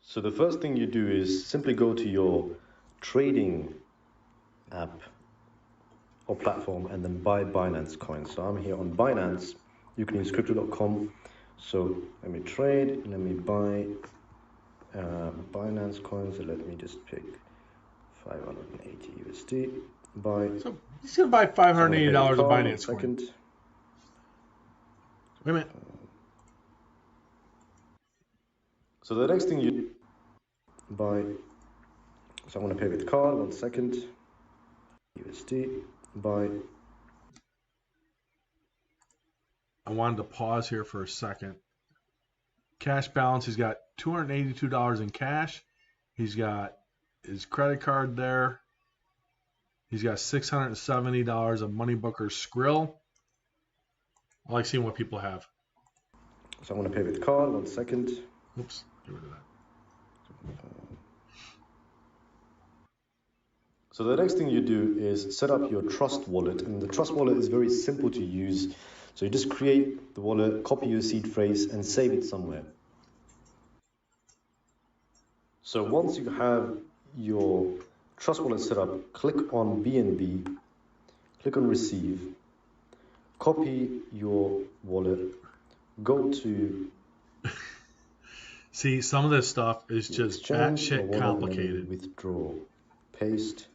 So the first thing you do is simply go to your trading app or platform and then buy Binance coins. So I'm here on Binance. You can use crypto.com. So let me trade, let me buy Binance coins. So let me just pick 580 USD. Buy. So he's going to buy $580 of Binance second. coin. Wait a minute. So the next thing you buy, so I'm going to pay with card, 1 second, USD, buy. I wanted to pause here for a second. Cash balance, he's got $282 in cash. He's got his credit card there. He's got $670 of Moneybooker Skrill. I like seeing what people have. So I'm going to pay with card, 1 second. Oops, get rid of that. So the next thing you do is set up your Trust Wallet, and the Trust Wallet is very simple to use. So you just create the wallet, copy your seed phrase, and save it somewhere. So once you have your Trust Wallet set up, click on BNB, click on Receive, copy your wallet, go to... See, some of this stuff is just batshit complicated. Withdraw, paste,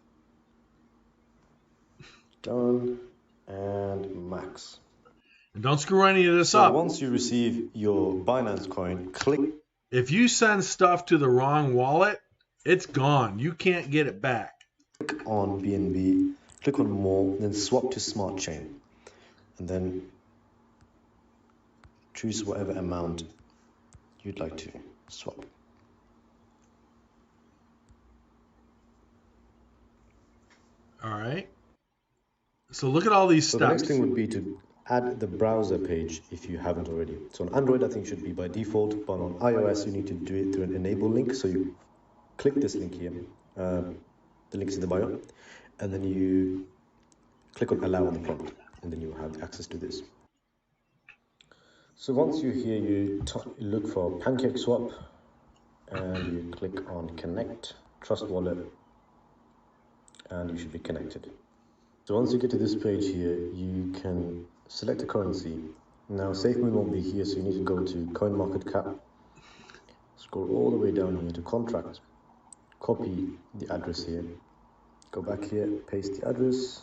done, and max. And don't screw any of this so up. Once you receive your Binance coin, click. If you send stuff to the wrong wallet, it's gone. You can't get it back. Click on BNB, click on more, then swap to Smart Chain, and then choose whatever amount you'd like to swap. All right. So look at all these steps. So the next thing would be to add the browser page if you haven't already. So on Android, I think it should be by default, but on iOS, you need to do it through an enable link. So you click this link here. The link is in the bio. And then you click on allow on the prompt, and then you have access to this. So once you're here, you look for PancakeSwap, and you click on Connect, Trust Wallet, and you should be connected. So once you get to this page here, you can select a currency. Now SafeMoon won't be here, so you need to go to CoinMarketCap, scroll all the way down here to Contract, copy the address here, go back here, paste the address.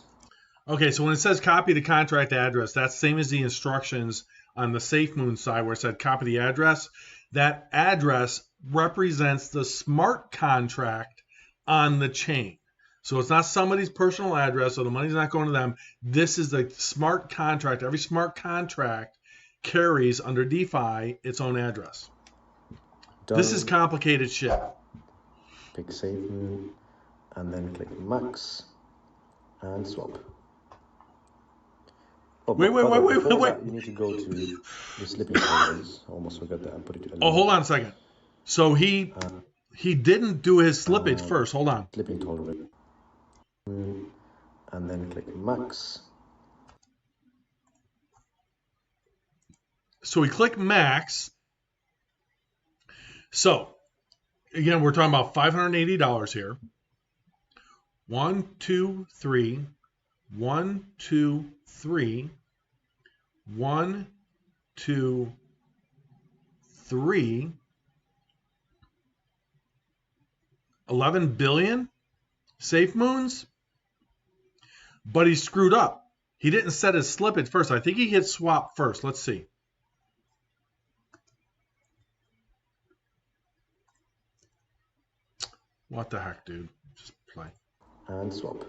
Okay, so when it says copy the contract address, that's same as the instructions on the SafeMoon side where it said copy the address. That address represents the smart contract on the chain. So it's not somebody's personal address, so the money's not going to them. This is the smart contract. Every smart contract carries under DeFi its own address. Done. This is complicated shit. Pick SafeMoon, and then click max and swap. Oh, wait. You need to go to the slipping tolerance. I almost forgot that. I put it to 11. Oh, hold on a second. So he didn't do his slippage first. Hold on. Slipping tolerance. And then click max. So we click max. So again, we're talking about $580 here. 1, 2, 3. 1, 2, 3. 1, 2, 3. 11 billion safe moons. But he screwed up. He didn't set his slippage first. I think he hit swap first. Let's see. What the heck, dude? Just play. And swap.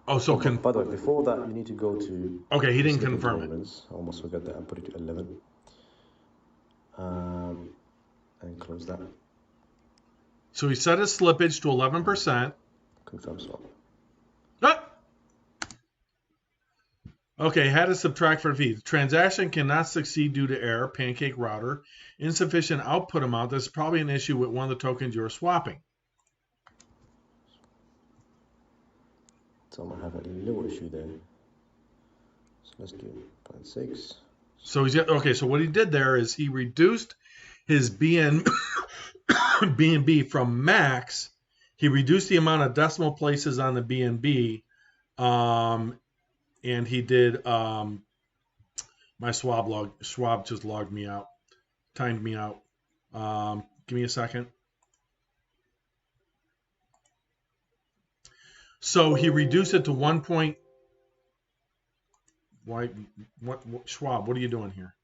Oh, so by the way, before that, you need to go to... Okay, he didn't confirm it. I almost forgot that. I put it to 11. And close that. So he set his slippage to 11%. Confirm swap. Ah! Okay, had to subtract for fee. The transaction cannot succeed due to error, pancake router, insufficient output amount. That's probably an issue with one of the tokens you're swapping. So I'm gonna have a little issue there. So let's do 0.6. So he's got, okay. So what he did there is he reduced his BNB from max. He reduced the amount of decimal places on the BNB, and he did my Schwab just logged me out, timed me out. Give me a second. So he reduced it to 1. What Schwab? What are you doing here?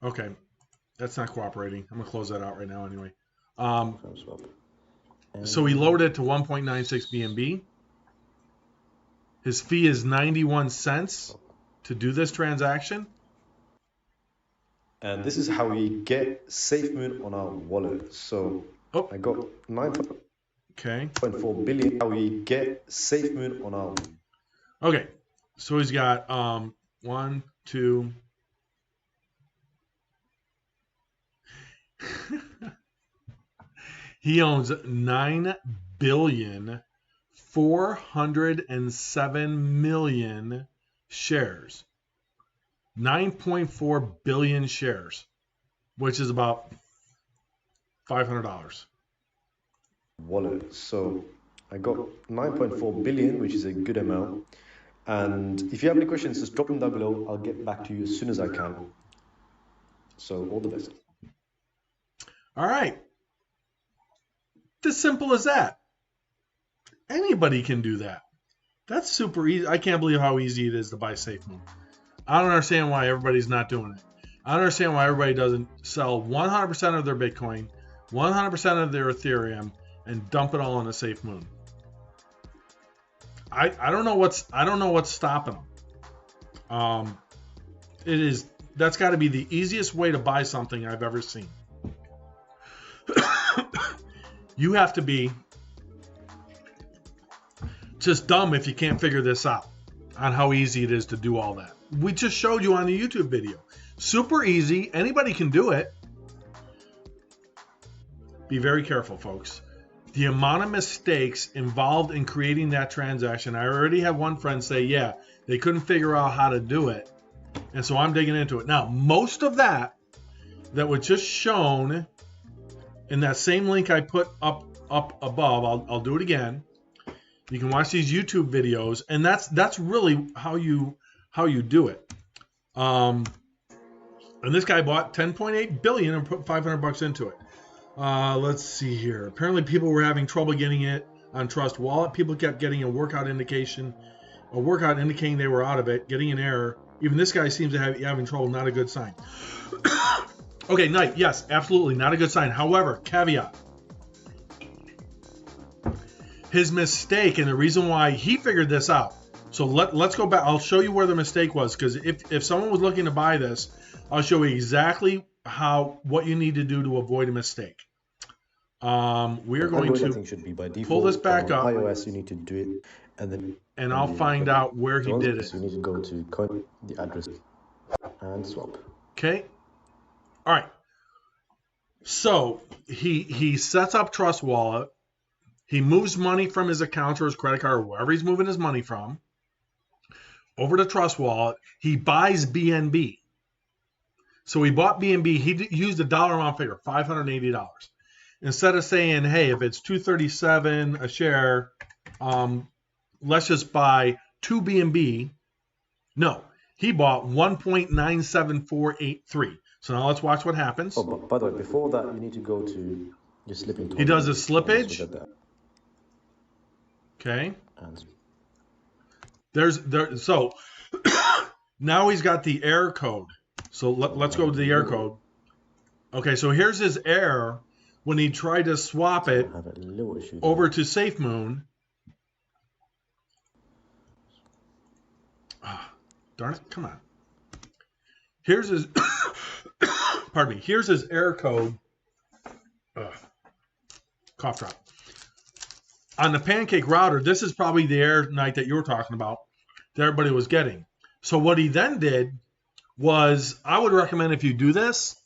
Okay, that's not cooperating. I'm gonna close that out right now anyway. So he lowered it to 1.96 BNB. His fee is 91 cents to do this transaction. And this is how we get SafeMoon on our wallet. So I got 9.4 billion. How we get SafeMoon on our... Okay, so he's got 1, 2... He owns 9,407,000,000 shares. 9.4 billion shares, which is about $500. Wallet. So I got 9.4 billion, which is a good amount. And if you have any questions, just drop them down below. I'll get back to you as soon as I can. So all the best. All right. As simple as that. Anybody can do that. That's super easy. I can't believe how easy it is to buy SafeMoon. I don't understand why everybody's not doing it. I don't understand why everybody doesn't sell 100% of their Bitcoin, 100% of their Ethereum, and dump it all in a SafeMoon. I don't know what's stopping them. That's got to be the easiest way to buy something I've ever seen. You have to be just dumb if you can't figure this out on how easy it is to do all that. We just showed you on the YouTube video. Super easy. Anybody can do it. Be very careful, folks. The amount of mistakes involved in creating that transaction. I already have one friend say, yeah, they couldn't figure out how to do it. And so I'm digging into it. Now, most of that was just shown in that same link I put up above. I'll do it again. You can watch these YouTube videos, and that's really how you do it. And this guy bought 10.8 billion and put $500 into it. Let's see here. Apparently, people were having trouble getting it on Trust Wallet. People kept getting a workout indicating they were out of it, getting an error. Even this guy seems to having trouble. Not a good sign. Okay, Knight, yes, absolutely, not a good sign. However, caveat. His mistake and the reason why he figured this out. So let's go back. I'll show you where the mistake was, because if someone was looking to buy this, I'll show you exactly what you need to do to avoid a mistake. We're going Android, I to think, should be by default. pull this back up. iOS, you need to do it, and I'll find out where he did it. So you need to go to the address and swap. Okay. All right. So he sets up Trust Wallet. He moves money from his account or his credit card or wherever he's moving his money from over to Trust Wallet. He buys BNB. So he bought BNB. He used a dollar amount figure, $580. Instead of saying, hey, if it's $237 a share, let's just buy 2 BNB. No, he bought 1.97483. So now let's watch what happens. Oh, by the way, before that, you need to go to your slipping. He does a slippage. Okay. So now he's got the error code. So let's go to the error code. Okay, so here's his error when he tried to swap it over to SafeMoon. Darn it, come on. Here's his pardon me. Here's his error code. Cough drop. On the Pancake router, this is probably the error night that you were talking about that everybody was getting. So what he then did was, I would recommend if you do this,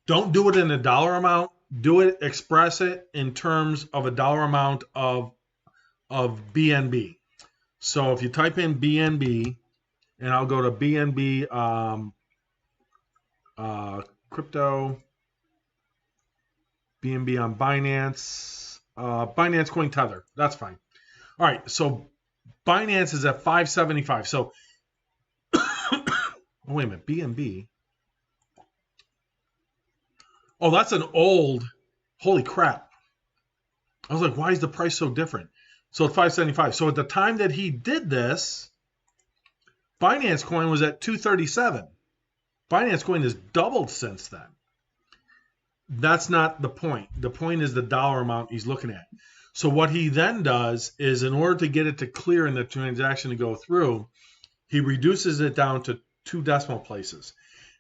don't do it in a dollar amount. Do it, express it in terms of a dollar amount of BNB. So if you type in BNB, and I'll go to BNB crypto, BNB on Binance, Binance Coin Tether. That's fine. All right, so Binance is at 575. So, oh, wait a minute, BNB. Oh, that's an old, holy crap. I was like, why is the price so different? So it's 575. So at the time that he did this, Binance Coin was at 237. Binance Coin has doubled since then. That's not the point. The point is the dollar amount he's looking at. So what he then does is, in order to get it to clear and the transaction to go through, he reduces it down to 2 decimal places.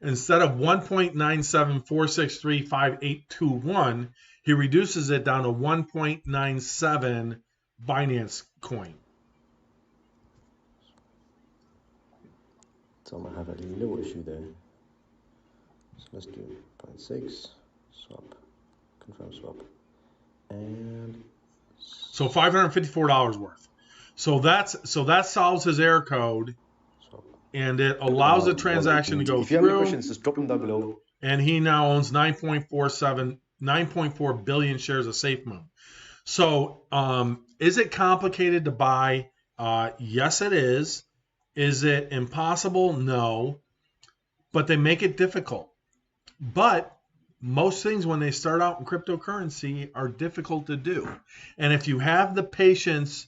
Instead of 1.974635821, he reduces it down to 1.97 Binance Coin. So I'm going to have a little issue there. So let's do 0.6, swap, confirm swap, and... So $554 worth. So that solves his error code, and it allows the transaction to go through. If you have any questions, just drop them down below. And he now owns 9.4 billion shares of SafeMoon. So is it complicated to buy? Yes, it is. Is it impossible? No. But they make it difficult. But most things when they start out in cryptocurrency are difficult to do. And if you have the patience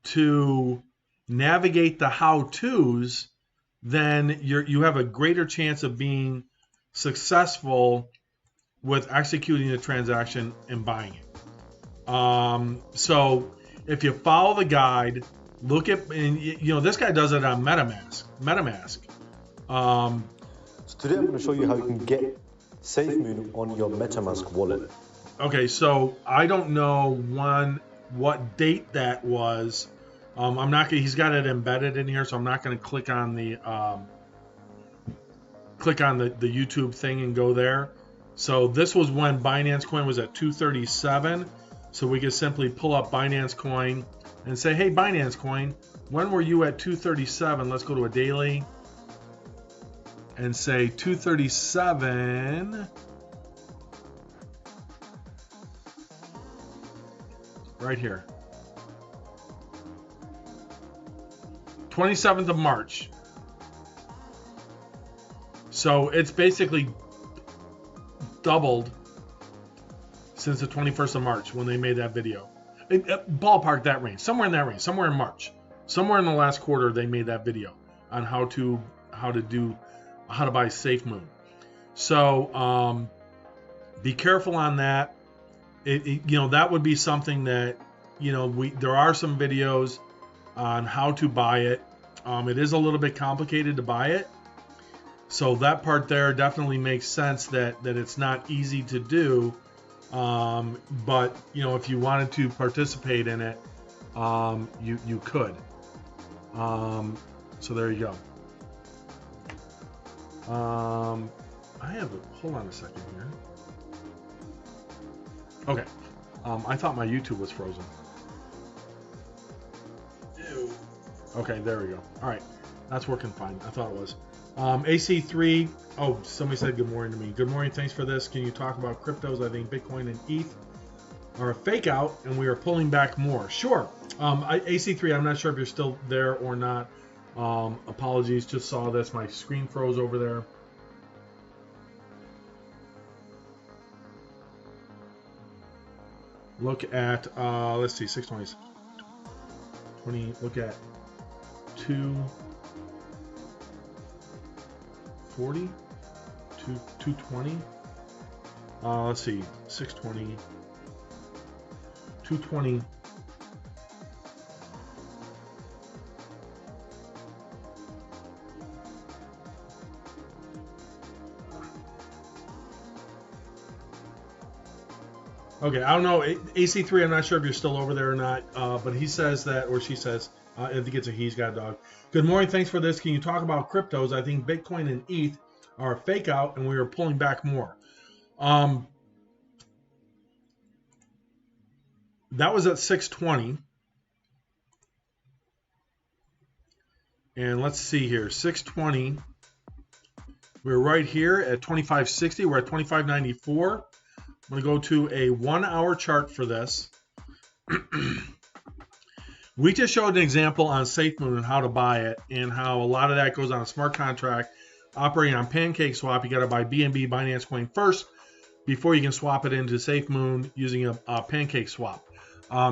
to navigate the how-tos, then you have a greater chance of being successful with executing the transaction and buying it. So if you follow the guide, look at, and this guy does it on MetaMask. So today I'm going to show you how you can get SafeMoon on your MetaMask wallet. Okay, so I don't know what date that was. I'm not gonna, he's got it embedded in here, so I'm not going to click on the YouTube thing and go there. So this was when Binance Coin was at 237. So we could simply pull up Binance Coin and say, hey, Binance Coin, when were you at 237? Let's go to a daily and say 237. Right here. 27th of March. So it's basically doubled since the 21st of March when they made that video. Ballpark that range, somewhere in that range, somewhere in March, somewhere in the last quarter they made that video on how to buy SafeMoon. So be careful on that. That would be something that there are some videos on how to buy it. It is a little bit complicated to buy it. So that part there definitely makes sense that it's not easy to do. But you know, if you wanted to participate in it, you could. So there you go. I have hold on a second here. Okay. I thought my YouTube was frozen. Ew. Okay, there we go. All right, that's working fine. I thought it was. AC3. Oh, somebody said good morning to me. Good morning. Thanks for this. Can you talk about cryptos? I think Bitcoin and ETH are a fake out, and we are pulling back more. Sure. AC3. I'm not sure if you're still there or not. Apologies. Just saw this. My screen froze over there. Look at let's see, 620s. 20. Look at 240, 220. Let's see, 620, 220. Okay, I don't know. AC3, I'm not sure if you're still over there or not, but he says that, or she says, I think it's a he's got a dog. Good morning, thanks for this. Can you talk about cryptos? I think Bitcoin and ETH are a fake out, and we are pulling back more. That was at 620. And let's see here, 620. We're right here at 2560. We're at 2594. I'm going to go to a 1 hour chart for this. We just showed an example on SafeMoon and how to buy it, and how a lot of that goes on a smart contract operating on PancakeSwap. You got to buy BNB Binance Coin first before you can swap it into SafeMoon using a PancakeSwap.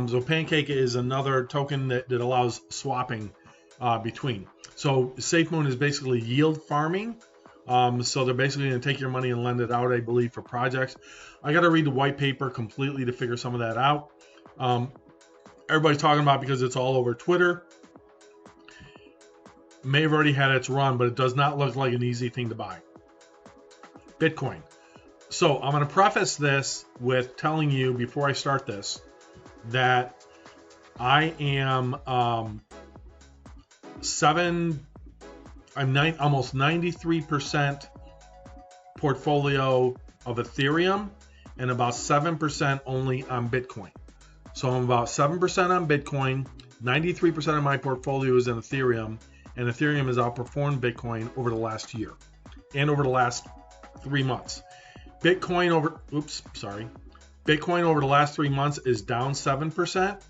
So Pancake is another token that allows swapping between. So SafeMoon is basically yield farming. So they're basically going to take your money and lend it out, I believe, for projects. I got to read the white paper completely to figure some of that out. Everybody's talking about, because it's all over Twitter, may have already had its run, but it does not look like an easy thing to buy. Bitcoin. So I'm going to preface this with telling you before I start this that I am almost 93% portfolio of Ethereum and about 7% only on Bitcoin. So I'm about 7% on Bitcoin, 93% of my portfolio is in Ethereum, and Ethereum has outperformed Bitcoin over the last year and over the last 3 months. Bitcoin over the last 3 months is down 7%.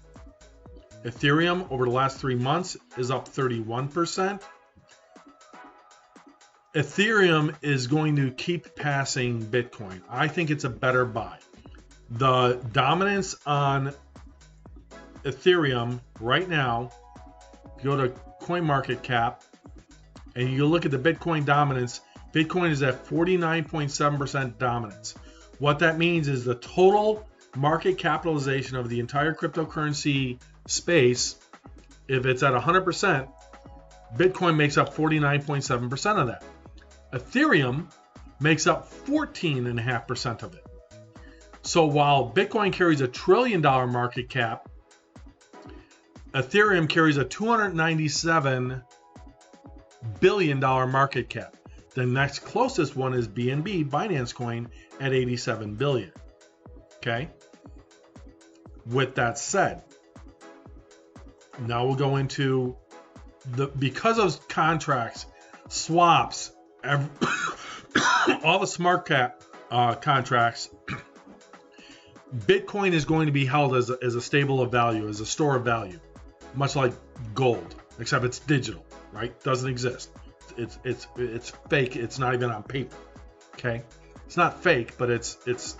Ethereum over the last 3 months is up 31%. Ethereum is going to keep passing Bitcoin. I think it's a better buy. The dominance on Ethereum right now, go to CoinMarketCap and you look at the Bitcoin dominance. Bitcoin is at 49.7% dominance. What that means is the total market capitalization of the entire cryptocurrency space, if it's at 100%, Bitcoin makes up 49.7% of that. Ethereum makes up 14.5% of it. So while Bitcoin carries $1 trillion market cap, Ethereum carries a $297 billion market cap. The next closest one is BNB, Binance Coin, at $87 billion. Okay? With that said, now we'll go into because of contracts, swaps, all the smart cap contracts, Bitcoin is going to be held as a stable of value, as a store of value, much like gold, except it's digital, right? Doesn't exist. It's fake. It's not even on paper. Okay, it's not fake, but it's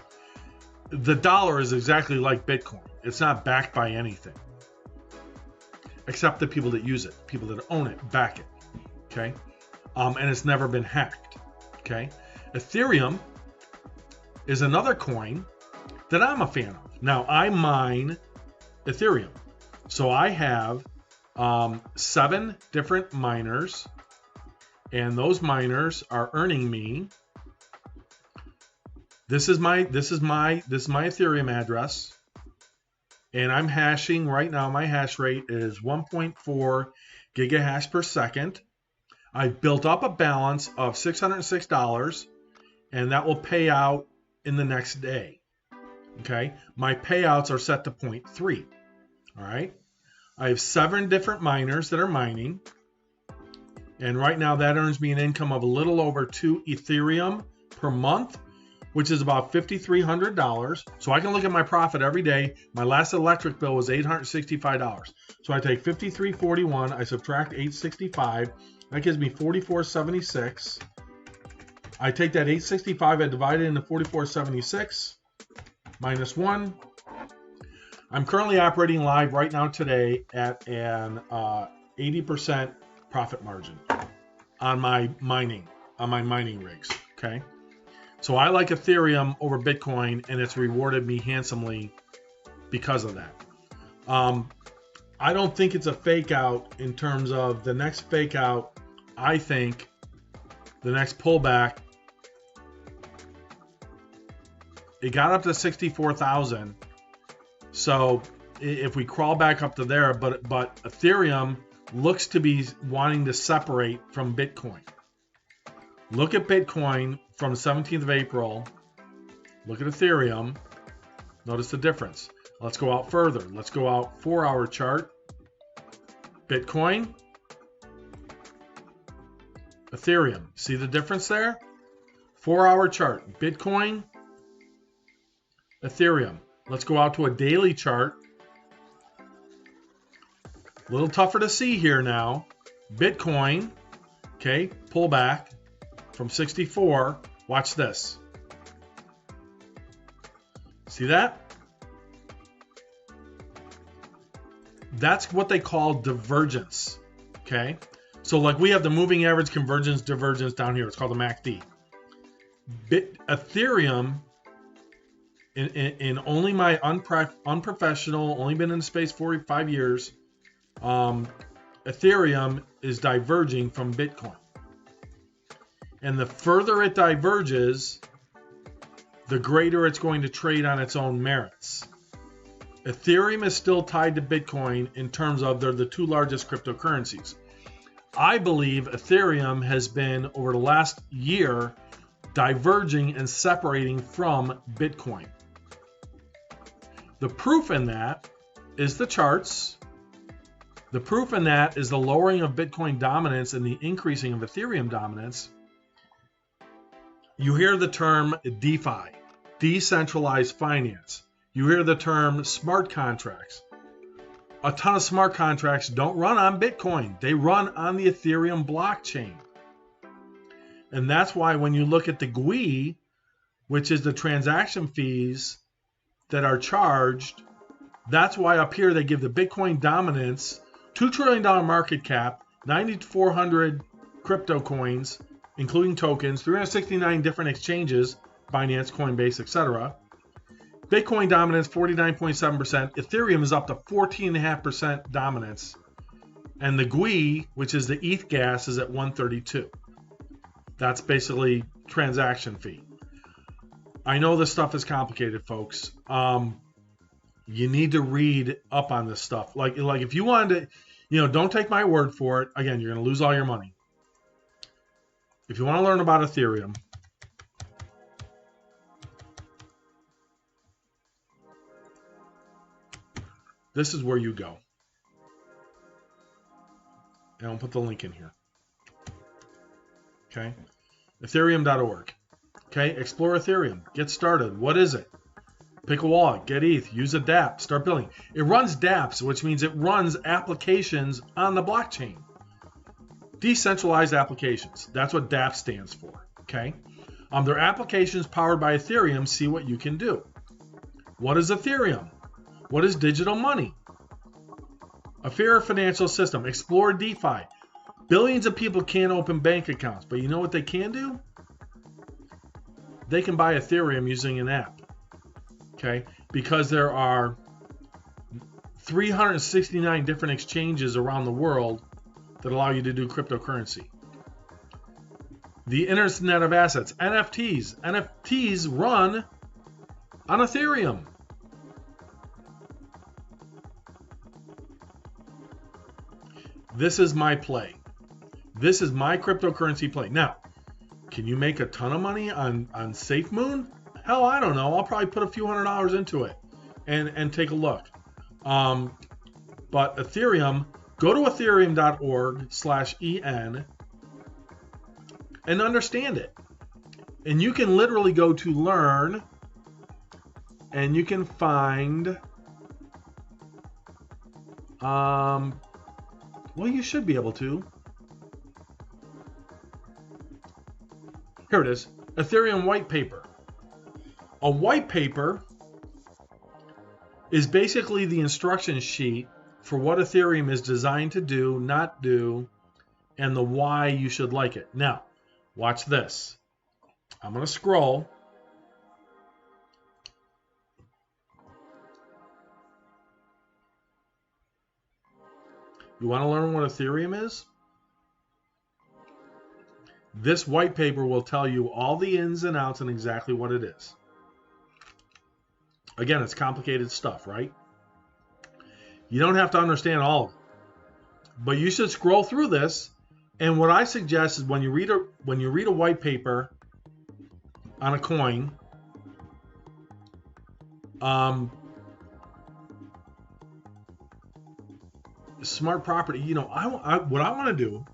the dollar is exactly like Bitcoin. It's not backed by anything, except the people that use it, people that own it, back it. Okay, and it's never been hacked. Okay, Ethereum is another coin that I'm a fan of. Now I mine Ethereum, so I have 7 different miners and those miners are earning me. This is my Ethereum address, and I'm hashing right now. My hash rate is 1.4 gigahash per second. I built up a balance of $606, and that will pay out in the next day. Okay, my payouts are set to 0.3. All right, I have 7 different miners that are mining, and right now that earns me an income of a little over 2 Ethereum per month, which is about $5,300. So I can look at my profit every day. My last electric bill was $865. So I take 5341, I subtract 865, that gives me 4476. I take that 865, I divide it into 4476 minus 1. I'm currently operating live right now today at an 80% profit margin on my mining rigs. Okay, so I like Ethereum over Bitcoin, and it's rewarded me handsomely because of that. I don't think it's a fake out in terms of the next fake out. I think the next pullback, it got up to 64,000. So if we crawl back up to there, but Ethereum looks to be wanting to separate from Bitcoin. Look at Bitcoin from the 17th of April. Look at Ethereum. Notice the difference. Let's go out further. Let's go out 4-hour chart. Bitcoin. Ethereum. See the difference there? 4-hour chart. Bitcoin. Ethereum. Let's go out to a daily chart. A little tougher to see here now. Bitcoin. Okay, pull back from 64. Watch this. See that? That's what they call divergence. Okay, so like we have the moving average, convergence, divergence down here. It's called the MACD. Ethereum, in only my unprofessional, only been in the space 45 years, Ethereum is diverging from Bitcoin. And the further it diverges, the greater it's going to trade on its own merits. Ethereum is still tied to Bitcoin in terms of they're the 2 largest cryptocurrencies. I believe Ethereum has been, over the last year, diverging and separating from Bitcoin. The proof in that is the charts. The proof in that is the lowering of Bitcoin dominance and the increasing of Ethereum dominance. You hear the term DeFi, decentralized finance. You hear the term smart contracts. A ton of smart contracts don't run on Bitcoin. They run on the Ethereum blockchain. And that's why when you look at the GUI, which is the transaction fees that are charged, that's why up here they give the Bitcoin dominance, $2 trillion market cap, 9,400 crypto coins, including tokens, 369 different exchanges, Binance, COINBASE, etc. Bitcoin dominance 49.7%. Ethereum is up to 14.5% dominance. And the GUI, which is the ETH gas, is at 132. That's basically transaction fee. I know this stuff is complicated, folks. You need to read up on this stuff. Like if you wanted to, don't take my word for it. Again, you're going to lose all your money. If you want to learn about Ethereum, this is where you go. And I'll put the link in here. Okay. Ethereum.org. Okay. Explore Ethereum. Get started. What is it? Pick a wallet. Get ETH. Use a dApp. Start building. It runs dApps, which means it runs applications on the blockchain. Decentralized applications. That's what dApp stands for. Okay. They're applications powered by Ethereum. See what you can do. What is Ethereum? What is digital money? A fair financial system. Explore DeFi. Billions of people can't open bank accounts, but you know what they can do? They can buy Ethereum using an app. Okay? Because there are 369 different exchanges around the world that allow you to do cryptocurrency. The Internet of Assets, NFTs. NFTs run on Ethereum. This is my play. This is my cryptocurrency play. Now, can you make a ton of money on SafeMoon? Hell, I don't know. I'll probably put a few $100s into it and take a look. But Ethereum, go to ethereum.org/en and understand it. And you can literally go to learn and you can find, well, you should be able to. Here it is, Ethereum white paper. A white paper is basically the instruction sheet for what Ethereum is designed to do, not do, and the why you should like it. Now, watch this. I'm going to scroll. You want to learn what Ethereum is? This white paper will tell you all the ins and outs and exactly what it is. Again, it's complicated stuff, right? You don't have to understand all of it. But you should scroll through this. And what I suggest is when you read a white paper on a coin, smart property, you know, what I want to do,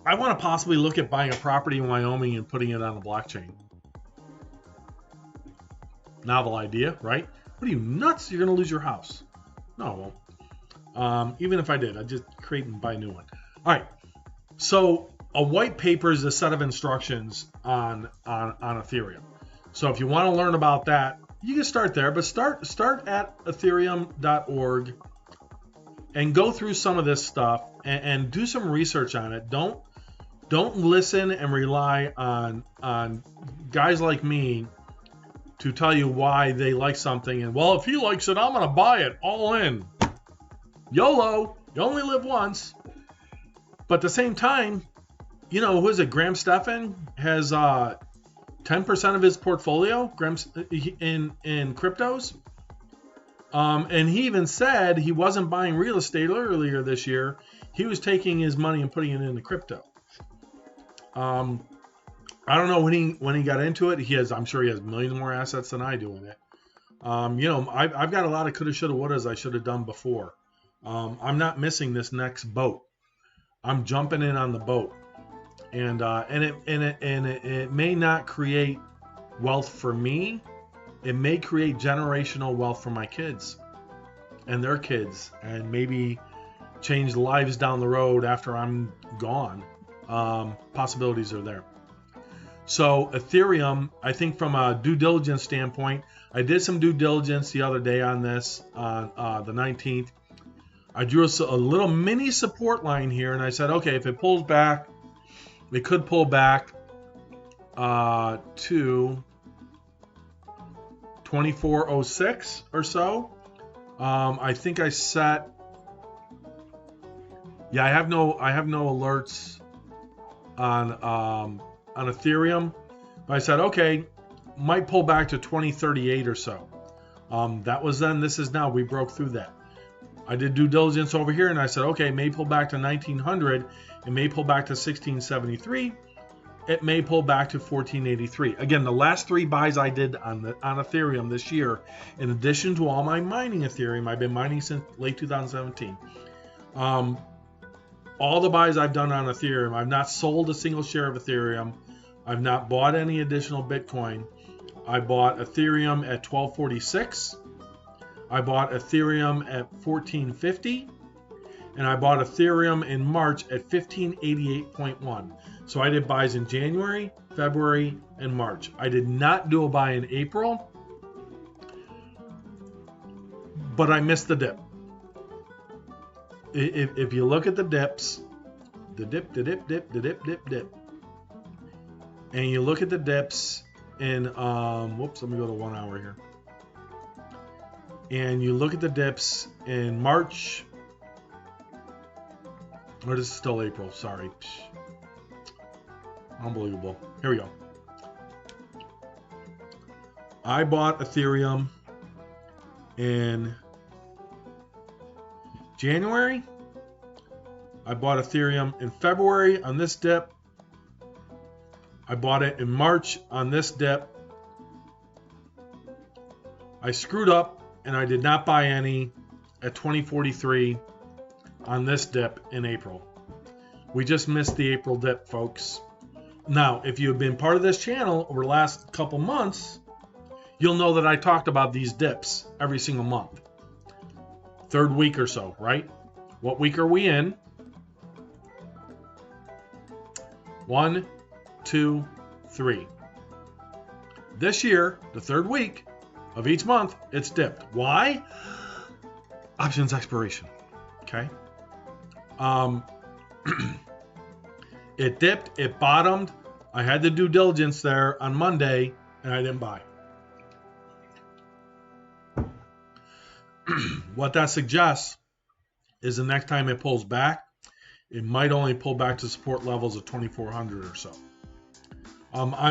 I want to possibly look at buying a property in Wyoming and putting it on the blockchain. Novel idea, right? What are you, nuts? You're going to lose your house. No, I won't. Even if I did, I'd just create and buy a new one. All right. So a white paper is a set of instructions on Ethereum. So if you want to learn about that, you can start there, but start at ethereum.org and go through some of this stuff and do some research on it. Don't listen and rely on guys like me to tell you why they like something. And, well, if he likes it, I'm going to buy it all in. YOLO. You only live once. But at the same time, you know, who is it? Graham Stephan has 10% of his portfolio in cryptos. And he even said he wasn't buying real estate earlier this year. He was taking his money and putting it into crypto. I don't know when he got into it. I'm sure he has millions more assets than I do in it. You know, I've got a lot of coulda, shoulda, wouldas I should have done before. I'm not missing this next boat. I'm jumping in on the boat, and it may not create wealth for me. It may create generational wealth for my kids and their kids, and maybe change lives down the road after I'm gone. Possibilities are there. So Ethereum, I think from a due diligence standpoint, I did some due diligence the other day on this, on the 19th. I drew a little mini support line here, and I said, okay, if it pulls back, it could pull back to 2406 or so. I think I set. Yeah, I have no alerts on Ethereum, but I said, okay, might pull back to 2038 or so. That was then. This is now. We broke through that. I did due diligence over here, and I said, okay, it may pull back to 1900. It may pull back to 1673. It may pull back to 1483. Again, the last 3 buys I did on Ethereum this year, in addition to all my mining Ethereum, I've been mining since late 2017. All the buys I've done on Ethereum, I've not sold a single share of Ethereum. I've not bought any additional Bitcoin. I bought Ethereum at 1246. I bought Ethereum at 1450. And I bought Ethereum in March at 1588.1. So I did buys in January, February, and March. I did not do a buy in April, but I missed the dip. If you look at the dips, the dip, and you look at the dips in, whoops, let me go to 1 hour here. And you look at the dips in March, Or this is still April, sorry. Unbelievable. Here we go. I bought Ethereum in January. I bought Ethereum in February on this dip. I bought it in March on this dip. I screwed up and I did not buy any at 2043 on this dip in April. We just missed the April dip, folks. Now, if you've been part of this channel over the last couple months, you'll know that I talked about these dips every single month. Third week or so, right? What week are we in? 1, 2, 3. This year, the third week of each month, it's dipped. Why? Options expiration. Okay. It dipped, it bottomed. I had the due diligence there on Monday, and I didn't buy. What that suggests is the next time it pulls back, it might only pull back to support levels of 2,400 or so.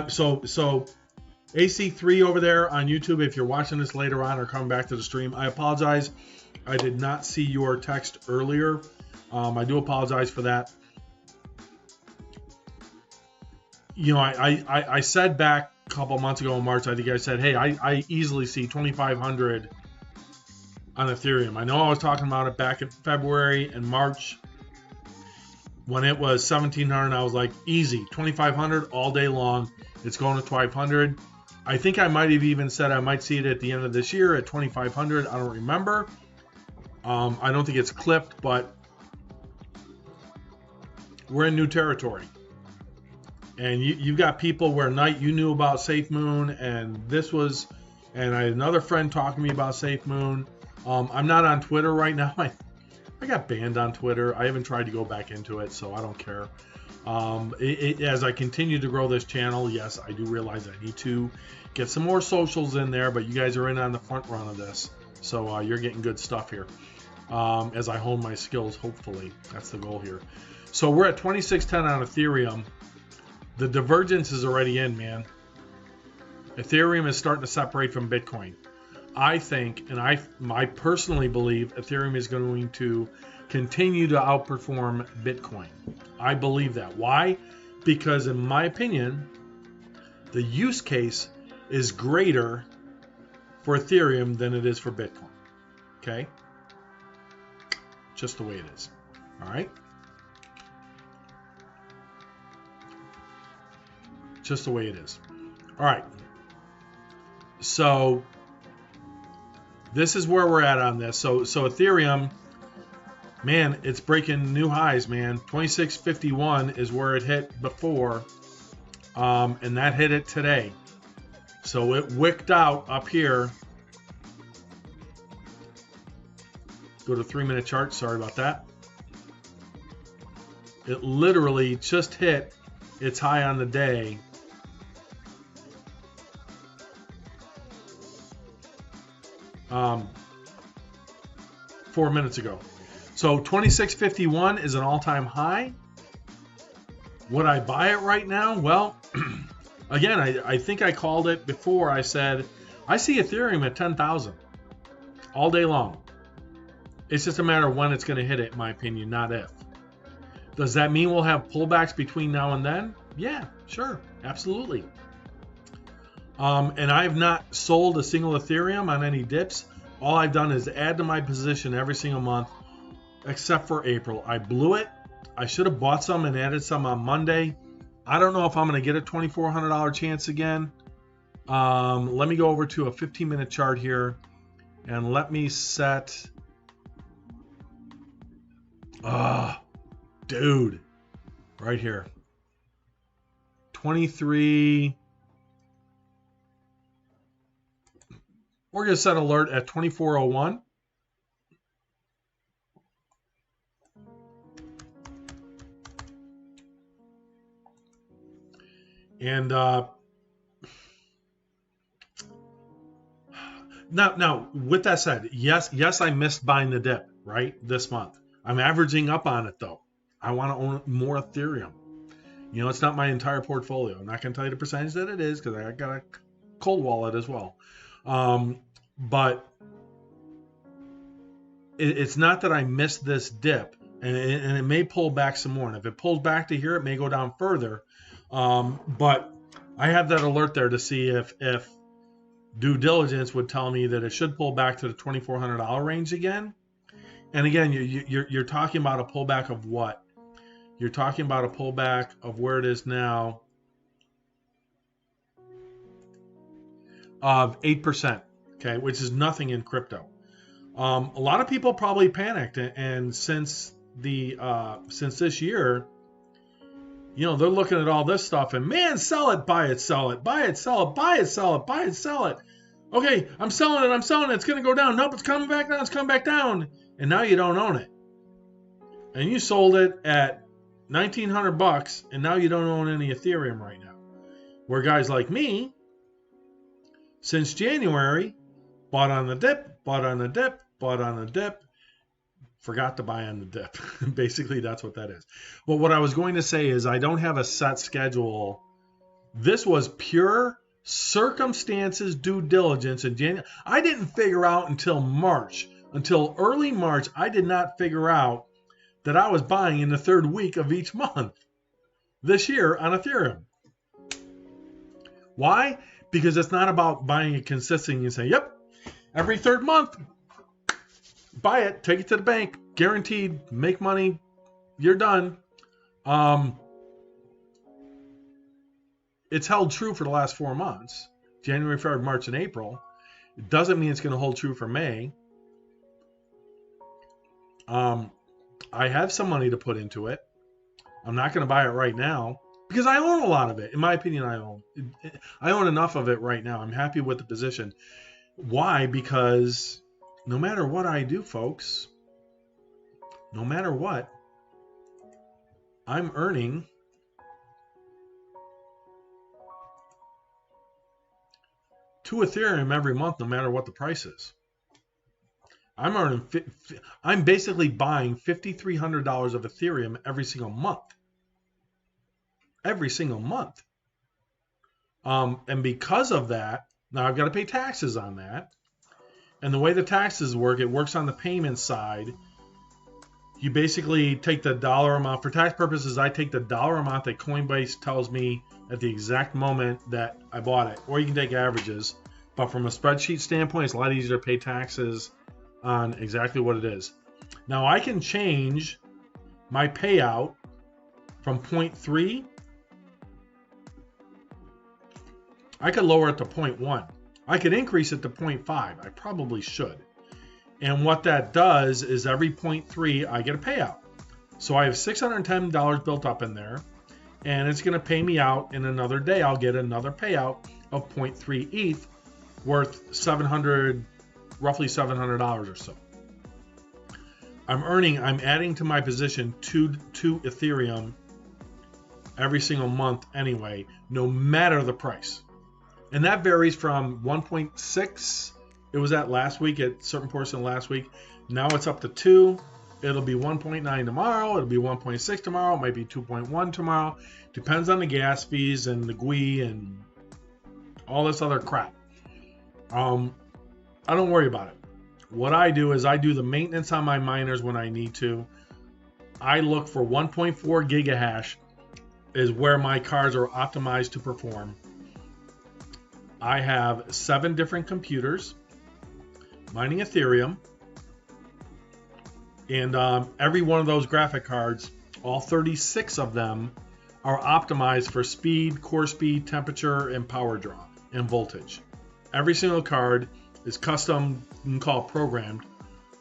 So AC3 over there on YouTube, if you're watching this later on or coming back to the stream, I apologize. I did not see your text earlier. I do apologize for that. You know, I said back a couple months ago in March, I think I said, hey, I easily see 2,500 on Ethereum. I know I was talking about it back in February and March when it was 1,700. I was like, easy, 2,500 all day long. It's going to 2,500. I think I might have even said I might see it at the end of this year at 2,500. I don't remember. I don't think it's clipped, but we're in new territory. And you've got people where Knight, you knew about SafeMoon, and this was, and I had another friend talking to me about SafeMoon. I'm not on Twitter right now. I got banned on Twitter. I haven't tried to go back into it, so I don't care. As I continue to grow this channel, yes, I do realize I need to get some more socials in there, but you guys are in on the front run of this, so you're getting good stuff here. As I hone my skills, hopefully. That's the goal here. So we're at 2610 on Ethereum. The divergence is already in, man. Ethereum is starting to separate from Bitcoin. I think, and I personally believe, Ethereum is going to continue to outperform Bitcoin. I believe that. Why? Because in my opinion, the use case is greater for Ethereum than it is for Bitcoin. Okay? Just the way it is. All right? Just the way it is. All right. So this is where we're at on this. So Ethereum, man, it's breaking new highs, man. 2651 is where it hit before, and that hit it today. So it wicked out up here. Go to 3-minute chart. Sorry about that. It literally just hit its high on the day. Um, 4 minutes ago. So 2651 is an all-time high. Would I buy it right now? Well, again, I think I called it before. I said, I see Ethereum at 10,000 all day long. It's just a matter of when it's going to hit it, in my opinion, not if. Does that mean we'll have pullbacks between now and then? Yeah, sure, absolutely. And I've not sold a single Ethereum on any dips. All I've done is add to my position every single month, except for April. I blew it. I should have bought some and added some on Monday. I don't know if I'm going to get a $2,400 chance again. Let me go over to a 15-minute chart here, and let me set. Dude, right here. 23. We're going to set alert at 2401. And now, with that said, yes, I missed buying the dip, right, this month. I'm averaging up on it, though. I want to own more Ethereum. You know, it's not my entire portfolio. I'm not going to tell you the percentage that it is because I got a cold wallet as well. But it's not that I missed this dip, and it may pull back some more. And if it pulls back to here, it may go down further. But I have that alert there to see if due diligence would tell me that it should pull back to the $2,400 range again. And again, you're talking about a pullback of what? You're talking about a pullback of where it is now of 8%, okay, which is nothing in crypto. A lot of people probably panicked, and since this year, you know, they're looking at all this stuff and, man, sell it, buy it, sell it, buy it, sell it, buy it, sell it, buy it, sell it. Okay, I'm selling it, it's going to go down. Nope, it's coming back down, it's coming back down. And now you don't own it. And you sold it at $1,900, and now you don't own any Ethereum right now. Where guys like me, since January, bought on the dip, bought on the dip, bought on the dip, forgot to buy on the dip. Basically, that's what that is. Well, what I was going to say is I don't have a set schedule. This was pure circumstances due diligence in January. I didn't figure out until early March, I did not figure out that I was buying in the third week of each month this year on Ethereum. Why? Because it's not about buying it consistently and saying, yep, every third month, buy it, take it to the bank, guaranteed, make money, you're done. It's held true for the last 4 months, January, February, March, and April. It doesn't mean it's going to hold true for May. I have some money to put into it. I'm not going to buy it right now because I own a lot of it. In my opinion, I own enough of it right now. I'm happy with the position. Why? Because no matter what I do, folks, no matter what, I'm earning $2 Ethereum every month, no matter what the price is. I'm basically buying $5,300 of Ethereum every single month. Every single month. And because of that, now I've got to pay taxes on that. And the way the taxes work, it works on the payment side. You basically take the dollar amount. For tax purposes, I take the dollar amount that Coinbase tells me at the exact moment that I bought it. Or you can take averages. But from a spreadsheet standpoint, it's a lot easier to pay taxes on exactly what it is. Now I can change my payout from 0.3. I could lower it to 0.1. I could increase it to 0.5. I probably should. And what that does is every 0.3 I get a payout. So I have $610 built up in there, and it's going to pay me out in another day. I'll get another payout of 0.3 ETH worth roughly $700 or so. I'm adding to my position two Ethereum every single month anyway, no matter the price. And that varies from 1.6, it was at last week, at a certain portion last week. Now it's up to 2. It'll be 1.9 tomorrow. It'll be 1.6 tomorrow. It might be 2.1 tomorrow. Depends on the gas fees and the GUI and all this other crap. I don't worry about it. What I do is I do the maintenance on my miners when I need to. I look for 1.4 gigahash is where my cards are optimized to perform. I have 7 different computers mining Ethereum. And every one of those graphic cards, all 36 of them, are optimized for speed, core speed, temperature, and power draw, and voltage. Every single card is custom, you can call it programmed,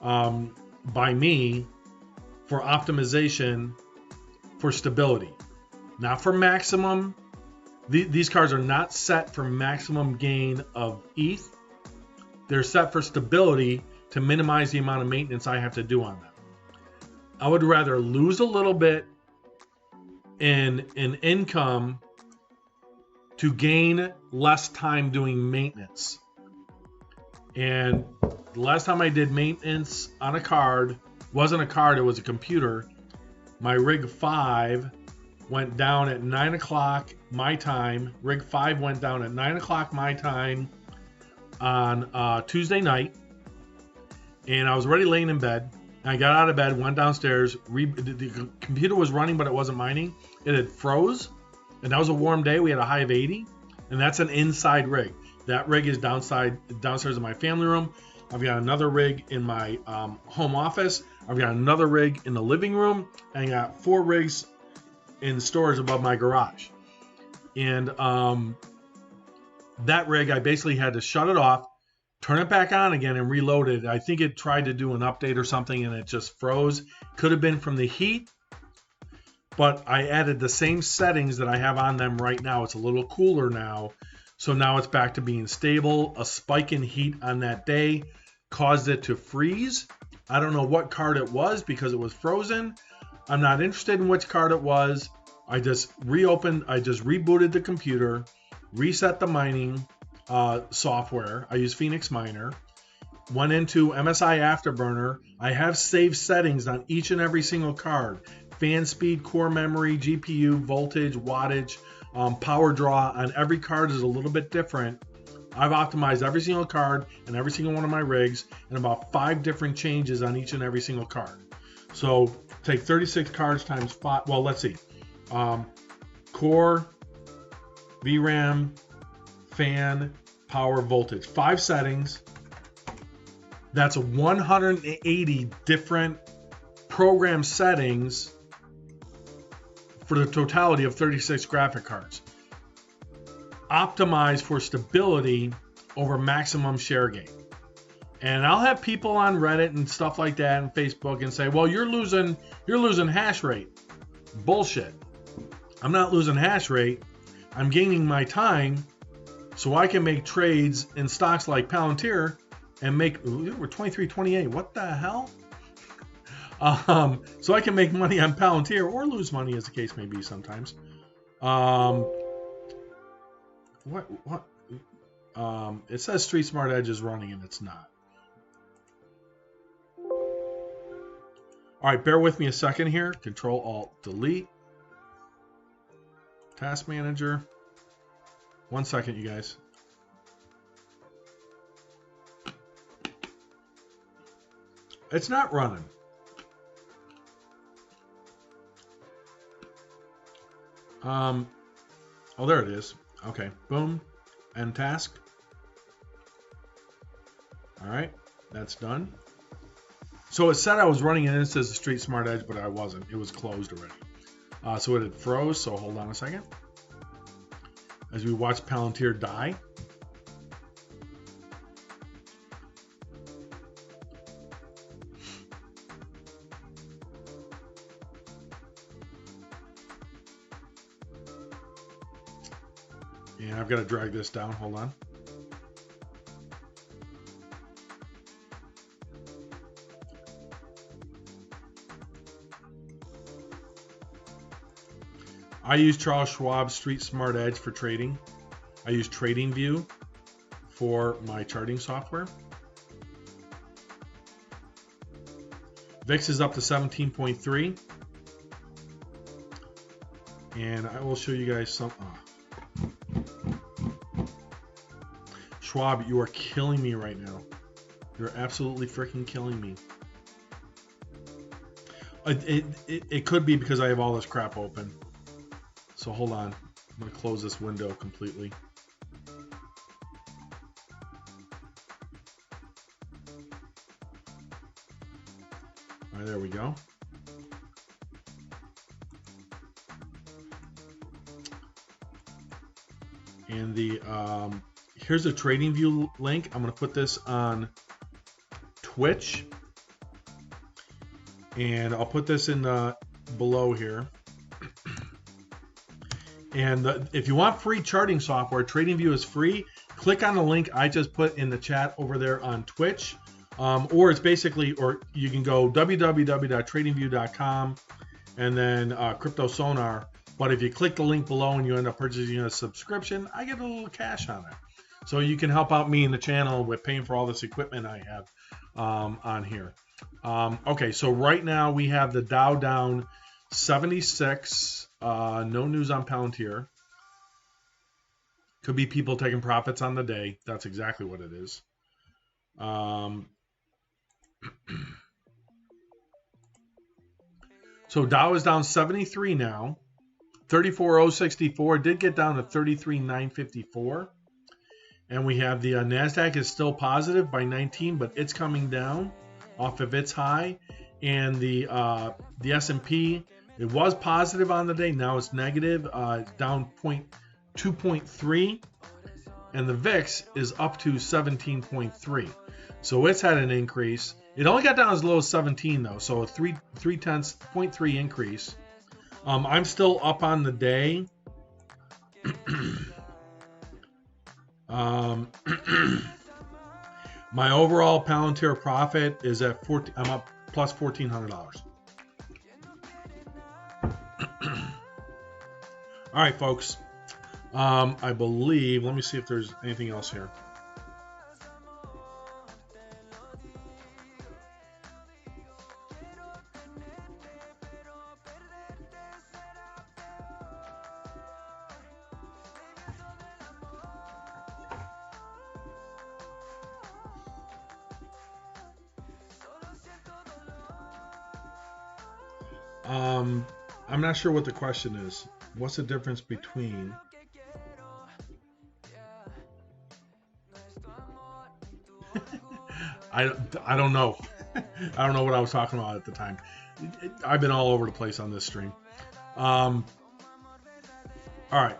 by me for optimization for stability. Not for maximum. These cards are not set for maximum gain of ETH. They're set for stability to minimize the amount of maintenance I have to do on them. I would rather lose a little bit in income to gain less time doing maintenance. And the last time I did maintenance on a card, wasn't a card, it was a computer. My rig 5 went down at 9 o'clock my time. Rig 5 went down at 9 o'clock my time on Tuesday night. And I was already laying in bed. I got out of bed, went downstairs. The computer was running, but it wasn't mining. It had froze. And that was a warm day. We had a high of 80. And that's an inside rig. That rig is downstairs in my family room. I've got another rig in my home office. I've got another rig in the living room. And I got 4 rigs in storage above my garage. And that rig, I basically had to shut it off, turn it back on again, and reload it. I think it tried to do an update or something, and it just froze. Could have been from the heat, but I added the same settings that I have on them right now. It's a little cooler now, so now it's back to being stable. A spike in heat on that day caused it to freeze. I don't know what card it was because it was frozen. I'm not interested in which card it was. I just rebooted the computer, reset the mining software. I use Phoenix Miner. Went into MSI Afterburner. I have saved settings on each and every single card. Fan speed, core memory, GPU, voltage, wattage, power draw on every card is a little bit different. I've optimized every single card and every single one of my rigs and about 5 different changes on each and every single card. So take 36 cards times 5. Well, let's see. Core, VRAM, fan, power, voltage. 5 settings. That's 180 different program settings for the totality of 36 graphic cards. Optimized for stability over maximum share gain. And I'll have people on Reddit and stuff like that and Facebook and say, well, you're losing hash rate. Bullshit. I'm not losing hash rate. I'm gaining my time so I can make trades in stocks like Palantir and make, we're 23.28. What the hell? So I can make money on Palantir or lose money, as the case may be sometimes. It says Street Smart Edge is running and it's not. All right, bear with me a second here. Control Alt Delete. Task Manager. 1 second, you guys. It's not running. Oh, there it is. Okay, boom, end task. All right, that's done. So it said I was running an instance of Street Smart Edge, but I wasn't. It was closed already. So it had froze, so hold on a second. As we watch Palantir die. And I've got to drag this down. Hold on. I use Charles Schwab's Street Smart Edge for trading. I use TradingView for my charting software. VIX is up to 17.3. And I will show you guys some. Schwab, you are killing me right now. You're absolutely freaking killing me. It could be because I have all this crap open. So hold on. I'm going to close this window completely. All right, there we go. And the here's a TradingView link. I'm going to put this on Twitch. And I'll put this in below here. And if you want free charting software, TradingView is free. Click on the link I just put in the chat over there on Twitch. Or it's basically, or you can go www.tradingview.com and then Crypto Sonar. But if you click the link below and you end up purchasing a subscription, I get a little cash on it. So you can help out me in the channel with paying for all this equipment I have on here. Okay, so right now we have the Dow down 76. No news on Palantir. Could be people taking profits on the day. That's exactly what it is. So Dow is down 73 now. 34,064 did get down to 33,954. And we have the NASDAQ is still positive by 19, but it's coming down off of its high. And the S&P, it was positive on the day. Now it's negative, down 2.3. And the VIX is up to 17.3. So it's had an increase. It only got down as low as 17 though, so a 0.3 increase. I'm still up on the day. My overall Palantir profit is at 14. I'm up plus $1,400. All right, folks. I believe. Let me see if there's anything else here. I'm not sure what the question is. What's the difference between I don't know. I don't know what I was talking about at the time. I've been all over the place on this stream. All right.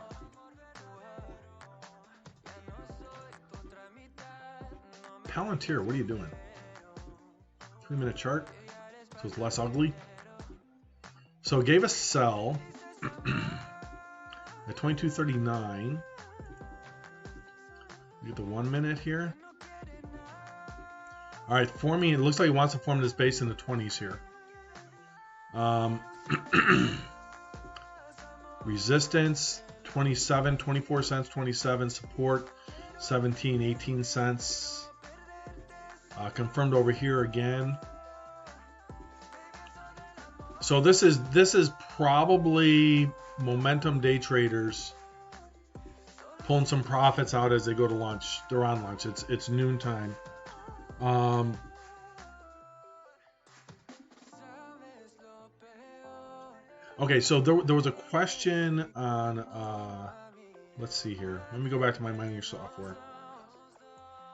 Palantir, what are you doing? 3-minute chart, so it's less ugly. So it gave a sell at 22.39. Get the 1 minute here. All right, forming. It looks like he wants to form this base in the 20s here. Resistance 27, 24 cents, 27. Support 17, 18 cents. Confirmed over here again. So this is probably momentum day traders pulling some profits out as they go to lunch. They're on lunch. It's noontime. Okay, so there was a question on let's see here. Let me go back to my mining software.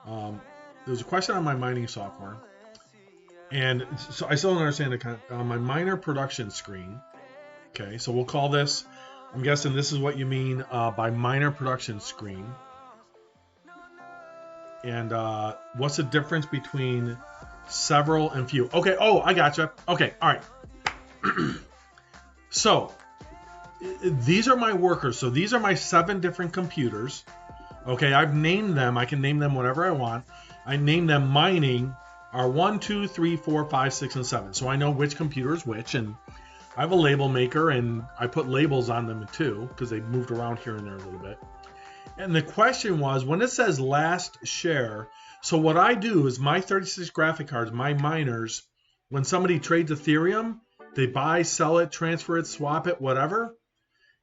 There was a question on my mining software. And so I still don't understand on my miner production screen. Okay, so we'll call this, I'm guessing this is what you mean by miner production screen. And what's the difference between several and few? Okay, oh, I gotcha. Okay, all right. So these are my workers. So these are my 7 different computers. Okay, I've named them. I can name them whatever I want. I name them mining are 1, 2, 3, 4, 5, 6, and 7. So I know which computer is which, and I have a label maker, and I put labels on them too because they moved around here and there a little bit. And the question was, when it says last share, so what I do is my 36 graphic cards, my miners, when somebody trades Ethereum, they buy, sell it, transfer it, swap it, whatever.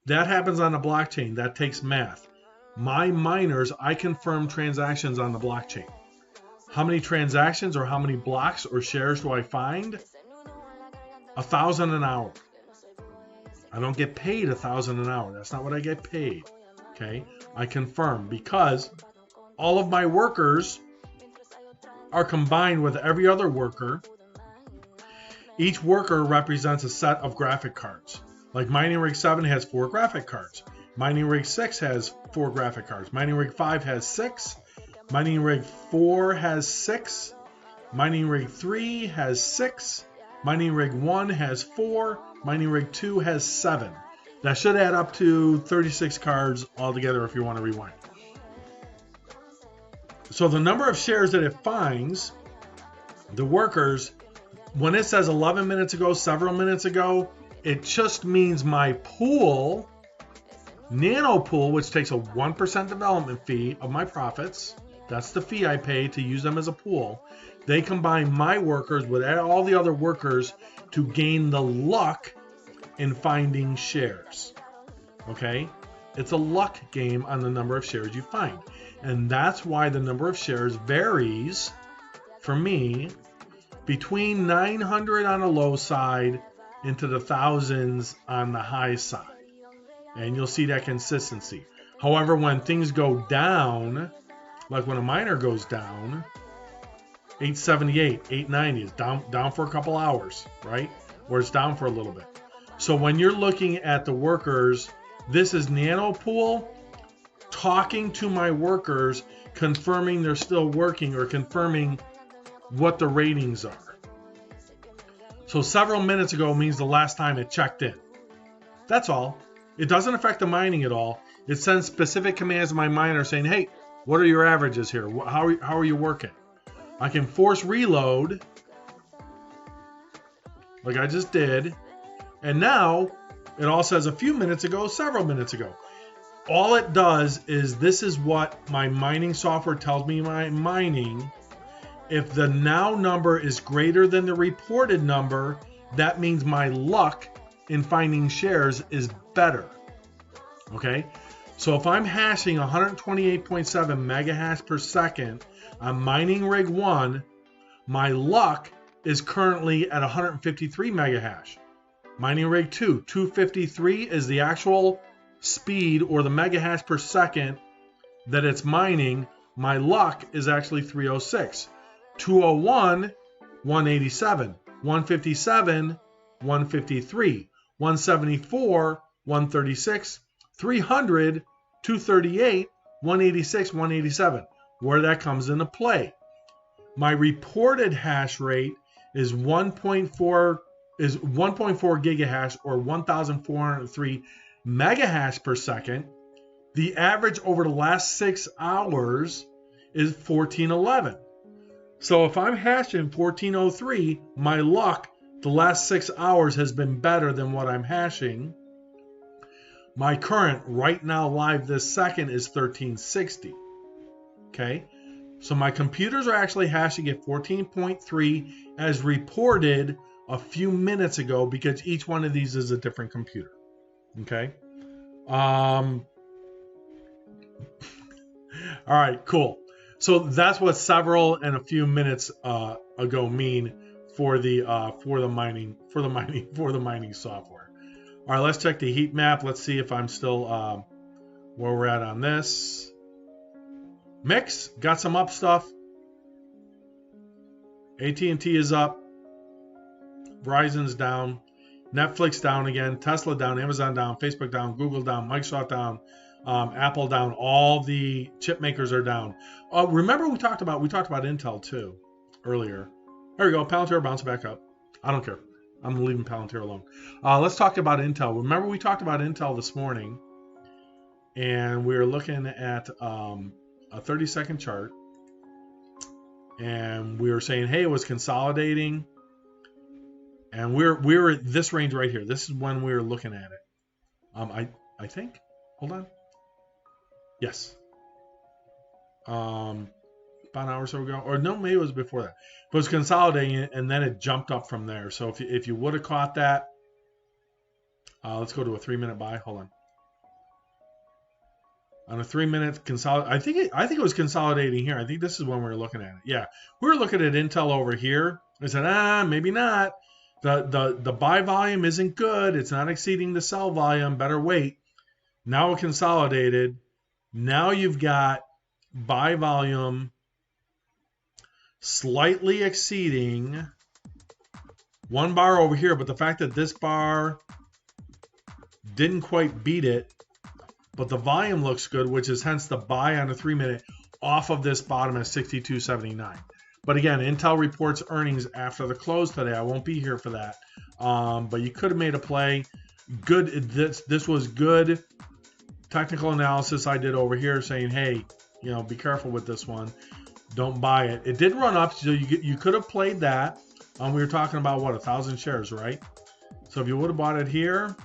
That happens on the blockchain. That takes math. My miners, I confirm transactions on the blockchain. How many transactions or how many blocks or shares do I find? 1,000 an hour. I don't get paid 1,000 an hour. That's not what I get paid. Okay, I confirm because all of my workers are combined with every other worker. Each worker represents a set of graphic cards. Like Mining Rig 7 has 4 graphic cards. Mining Rig 6 has 4 graphic cards. Mining Rig 5 has 6. Mining Rig 4 has 6. Mining Rig 3 has 6. Mining Rig 1 has 4. Mining Rig 2 has 7. That should add up to 36 cards altogether if you want to rewind. So the number of shares that it finds, the workers, when it says 11 minutes ago, several minutes ago, it just means my pool, nano pool, which takes a 1% development fee of my profits. That's the fee I pay to use them as a pool. They combine my workers with all the other workers to gain the luck in finding shares. Okay? It's a luck game on the number of shares you find. And that's why the number of shares varies for me between 900 on the low side into the thousands on the high side. And you'll see that consistency. However, when things go down, like when a miner goes down, 878, 890 is down for a couple hours, right? Or it's down for a little bit. So when you're looking at the workers, this is Nanopool talking to my workers, confirming they're still working or confirming what the ratings are. So several minutes ago means the last time it checked in. That's all. It doesn't affect the mining at all. It sends specific commands to my miner saying, hey, what are your averages here? How are you working? I can force reload, like I just did. And now it all says a few minutes ago, several minutes ago. All it does is this is what my mining software tells me I'm mining. If the now number is greater than the reported number, that means my luck in finding shares is better. Okay? So if I'm hashing 128.7 megahash per second on mining rig 1, my luck is currently at 153 megahash. Mining rig 2, 253 is the actual speed or the megahash per second that it's mining. My luck is actually 306. 201, 187. 157, 153. 174, 136. 300, 238, 186, 187. Where that comes into play. My reported hash rate is 1.4 gigahash or 1,403 megahash per second. The average over the last 6 hours is 1411. So if I'm hashing 1403, my luck the last 6 hours has been better than what I'm hashing. My current right now live this second is 1360. Okay, so my computers are actually hashing at 14.3 as reported a few minutes ago because each one of these is a different computer. Okay. All right, cool. So that's what several and a few minutes ago mean for the mining software. All right, let's check the heat map. Let's see if I'm still where we're at on this. Mix got some up stuff. AT&T is up. Verizon's down. Netflix down again. Tesla down. Amazon down. Facebook down. Google down. Microsoft down. Apple down. All the chip makers are down. Remember we talked about Intel too earlier. There we go. Palantir bounced back up. I don't care. I'm leaving Palantir alone. Let's talk about Intel. Remember we talked about Intel this morning, and we were looking at a 30-second chart, and we were saying, hey, it was consolidating, and we're at this range right here. This is when we were looking at it. I think. Hold on. Yes. About an hour or so ago, or no, maybe it was before that. But it was consolidating it, and then it jumped up from there. So if you would have caught that, let's go to a 3-minute buy. Hold on. On a 3-minute consolidate, I think it was consolidating here. I think this is when we were looking at it. Yeah, we were looking at Intel over here. I said, maybe not. The buy volume isn't good. It's not exceeding the sell volume. Better wait. Now it consolidated. Now you've got buy volume slightly exceeding one bar over here, but the fact that this bar didn't quite beat it, but the volume looks good, which is hence the buy on the 3-minute off of this bottom at 62.79. But again, Intel reports earnings after the close today. I won't be here for that, but you could have made a play. Good. This was good technical analysis I did over here, saying, hey, be careful with this one. Don't buy it. It did run up, so you could have played that. We were talking about, 1,000 shares, right? So if you would have bought it here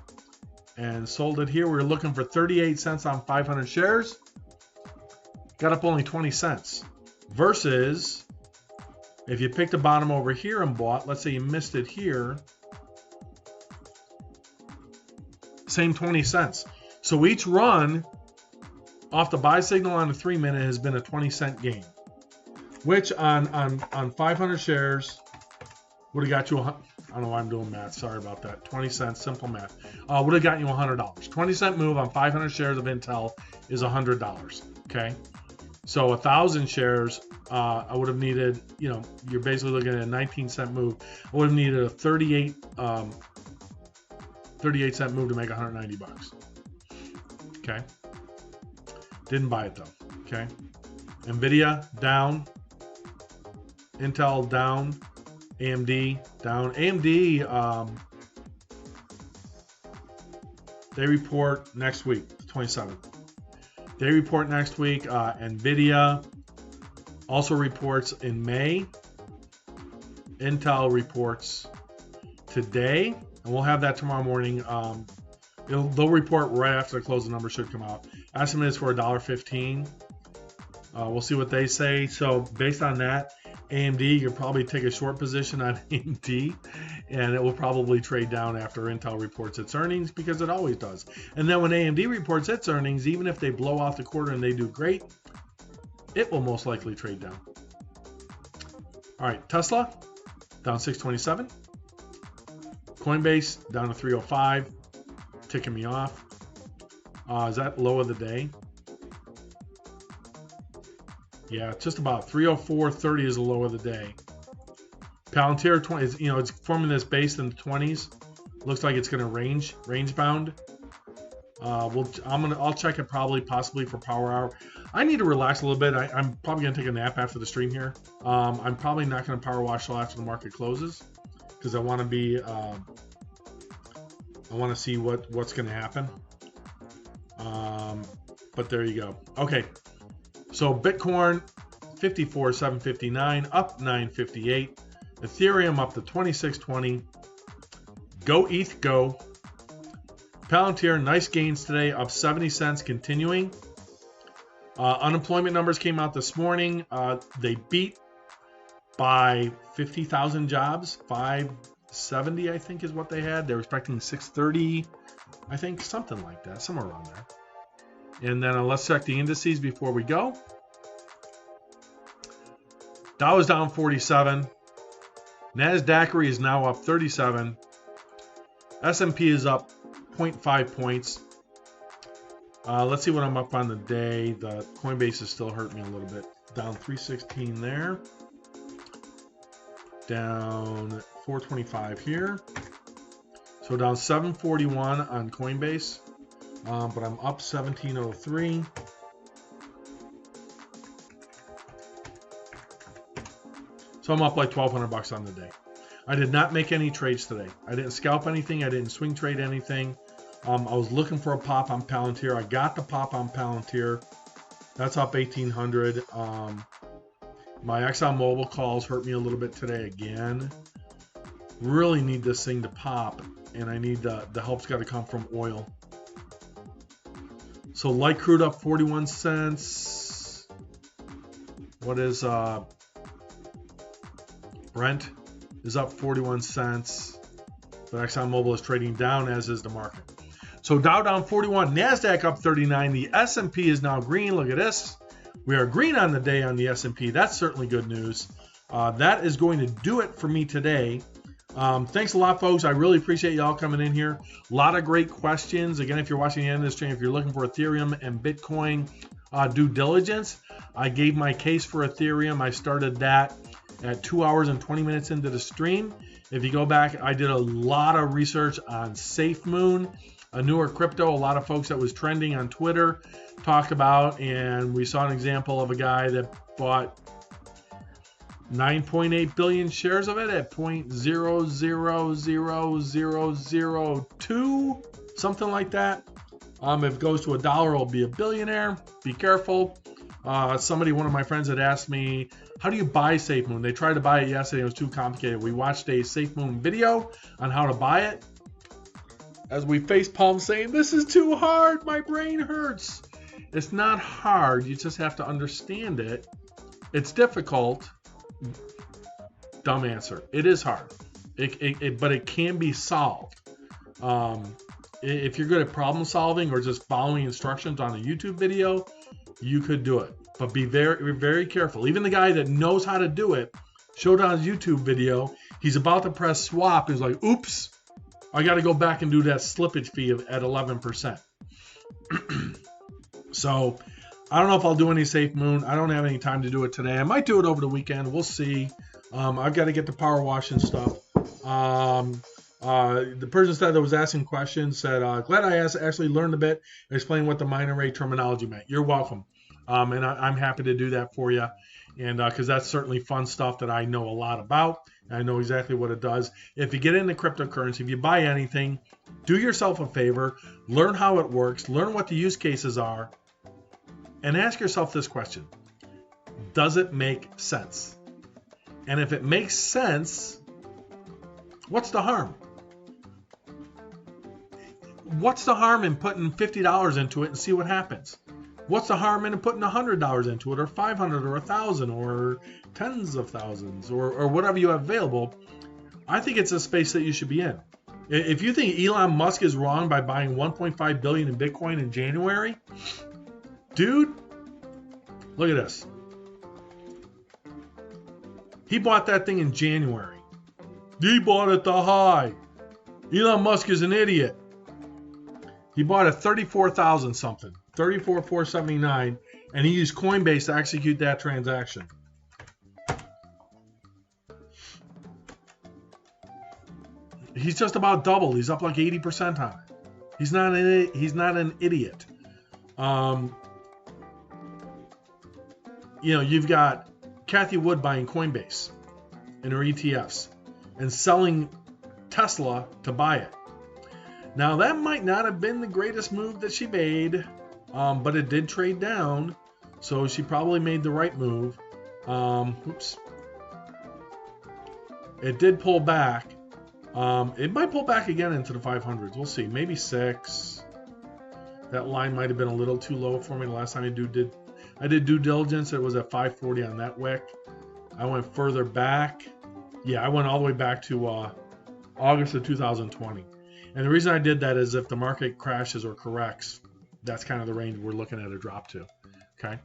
and sold it here, we were looking for 38 cents on 500 shares. Got up only 20 cents. Versus, if you picked the bottom over here and bought, let's say you missed it here, same 20 cents. So each run off the buy signal on the 3-minute has been a 20-cent gain, which on 500 shares would have got you I don't know why I'm doing math. Sorry about that. 20 cents, simple math. Would have gotten you $100. 20-cent move on 500 shares of Intel is $100. Okay. So 1,000 shares, I would have needed, you're basically looking at a 19-cent move. I would have needed a 38-cent move to make $190. Okay. Didn't buy it though. Okay. Nvidia down. Intel down. AMD down. AMD, they report next week, the 27th. They report next week. Nvidia also reports in May. Intel reports today, and we'll have that tomorrow morning. They'll report right after the close. The numbers should come out. Estimate is for $1.15. We'll see what they say. So based on that, AMD, you can probably take a short position on AMD, and it will probably trade down after Intel reports its earnings, because it always does. And then when AMD reports its earnings, even if they blow off the quarter and they do great, it will most likely trade down. All right, Tesla down 627. Coinbase down to 305, ticking me off. Is that low of the day? Yeah, just about 304.30 is the low of the day. Palantir 20 is, it's forming this base in the 20s. Looks like it's going to range bound. I'll check it possibly for power hour. I need to relax a little bit. I'm probably going to take a nap after the stream here. I'm probably not going to power wash till after the market closes, because I want to be I want to see what's going to happen. But there you go. Okay. So Bitcoin 54,759, up 958. Ethereum up to 2620. Go ETH go. Palantir, nice gains today, up 70 cents, continuing. Unemployment numbers came out this morning. They beat by 50,000 jobs. 570, I think, is what they had. They were expecting 630, I think, something like that, somewhere around there. And then let's check the indices before we go. Dow is down 47. NASDAQ is now up 37. S&P is up 0.5 points. Let's see what I'm up on the day. The Coinbase is still hurting me a little bit. Down 316 there. Down 425 here. So down 741 on Coinbase. But I'm up 1703. So I'm up like $1,200 on the day. I did not make any trades today. I didn't scalp anything. I didn't swing trade anything. I was looking for a pop on Palantir. I got the pop on Palantir. That's up 1,800. My ExxonMobil calls hurt me a little bit today again. Really need this thing to pop, and I need the help's got to come from oil. So light crude up 41 cents. What is Brent is up 41 cents. But ExxonMobil is trading down, as is the market. So Dow down 41, NASDAQ up 39. The S&P is now green. Look at this. We are green on the day on the S&P. That's certainly good news. That is going to do it for me today. Thanks a lot, folks. I really appreciate y'all coming in here. A lot of great questions. Again, if you're watching the end of this stream, if you're looking for Ethereum and Bitcoin due diligence, I gave my case for Ethereum. I started that at 2 hours and 20 minutes into the stream. If you go back, I did a lot of research on SafeMoon, a newer crypto. A lot of folks that was trending on Twitter talked about, and we saw an example of a guy that bought 9.8 billion shares of it at 0.000002, something like that. If it goes to $1, it'll be a billionaire. Be careful. One of my friends had asked me, how do you buy SafeMoon? They tried to buy it yesterday. It was too complicated. We watched a SafeMoon video on how to buy it. As we face palm saying, this is too hard. My brain hurts. It's not hard. You just have to understand it. It's difficult. Dumb answer. It is hard. But it can be solved. if you're good at problem solving or just following instructions on a YouTube video, you could do it. But be very, very careful. Even the guy that knows how to do it showed on his YouTube video, he's about to press swap. He's like, oops, I got to go back and do that slippage fee at 11%. So I don't know if I'll do any Safe Moon. I don't have any time to do it today. I might do it over the weekend. We'll see. I've got to get the power wash and stuff. The person that was asking questions said, glad I actually learned a bit and explained what the minor rate terminology meant. You're welcome. And I'm happy to do that for you. And because that's certainly fun stuff that I know a lot about. I know exactly what it does. If you get into cryptocurrency, if you buy anything, do yourself a favor, learn how it works, learn what the use cases are, and ask yourself this question. Does it make sense? And if it makes sense, what's the harm? What's the harm in putting $50 into it and see what happens? What's the harm in putting $100 into it, or $500, or $1,000, or tens of thousands, or whatever you have available? I think it's a space that you should be in. If you think Elon Musk is wrong by buying 1.5 billion in Bitcoin in January, dude, look at this. He bought that thing in January. He bought it the high. Elon Musk is an idiot. He bought it 34,000 something, 34,479, and he used Coinbase to execute that transaction. He's just about doubled. He's up like 80% on it. He's not an idiot. You've got Kathy Wood buying Coinbase in her ETFs and selling Tesla to buy it. Now, that might not have been the greatest move that she made, but it did trade down, so she probably made the right move. It did pull back. It might pull back again into the 500s. We'll see. Maybe 6. That line might have been a little too low for me the last time I did due diligence. It was at 540 on that wick. I went further back. Yeah, I went all the way back to August of 2020. And the reason I did that is if the market crashes or corrects, that's kind of the range we're looking at a drop to. Okay.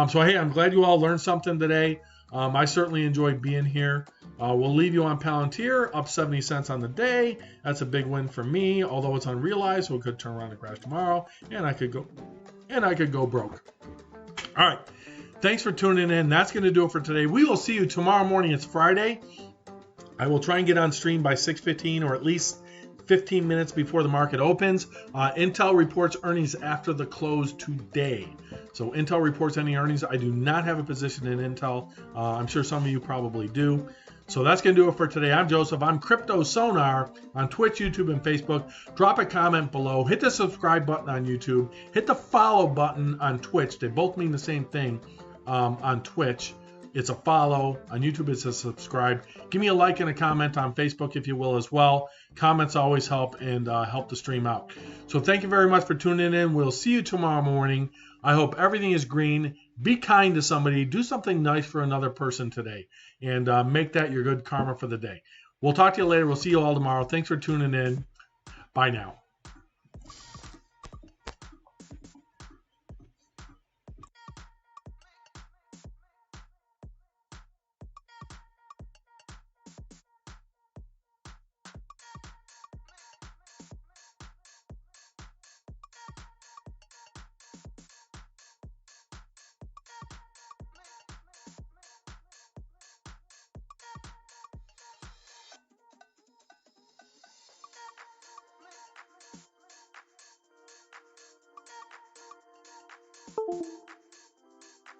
So, hey, I'm glad you all learned something today. I certainly enjoyed being here. We'll leave you on Palantir, up 70 cents on the day. That's a big win for me, although it's unrealized, so it could turn around and crash tomorrow, and I could go broke. All right. Thanks for tuning in. That's going to do it for today. We will see you tomorrow morning. It's Friday. I will try and get on stream by 6:15 or at least 15 minutes before the market opens. Intel reports earnings after the close today. So Intel reports any earnings. I do not have a position in Intel. I'm sure some of you probably do. So that's going to do it for today. I'm Joseph. I'm Crypto Sonar on Twitch, YouTube, and Facebook. Drop a comment below. Hit the subscribe button on YouTube. Hit the follow button on Twitch. They both mean the same thing on Twitch. It's a follow. On YouTube, it's a subscribe. Give me a like and a comment on Facebook, if you will, as well. Comments always help and help the stream out. So thank you very much for tuning in. We'll see you tomorrow morning. I hope everything is green. Be kind to somebody. Do something nice for another person today. And make that your good karma for the day. We'll talk to you later. We'll see you all tomorrow. Thanks for tuning in. Bye now.